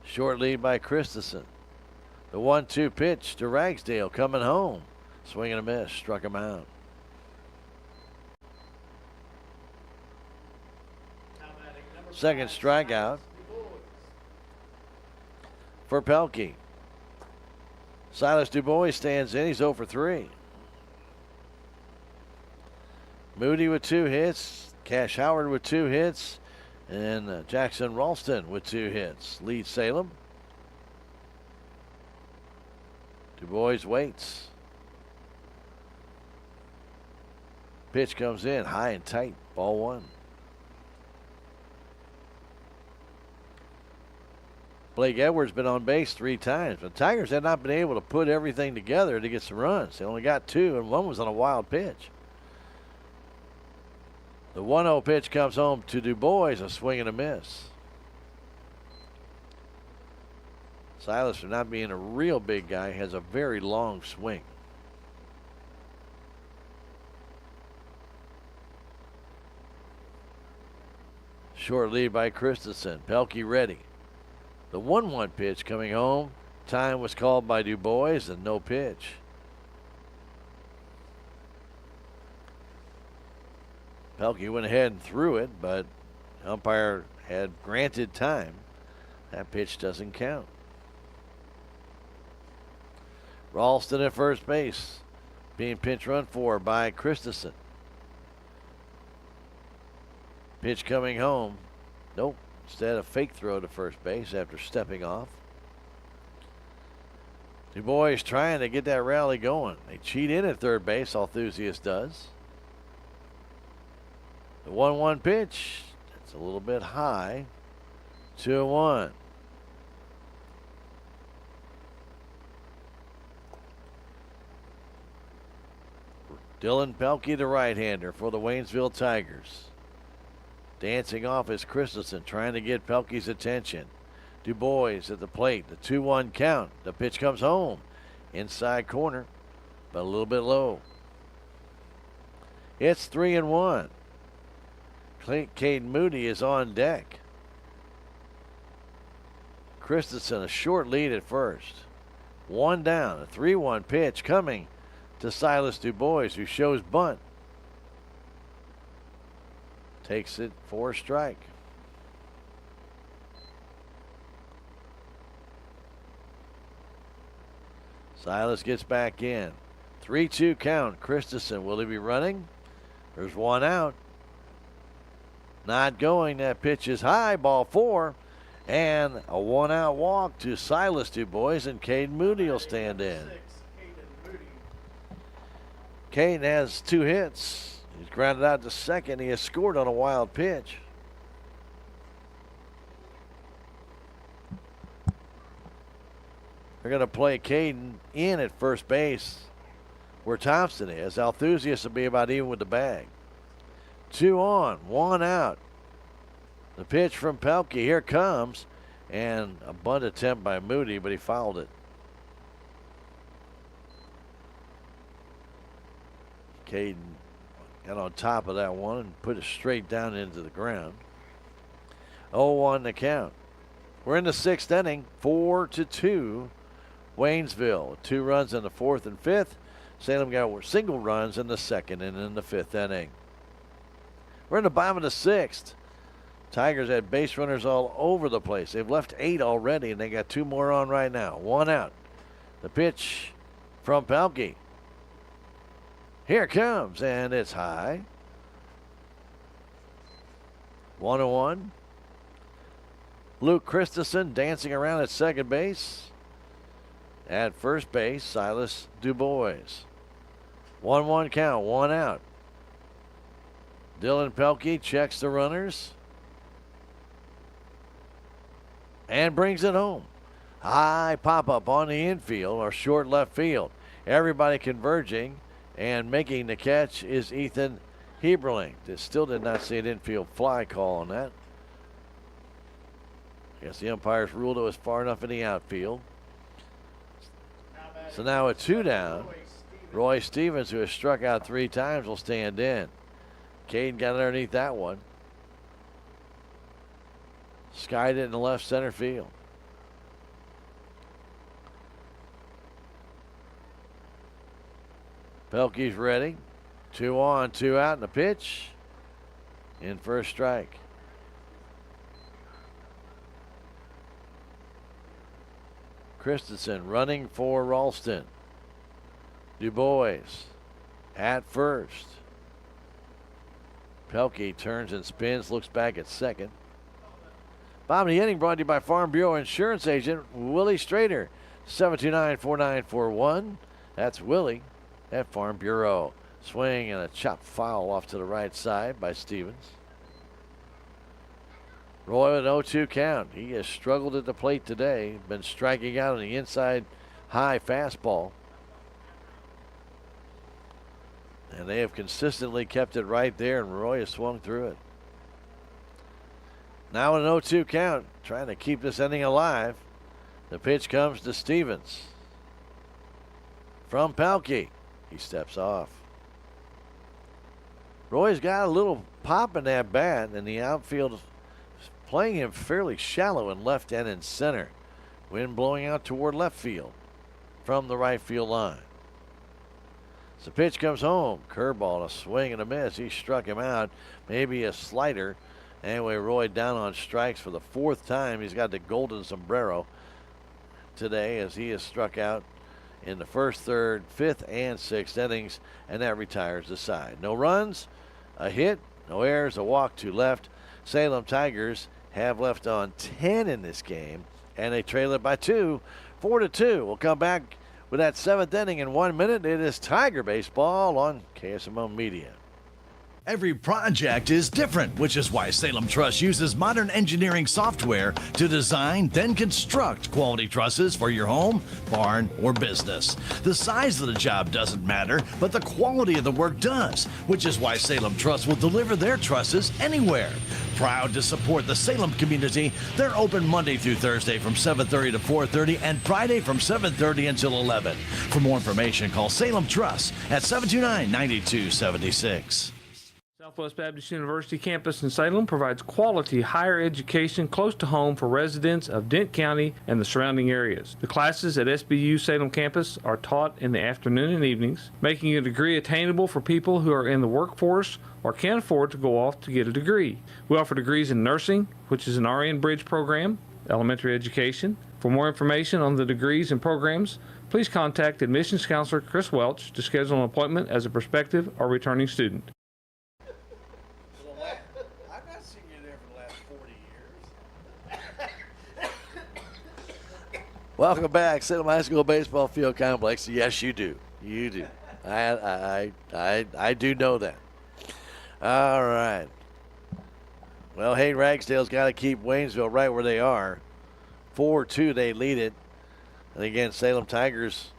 [SPEAKER 2] Short lead by Christensen. The 1-2 pitch to Ragsdale coming home. Swing and a miss. Struck him out. Second strikeout for Pelkey. Silas DuBois stands in. He's 0 for 3. Moody with 2 hits. Cash Howard with 2 hits. And Jackson Ralston with 2 hits. Lead Salem. DuBois waits. Pitch comes in high and tight. Ball 1. Blake Edwards been on base 3 times. The Tigers had not been able to put everything together to get some runs. They only got 2, and one was on a wild pitch. The 1-0 pitch comes home to DuBois, a swing and a miss. Silas, for not being a real big guy, has a very long swing. Short lead by Christensen. Pelkey ready. The 1-1 pitch coming home. Time was called by DuBois and no pitch. Pelkey went ahead and threw it, but umpire had granted time. That pitch doesn't count. Ralston at first base, being pinch run for by Christensen. Pitch coming home. Nope. Instead, a fake throw to first base after stepping off. Du Bois trying to get that rally going. They cheat in at third base, Althusius does. The 1-1 pitch. It's a little bit high. 2-1. Dylan Pelkey, the right-hander for the Waynesville Tigers. Dancing off is Christensen, trying to get Pelkey's attention. Du Bois at the plate, the 2-1 count. The pitch comes home. Inside corner, but a little bit low. It's 3-1. Caden Moody is on deck. Christensen, a short lead at first. One down, a 3-1 pitch coming to Silas Du Bois, who shows bunt. Takes it for a strike. Silas gets back in. 3-2 count. Christensen, will he be running? There's one out. Not going. That pitch is high. Ball 4. And a one-out walk to Silas Du Bois, and Caden Moody will stand in. Caden has 2 hits. He's grounded out to second. He has scored on a wild pitch. They're going to play Caden in at first base where Thompson is. Althusius will be about even with the bag. 2 on, 1 out. The pitch from Pelkey. Here comes. And a bunt attempt by Moody, but he fouled it. Caden got on top of that one and put it straight down into the ground. 0-1 the count. We're in the 6th inning. 4-2. Waynesville. 2 runs in the 4th and 5th. Salem got single runs in the 2nd and in the 5th inning. We're in the bottom of the 6th. Tigers had base runners all over the place. They've left 8 already, and they got 2 more on right now. 1 out. The pitch from Pelkey. Here it comes, and it's high. 1-1. Luke Christensen dancing around at second base. At first base, Silas Du Bois. 1-1 count, 1 out. Dylan Pelkey checks the runners and brings it home. High pop-up on the infield or short left field. Everybody converging, and making the catch is Ethan Heberling. Still did not see an infield fly call on that. I guess the umpires ruled it was far enough in the outfield. So now with 2 down, Roy Stevens, who has struck out 3 times, will stand in. Caden got underneath that one. Skied it in the left center field. Pelkey's ready. 2 on, 2 out, and the pitch in for a strike. Christensen running for Ralston. Du Bois at first. Pelkey turns and spins, looks back at second. Bottom of the inning brought to you by Farm Bureau Insurance Agent Willie Strader. 729-4941. That's Willie at Farm Bureau. Swing and a chop foul off to the right side by Stevens. Roy with an 0-2 count. He has struggled at the plate today. Been striking out on the inside high fastball. And they have consistently kept it right there, and Roy has swung through it. Now an 0-2 count, trying to keep this inning alive. The pitch comes to Stevens. From Pelkey. He steps off. Roy's got a little pop in that bat, and the outfield is playing him fairly shallow in left and in center. Wind blowing out toward left field from the right field line. So pitch comes home. Curveball, a swing and a miss. He struck him out. Maybe a slider. Anyway, Roy down on strikes for the 4th time. He's got the golden sombrero today as he is struck out in the 1st, 3rd, 5th, and 6th innings, and that retires the side. No runs, a hit, no errors, a walk, 2 left. Salem Tigers have left on 10 in this game, and they trail it by 2, 4-2. We'll come back with that 7th inning in 1 minute. It is Tiger Baseball on KSMO Media.
[SPEAKER 21] Every project is different, which is why Salem Truss uses modern engineering software to design, then construct quality trusses for your home, barn, or business. The size of the job doesn't matter, but the quality of the work does, which is why Salem Truss will deliver their trusses anywhere. Proud to support the Salem community, they're open Monday through Thursday from 7:30 to 4:30 and Friday from 7:30 until 11. For more information, call Salem Truss at 729-9276.
[SPEAKER 8] Southwest Baptist University campus in Salem provides quality higher education close to home for residents of Dent County and the surrounding areas. The classes at SBU Salem campus are taught in the afternoon and evenings, making a degree attainable for people who are in the workforce or can't afford to go off to get a degree. We offer degrees in nursing, which is an RN Bridge program, elementary education. For more information on the degrees and programs, please contact admissions counselor Chris Welch to schedule an appointment as a prospective or returning student.
[SPEAKER 2] Welcome back, Salem High School Baseball Field Complex. Yes, you do. You do. I do know that. All right. Well, Hayden Ragsdale's got to keep Waynesville right where they are. 4-2, they lead it. And again, Salem Tigers,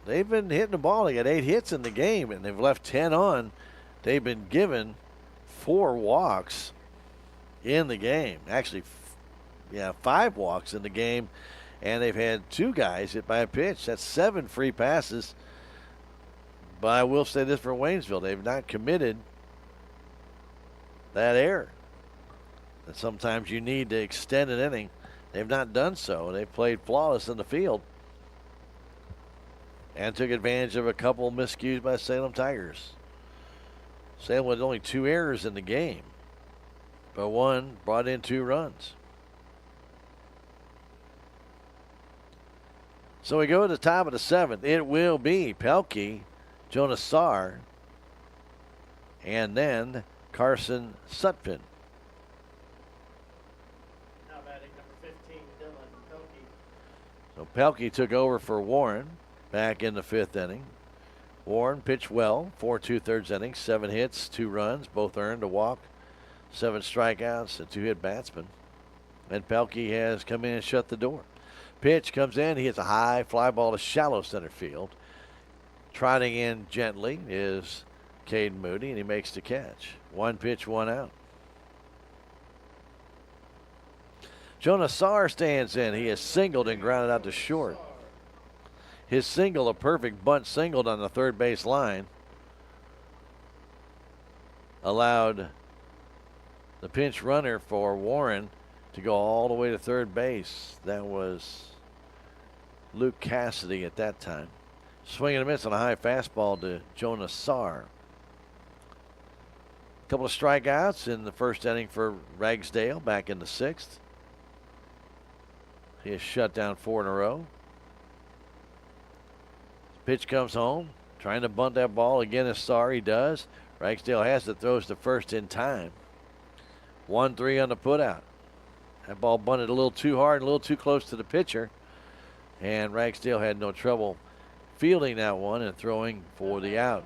[SPEAKER 2] they've been hitting the ball. They got 8 hits in the game, and they've left 10 on. They've been given 4 walks in the game. Actually, 5 walks in the game. And they've had 2 guys hit by a pitch. That's 7 free passes. But I will say this for Waynesville. They've not committed that error. And sometimes you need to extend an inning. They've not done so. They've played flawless in the field. And took advantage of a couple miscues by Salem Tigers. Salem with only 2 errors in the game. But one brought in 2 runs. So we go to the top of the 7th. It will be Pelkey, Jonas Saar, and then Carson Sutphin.
[SPEAKER 11] Now batting number 15, Dylan Pelkey.
[SPEAKER 2] So Pelkey took over for Warren back in the 5th inning. Warren pitched well, 4 2/3 innings, 7 hits, 2 runs, both earned, a walk, 7 strikeouts, a 2-hit batsman. And Pelkey has come in and shut the door. Pitch comes in. He hits a high fly ball to shallow center field. Trotting in gently is Caden Moody, and he makes the catch. 1 pitch, 1 out. Jonas Saar stands in. He is singled and grounded out to short. His single, a perfect bunt singled on the 3rd base line, allowed the pinch runner for Warren to go all the way to 3rd base. That was Luke Cassidy at that time. Swing and a miss on a high fastball to Jonas Saar. A couple of strikeouts in the 1st inning for Ragsdale back in the 6th. He has shut down 4 in a row. Pitch comes home. Trying to bunt that ball again is Saar. He does. Ragsdale has it, throws to first in time. 1-3 on the putout. That ball bunted a little too hard, a little too close to the pitcher. And Ragsdale had no trouble fielding that one and throwing for the out.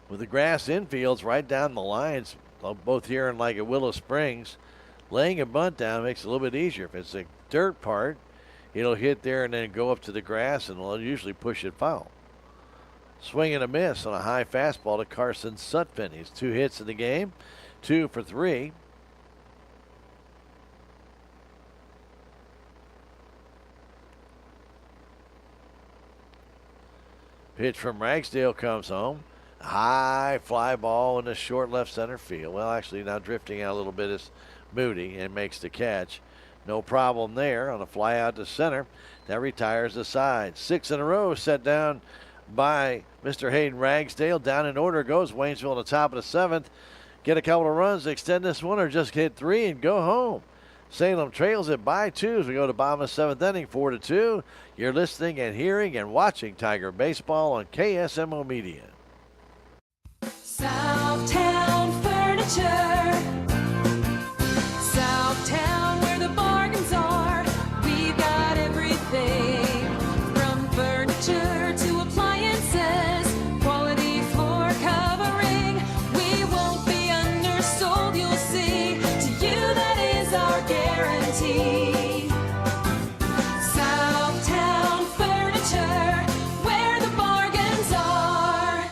[SPEAKER 2] With the grass infields right down the lines, both here and like at Willow Springs, laying a bunt down makes it a little bit easier. If it's a dirt part, it'll hit there and then go up to the grass, and it'll usually push it foul. Swing and a miss on a high fastball to Carson Sutphin. He's 2 hits in the game, 2 for 3. Pitch from Ragsdale comes home. High fly ball in the short left center field. Well, actually now drifting out a little bit is Moody and makes the catch. No problem there on a fly out to center. That retires the side. 6 in a row set down by Mr. Hayden Ragsdale. Down in order goes Waynesville on the top of the 7th. get a couple of runs to extend this one or just hit 3 and go home. Salem trails it by 2 as we go to bottom of the 7th inning, 4-2. You're listening and hearing and watching Tiger Baseball on KSMO Media.
[SPEAKER 9] Southtown Furniture. Southtown, where the bargains are. We've got everything from furniture to appliances. Quality floor covering. We won't be undersold, you'll see. To you, that is our guarantee. Southtown Furniture, where the bargains are.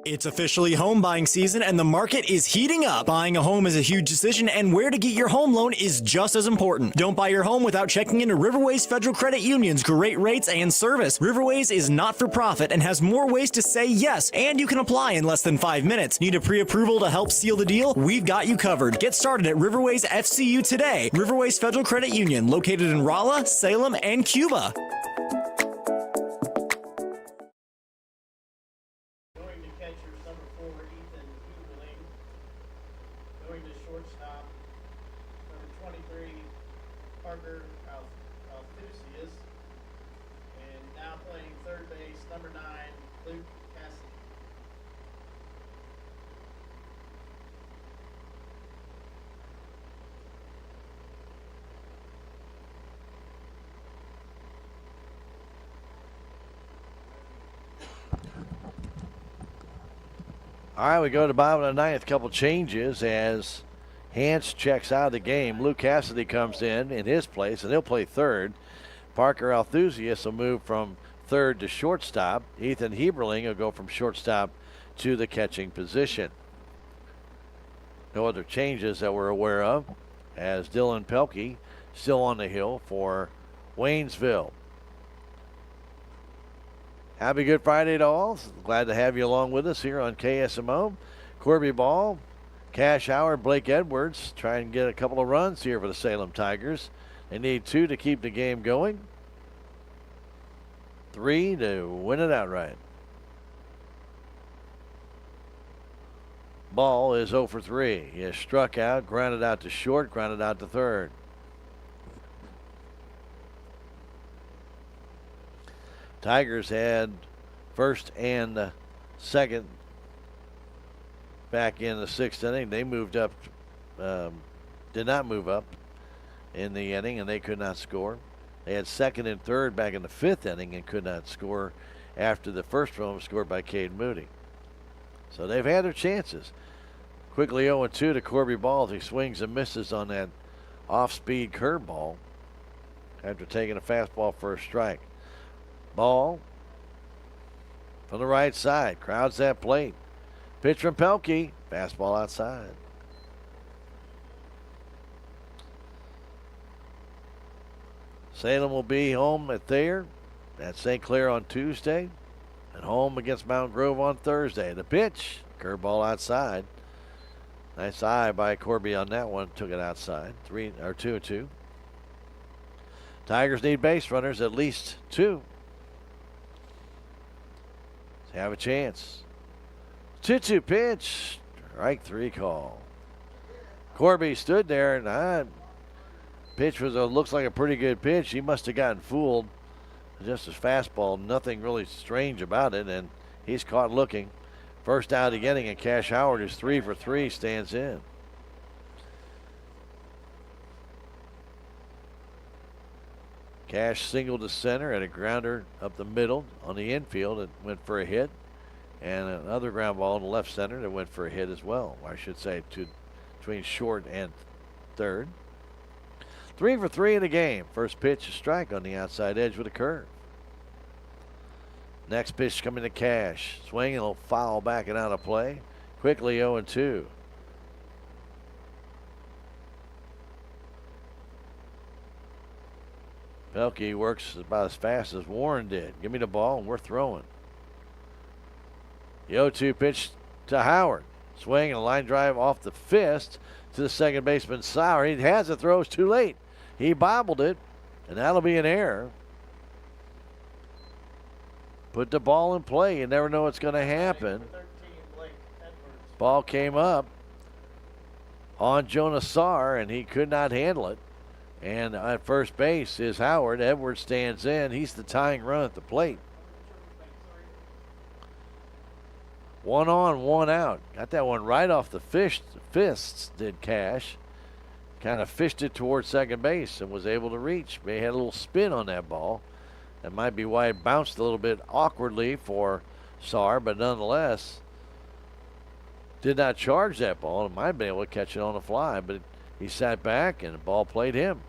[SPEAKER 10] It's officially home buying season and the market is heating up. Buying a home is a huge decision and where to get your home loan is just as important. Don't buy your home without checking into Riverways Federal Credit Union's great rates and service. Riverways is not for profit and has more ways to say yes, and you can apply in less than 5 minutes. Need a pre-approval to help seal the deal? We've got you covered. Get started at Riverways FCU today. Riverways Federal Credit Union, located in Rolla, Salem, and Cuba.
[SPEAKER 11] Going to catcher, number 4, Ethan Huberling. Going to shortstop, number 23, Parker Althusius. And now playing third base, number 9, Luke Cassidy.
[SPEAKER 2] All right, we go to bottom of the 9th. Couple changes as Hance checks out of the game. Luke Cassidy comes in his place, and he'll play third. Parker Althusius will move from third to shortstop. Ethan Heberling will go from shortstop to the catching position. No other changes that we're aware of, as Dylan Pelkey still on the hill for Waynesville. Happy Good Friday to all. Glad to have you along with us here on KSMO. Corby Ball, Cash Howard, Blake Edwards trying to get a couple of runs here for the Salem Tigers. They need 2 to keep the game going. 3 to win it outright. Ball is 0 for 3. He has struck out, grounded out to short, grounded out to third. Tigers had first and second back in the 6th inning. They moved up, did not move up in the inning, and they could not score. They had second and third back in the 5th inning and could not score after the first run was scored by Cade Moody. So they've had their chances. Quickly 0-2 to Corby Ball as he swings and misses on that off-speed curveball after taking a fastball for a strike. Ball from the right side, crowds that plate. Pitch from Pelkey, fastball outside. Salem will be home at Thayer at St. Clair on Tuesday and home against Mount Grove on Thursday. The pitch, curveball outside. Nice eye by Corby on that one, took it outside. 2-2. Tigers need base runners, at least 2. Have a chance. 2-2 pitch. Strike 3 call. Corby stood there and pitch was looks like a pretty good pitch. He must have gotten fooled. Just his fastball, nothing really strange about it, and he's caught looking. First out of the inning, and Cash Howard is 3 for 3, stands in. Cash singled to center and a grounder up the middle on the infield and went for a hit. And another ground ball in the left center that went for a hit as well. I should say between short and third. 3 for 3 in the game. First pitch, a strike on the outside edge with a curve. Next pitch coming to Cash. Swing and he'll foul back and out of play. Quickly 0-2. Pelkey works about as fast as Warren did. Give me the ball and we're throwing. The 0-2 pitch to Howard. Swing and a line drive off the fist to the second baseman Sauer. He has the throws too late. He bobbled it, and that'll be an error. Put the ball in play. You never know what's going to happen. Ball came up on Jonas Sarr, and he could not handle it. And at first base is Howard. Edwards stands in. He's the tying run at the plate. 1 on, 1 out. Got that one right off the fists, did Cash. Kind of fished it towards second base and was able to reach. May had a little spin on that ball. That might be why it bounced a little bit awkwardly for Sarr, but nonetheless, did not charge that ball. It might have been able to catch it on the fly, but he sat back and the ball played him.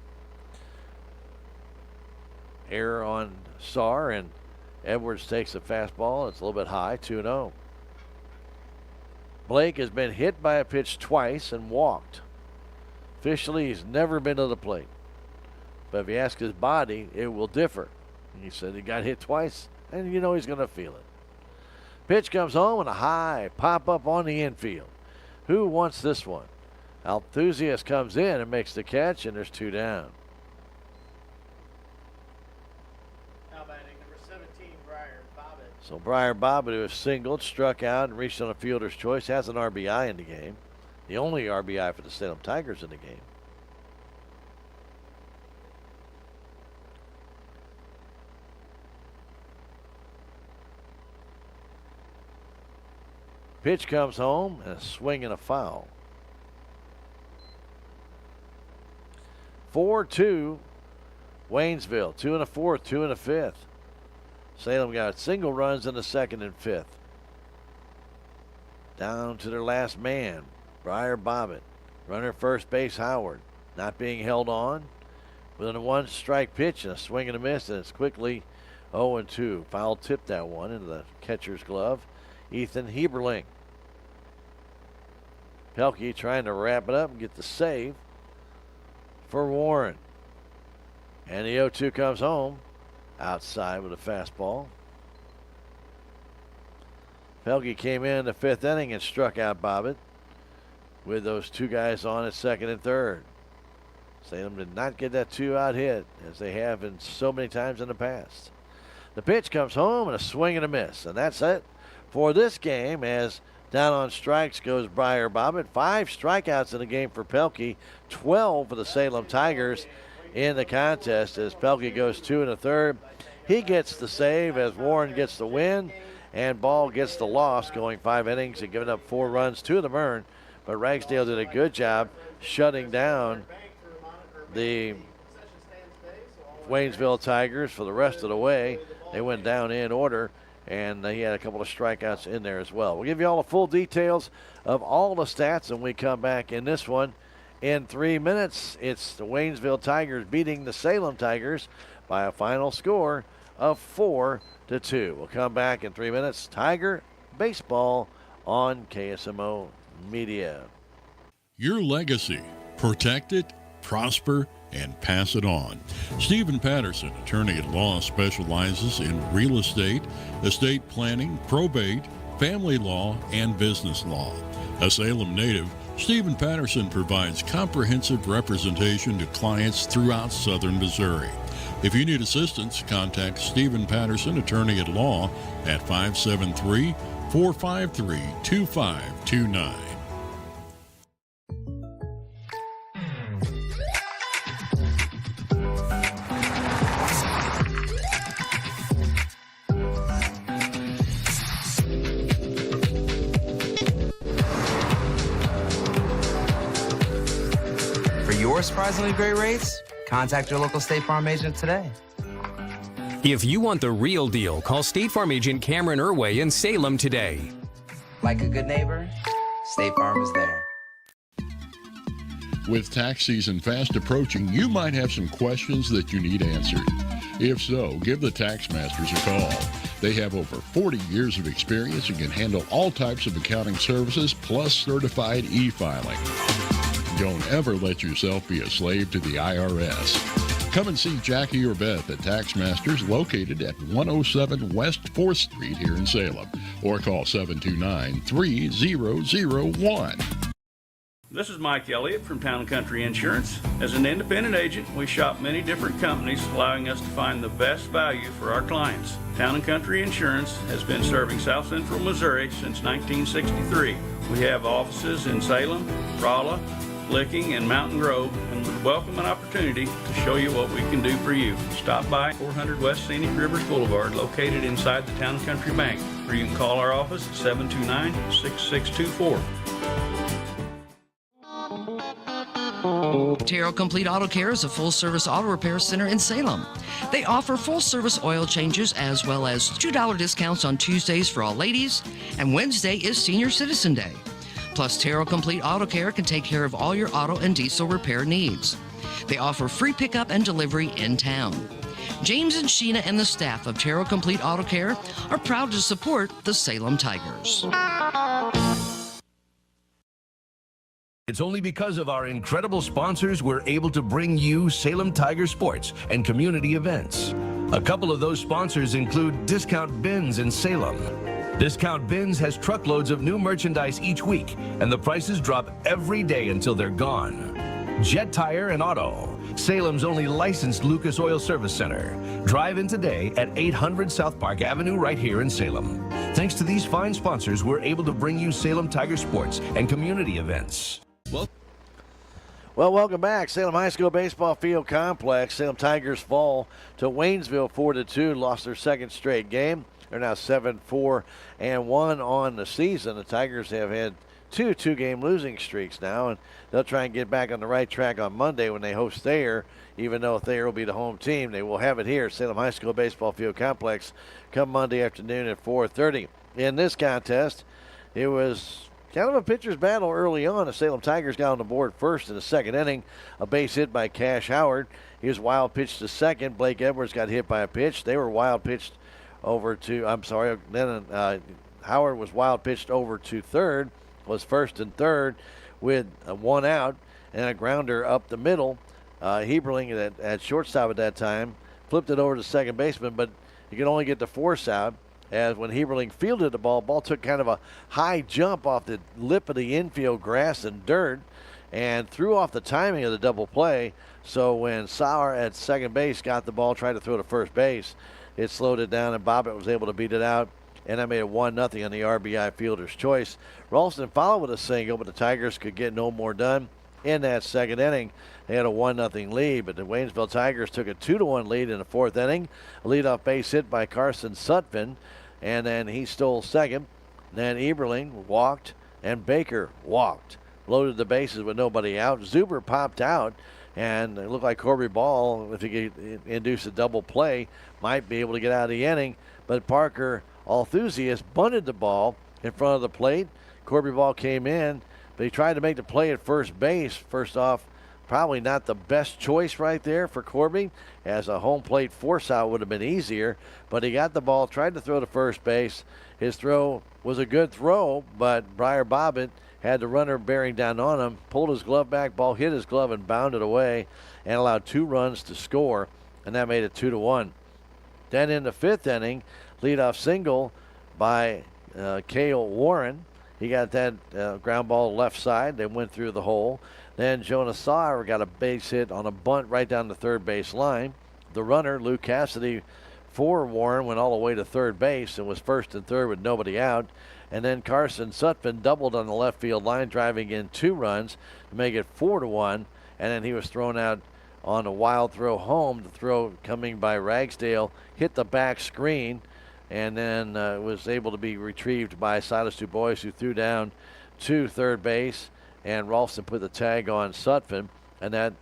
[SPEAKER 2] Error on Sarr, and Edwards takes the fastball. It's a little bit high, 2-0. Blake has been hit by a pitch twice and walked. Officially, he's never been to the plate. But if you ask his body, it will differ. He said he got hit twice, and you know he's going to feel it. Pitch comes home and a high pop up on the infield. Who wants this one? Althusias comes in and makes the catch, and there's 2 down.
[SPEAKER 11] Now batting number 17, Briar Bobbitt.
[SPEAKER 2] So Briar Bobbitt, who has singled, struck out, and reached on a fielder's choice, has an RBI in the game. The only RBI for the Salem Tigers in the game. Pitch comes home and a swing and a foul. 4-2 Waynesville. 2 in the fourth, 2 in the fifth. Salem got single runs in the second and fifth. Down to their last man, Briar Bobbitt. Runner first base Howard. Not being held on. With a 1-strike pitch and a swing and a miss, and it's quickly 0-2. Foul tipped that one into the catcher's glove. Ethan Heberling. Pelkey trying to wrap it up and get the save for Warren. And the 0-2 comes home. Outside with a fastball. Pelkey came in the fifth inning and struck out Bobbitt with those 2 guys on at second and third. Salem did not get that 2-out hit as they have in so many times in the past. The pitch comes home and a swing and a miss. And that's it for this game, as down on strikes goes Briar Bobbitt. 5 strikeouts in the game for Pelkey, 12 for the Salem Tigers in the contest as Pelkey goes 2 1/3. He gets the save as Warren gets the win, and Ball gets the loss, going 5 innings and giving up 4 runs, 2 of them earned. But Ragsdale did a good job shutting down the Waynesville Tigers for the rest of the way. They went down in order, and he had a couple of strikeouts in there as well. We'll give you all the full details of all the stats when we come back in this one in 3 minutes. It's the Waynesville Tigers beating the Salem Tigers by a final score of 4-2. We'll come back in 3 minutes. Tiger Baseball on KSMO Media.
[SPEAKER 13] Your legacy. Protect it, prosper, and pass it on. Stephen Patterson, attorney at law, specializes in real estate, estate planning, probate, family law, and business law. A Salem native, Stephen Patterson provides comprehensive representation to clients throughout southern Missouri. If you need assistance, contact Stephen Patterson, attorney at law, at 573-453-2529.
[SPEAKER 12] Surprisingly great rates? Contact your local State Farm agent today.
[SPEAKER 14] If you want the real deal, call State Farm agent Cameron Irway in Salem today.
[SPEAKER 12] Like a good neighbor, State Farm is there.
[SPEAKER 13] With tax season fast approaching, you might have some questions that you need answered. If so, give the Tax Masters a call. They have over 40 years of experience and can handle all types of accounting services plus certified e-filing. Don't ever let yourself be a slave to the IRS. Come and see Jackie or Beth at Tax Masters, located at 107 West 4th Street here in Salem, or call 729-3001.
[SPEAKER 6] This is Mike Elliott from Town & Country Insurance. As an independent agent, we shop many different companies, allowing us to find the best value for our clients. Town & Country Insurance has been serving South Central Missouri since 1963. We have offices in Salem, Rolla, Licking, and Mountain Grove, and would welcome an opportunity to show you what we can do for you. Stop by 400 West Scenic Rivers Boulevard, located inside the Town & Country Bank, or you can call our office at 729-6624.
[SPEAKER 17] Terrell Complete Auto Care is a full-service auto repair center in Salem. They offer full-service oil changes as well as $2 discounts on Tuesdays for all ladies, and Wednesday is Senior Citizen Day. Plus, Terrell Complete Auto Care can take care of all your auto and diesel repair needs. They offer free pickup and delivery in town. James and Sheena and the staff of Terrell Complete Auto Care are proud to support the Salem Tigers.
[SPEAKER 15] It's only because of our incredible sponsors we're able to bring you Salem Tiger sports and community events. A couple of those sponsors include Discount Bins in Salem. Discount Bins has truckloads of new merchandise each week, and the prices drop every day until they're gone. Jet Tire and Auto, Salem's only licensed Lucas Oil Service Center. Drive in today at 800 South Park Avenue right here in Salem. Thanks to these fine sponsors, we're able to bring you Salem Tiger sports and community events.
[SPEAKER 16] Well, welcome back. Salem High School Baseball Field Complex. Salem Tigers fall to Waynesville 4-2, lost their second straight game. They're now 7-4-1 on the season. The Tigers have had two-game losing streaks now, and they'll try and get back on the right track on Monday when they host Thayer. Even though Thayer will be the home team, they will have it here at Salem High School Baseball Field Complex come Monday afternoon at 4:30. In this contest, it was kind of a pitcher's battle early on. The Salem Tigers got on the board first in the second inning. A base hit by Cash Howard. He was wild pitched to second. Blake Edwards got hit by a pitch. They were wild pitched over to, then Howard was wild pitched over to third, was first and third with one out and a grounder up the middle. Heberling at shortstop at that time flipped it over to second baseman, but he could only get the force out. As when Heberling fielded the ball took kind of a high jump off the lip of the infield grass and dirt and threw off the timing of the double play. So when Sauer at second base got the ball, tried to throw to first base, it slowed it down and Bobbitt was able to beat it out. And that made it 1-0 on the RBI fielder's choice. Ralston followed with a single, but the Tigers could get no more done in that second inning. They had a 1-0 lead, but the Waynesville Tigers took a 2-1 lead in the fourth inning. A leadoff base hit by Carson Sutphin, and then he stole second. Then Eberling walked, and Baker walked. Loaded the bases with nobody out. Zuber popped out, and it looked like Corby Ball, if he could induce a double play, might be able to get out of the inning. But Parker Althusius bunted the ball in front of the plate. Corby Ball came in, but he tried to make the play at first base. First off, probably not the best choice right there for Corby, as a home plate force out would have been easier. But he got the ball, tried to throw to first base. His throw was a good throw, but Briar Bobbitt had the runner bearing down on him, pulled his glove back, ball hit his glove and bounded away, and allowed 2 runs to score, and that made it 2-1. Then in the fifth inning, leadoff single by Cale Warren. He got that ground ball left side. They went through the hole. Then Jonas Sauer got a base hit on a bunt right down the third base line. The runner, Lou Cassidy, for Warren, went all the way to third base and was first and third with nobody out. And then Carson Sutphin doubled on the left field line, driving in 2 runs to make it 4-1. And then he was thrown out on a wild throw home. The throw coming by Ragsdale hit the back screen, and then was able to be retrieved by Silas DuBois, who threw down to third base. And Ralston put the tag on Sutphin, and that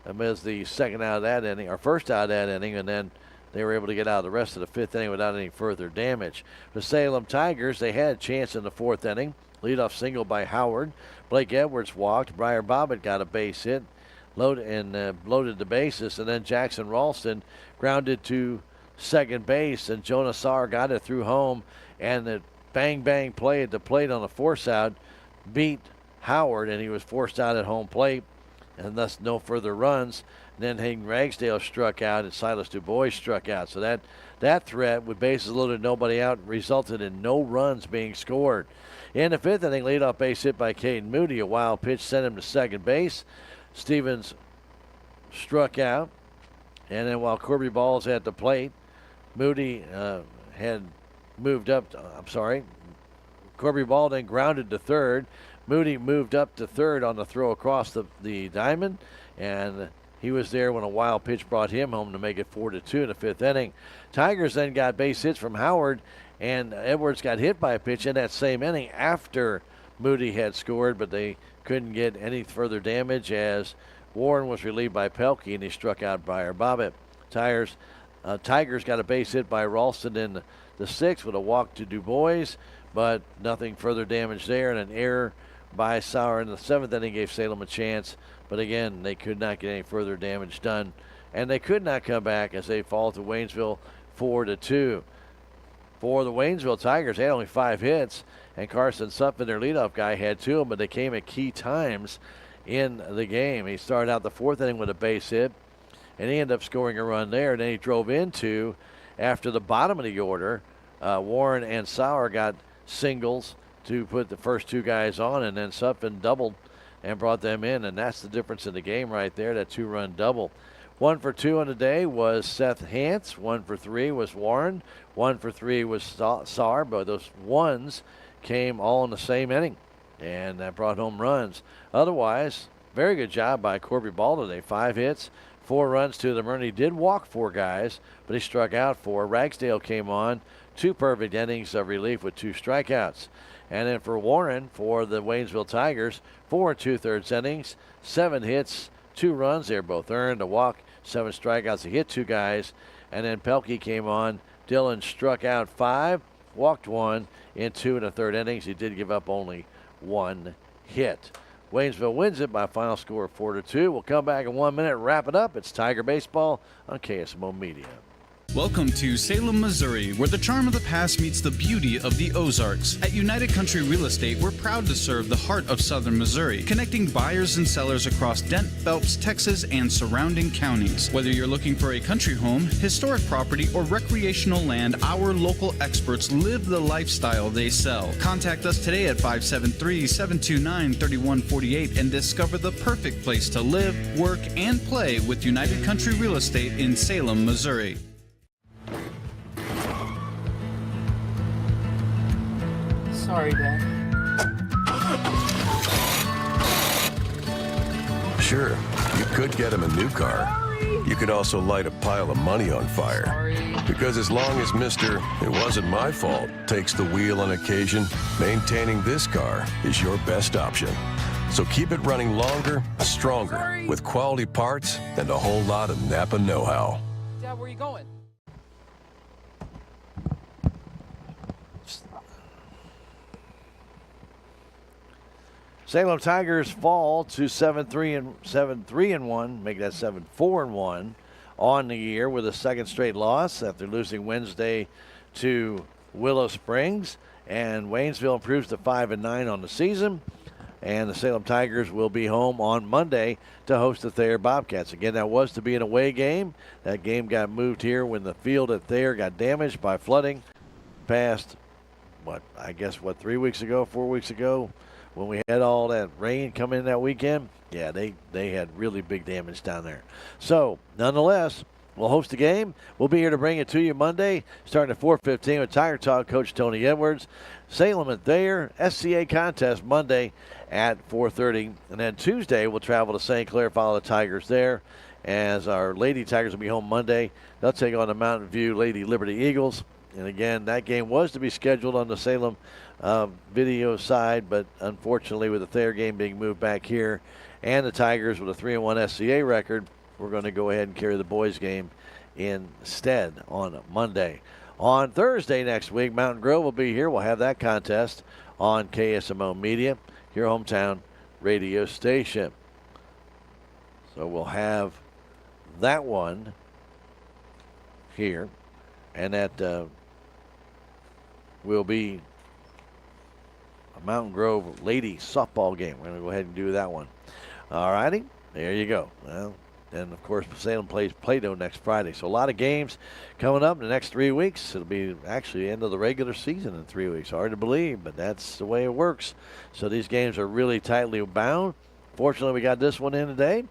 [SPEAKER 16] was the second out of that inning, or first out of that inning, and then they were able to get out of the rest of the fifth inning without any further damage. The Salem Tigers, they had a chance in the fourth inning. Leadoff single by Howard. Blake Edwards walked. Briar Bobbitt got a base hit, loaded the bases, and then Jackson Ralston grounded to second base, and Jonas Sauer got it through home, and the bang play at the plate on the force out beat Howard, and he was forced out at home plate. and thus no further runs. Then Hayden Ragsdale struck out, and Silas DuBois struck out. So that threat, with bases loaded, nobody out, resulted in no runs being scored. In the fifth inning, leadoff base hit by Caden Moody. A wild pitch sent him to second base. Stevens struck out, and then while Corby Ball's at the plate, Moody had moved up. Corby Ball then grounded to third. Moody moved up to third on the throw across the diamond, and he was there when a wild pitch brought him home to make it 4-2 in the fifth inning. Tigers then got base hits from Howard, and Edwards got hit by a pitch in that same inning after Moody had scored, but they couldn't get any further damage as Warren was relieved by Pelkey, and he struck out Briar Bobbitt. Tigers got a base hit by Ralston in the sixth with a walk to DuBois, but nothing further damage there, and an error by Sauer in the seventh inning gave Salem a chance. But again, they could not get any further damage done, and they could not come back as they fall to Waynesville 4-2. For the Waynesville Tigers, they had only 5 hits, and Carson Sutphin, their leadoff guy, had 2 of them, but they came at key times in the game. He started out the fourth inning with a base hit, and he ended up scoring a run there. And then he drove into, after the bottom of the order, Warren and Sauer got singles to put the first 2 guys on, and then Sutphin doubled and brought them in, and that's the difference in the game right there, that 2-run double. 1 for 2 on the day was Seth Hance. 1 for 3 was Warren. 1 for 3 was Sauer, but those ones came all in the same inning, and that brought home runs. Otherwise, very good job by Corby Ball today. 5 hits, 4 runs to them. He did walk 4 guys, but he struck out 4. Ragsdale came on, 2 perfect innings of relief with 2 strikeouts. And then for Warren, for the Waynesville Tigers, 4 2/3 innings, 7 hits, 2 runs. They're both earned, a walk, 7 strikeouts. He hit 2 guys. And then Pelkey came on. Dylan struck out 5, walked 1 in 2 1/3 innings. He did give up only 1 hit. Waynesville wins it by a final score of 4-2. We'll come back in 1 minute and wrap it up. It's Tiger Baseball on KSMO Media.
[SPEAKER 7] Welcome to Salem, Missouri, where the charm of the past meets the beauty of the Ozarks. At United Country Real Estate, we're proud to serve the heart of southern Missouri, connecting buyers and sellers across Dent, Phelps, Texas, and surrounding counties. Whether you're looking for a country home, historic property, or recreational land, our local experts live the lifestyle they sell. Contact us today at 573-729-3148 and discover the perfect place to live, work, and play with United Country Real Estate in Salem, Missouri.
[SPEAKER 18] Sorry, Dad.
[SPEAKER 19] Sure, you could get him a new car. You could also light a pile of money on fire. Because as long as Mr. It wasn't my fault takes the wheel on occasion, maintaining this car is your best option. So keep it running longer, stronger, with quality parts and a whole lot of Napa know-how.
[SPEAKER 18] Dad, where are you going?
[SPEAKER 16] Salem Tigers fall to 7-3-1, make that 7-4-1 on the year with a second straight loss after losing Wednesday to Willow Springs. And Waynesville improves to 5-9 on the season. And the Salem Tigers will be home on Monday to host the Thayer Bobcats. Again, that was to be an away game. That game got moved here when the field at Thayer got damaged by flooding past, 4 weeks ago, when we had all that rain come in that weekend. Yeah, they had really big damage down there. So, nonetheless, we'll host the game. We'll be here to bring it to you Monday, starting at 4:15 with Tiger Talk coach Tony Edwards. Salem and Thayer, SCA contest Monday at 4:30. And then Tuesday, we'll travel to St. Clair, follow the Tigers there. As our Lady Tigers will be home Monday, they'll take on the Mountain View Lady Liberty Eagles. And again, that game was to be scheduled on the Salem video side, but unfortunately with the Thayer game being moved back here and the Tigers with a 3-1 SCA record, we're going to go ahead and carry the boys game instead on Monday. On Thursday next week, Mountain Grove will be here. We'll have that contest on KSMO Media, your hometown radio station. So we'll have that one here, and that will be a Mountain Grove lady softball game. We're going to go ahead and do that one. All righty. There you go. Well, and of course, Salem plays Plato next Friday. So a lot of games coming up in the next 3 weeks. It'll be actually the end of the regular season in 3 weeks. Hard to believe, but that's the way it works. So these games are really tightly bound. Fortunately, we got this one in today,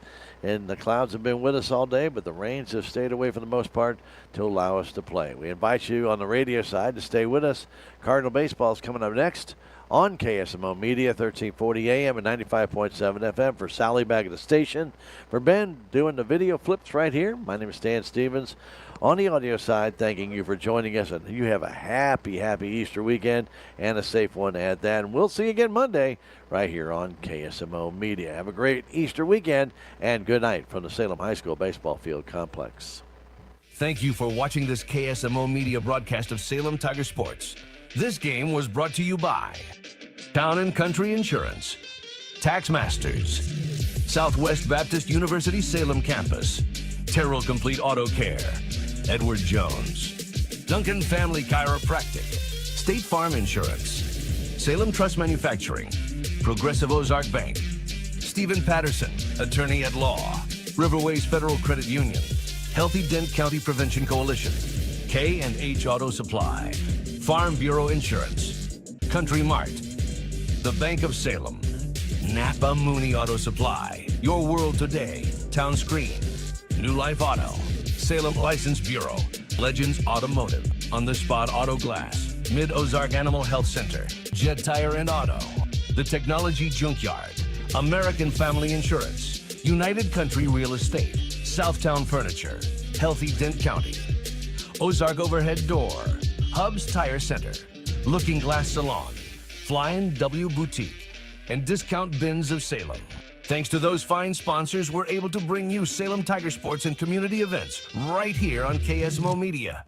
[SPEAKER 16] and the clouds have been with us all day, but the rains have stayed away for the most part to allow us to play. We invite you on the radio side to stay with us. Cardinal Baseball is coming up next on KSMO Media, 1340 AM and 95.7 FM. For Sally back at the station, for Ben doing the video flips right here, my name is Stan Stevens. On the audio side, thanking you for joining us, and you have a happy Easter weekend and a safe one at that. And we'll see you again Monday right here on KSMO Media. Have a great Easter weekend and good night from the Salem High School Baseball Field Complex.
[SPEAKER 15] Thank you for watching this KSMO Media broadcast of Salem Tiger Sports. This game was brought to you by Town & Country Insurance, Tax Masters, Southwest Baptist University Salem Campus, Terrell Complete Auto Care, Edward Jones, Duncan Family Chiropractic, State Farm Insurance, Salem Trust Manufacturing, Progressive Ozark Bank, Stephen Patterson, Attorney at Law, Riverways Federal Credit Union, Healthy Dent County Prevention Coalition, K&H Auto Supply, Farm Bureau Insurance, Country Mart, the Bank of Salem, Napa Mooney Auto Supply, Your World Today, Town Screen, New Life Auto, Salem License Bureau, Legends Automotive, On the Spot Auto Glass, Mid-Ozark Animal Health Center, Jet Tire and Auto, The Technology Junkyard, American Family Insurance, United Country Real Estate, Southtown Furniture, Healthy Dent County, Ozark Overhead Door, Hubs Tire Center, Looking Glass Salon, Flying W Boutique, and Discount Bins of Salem. Thanks to those fine sponsors, we're able to bring you Salem Tiger Sports and community events right here on KSMO Media.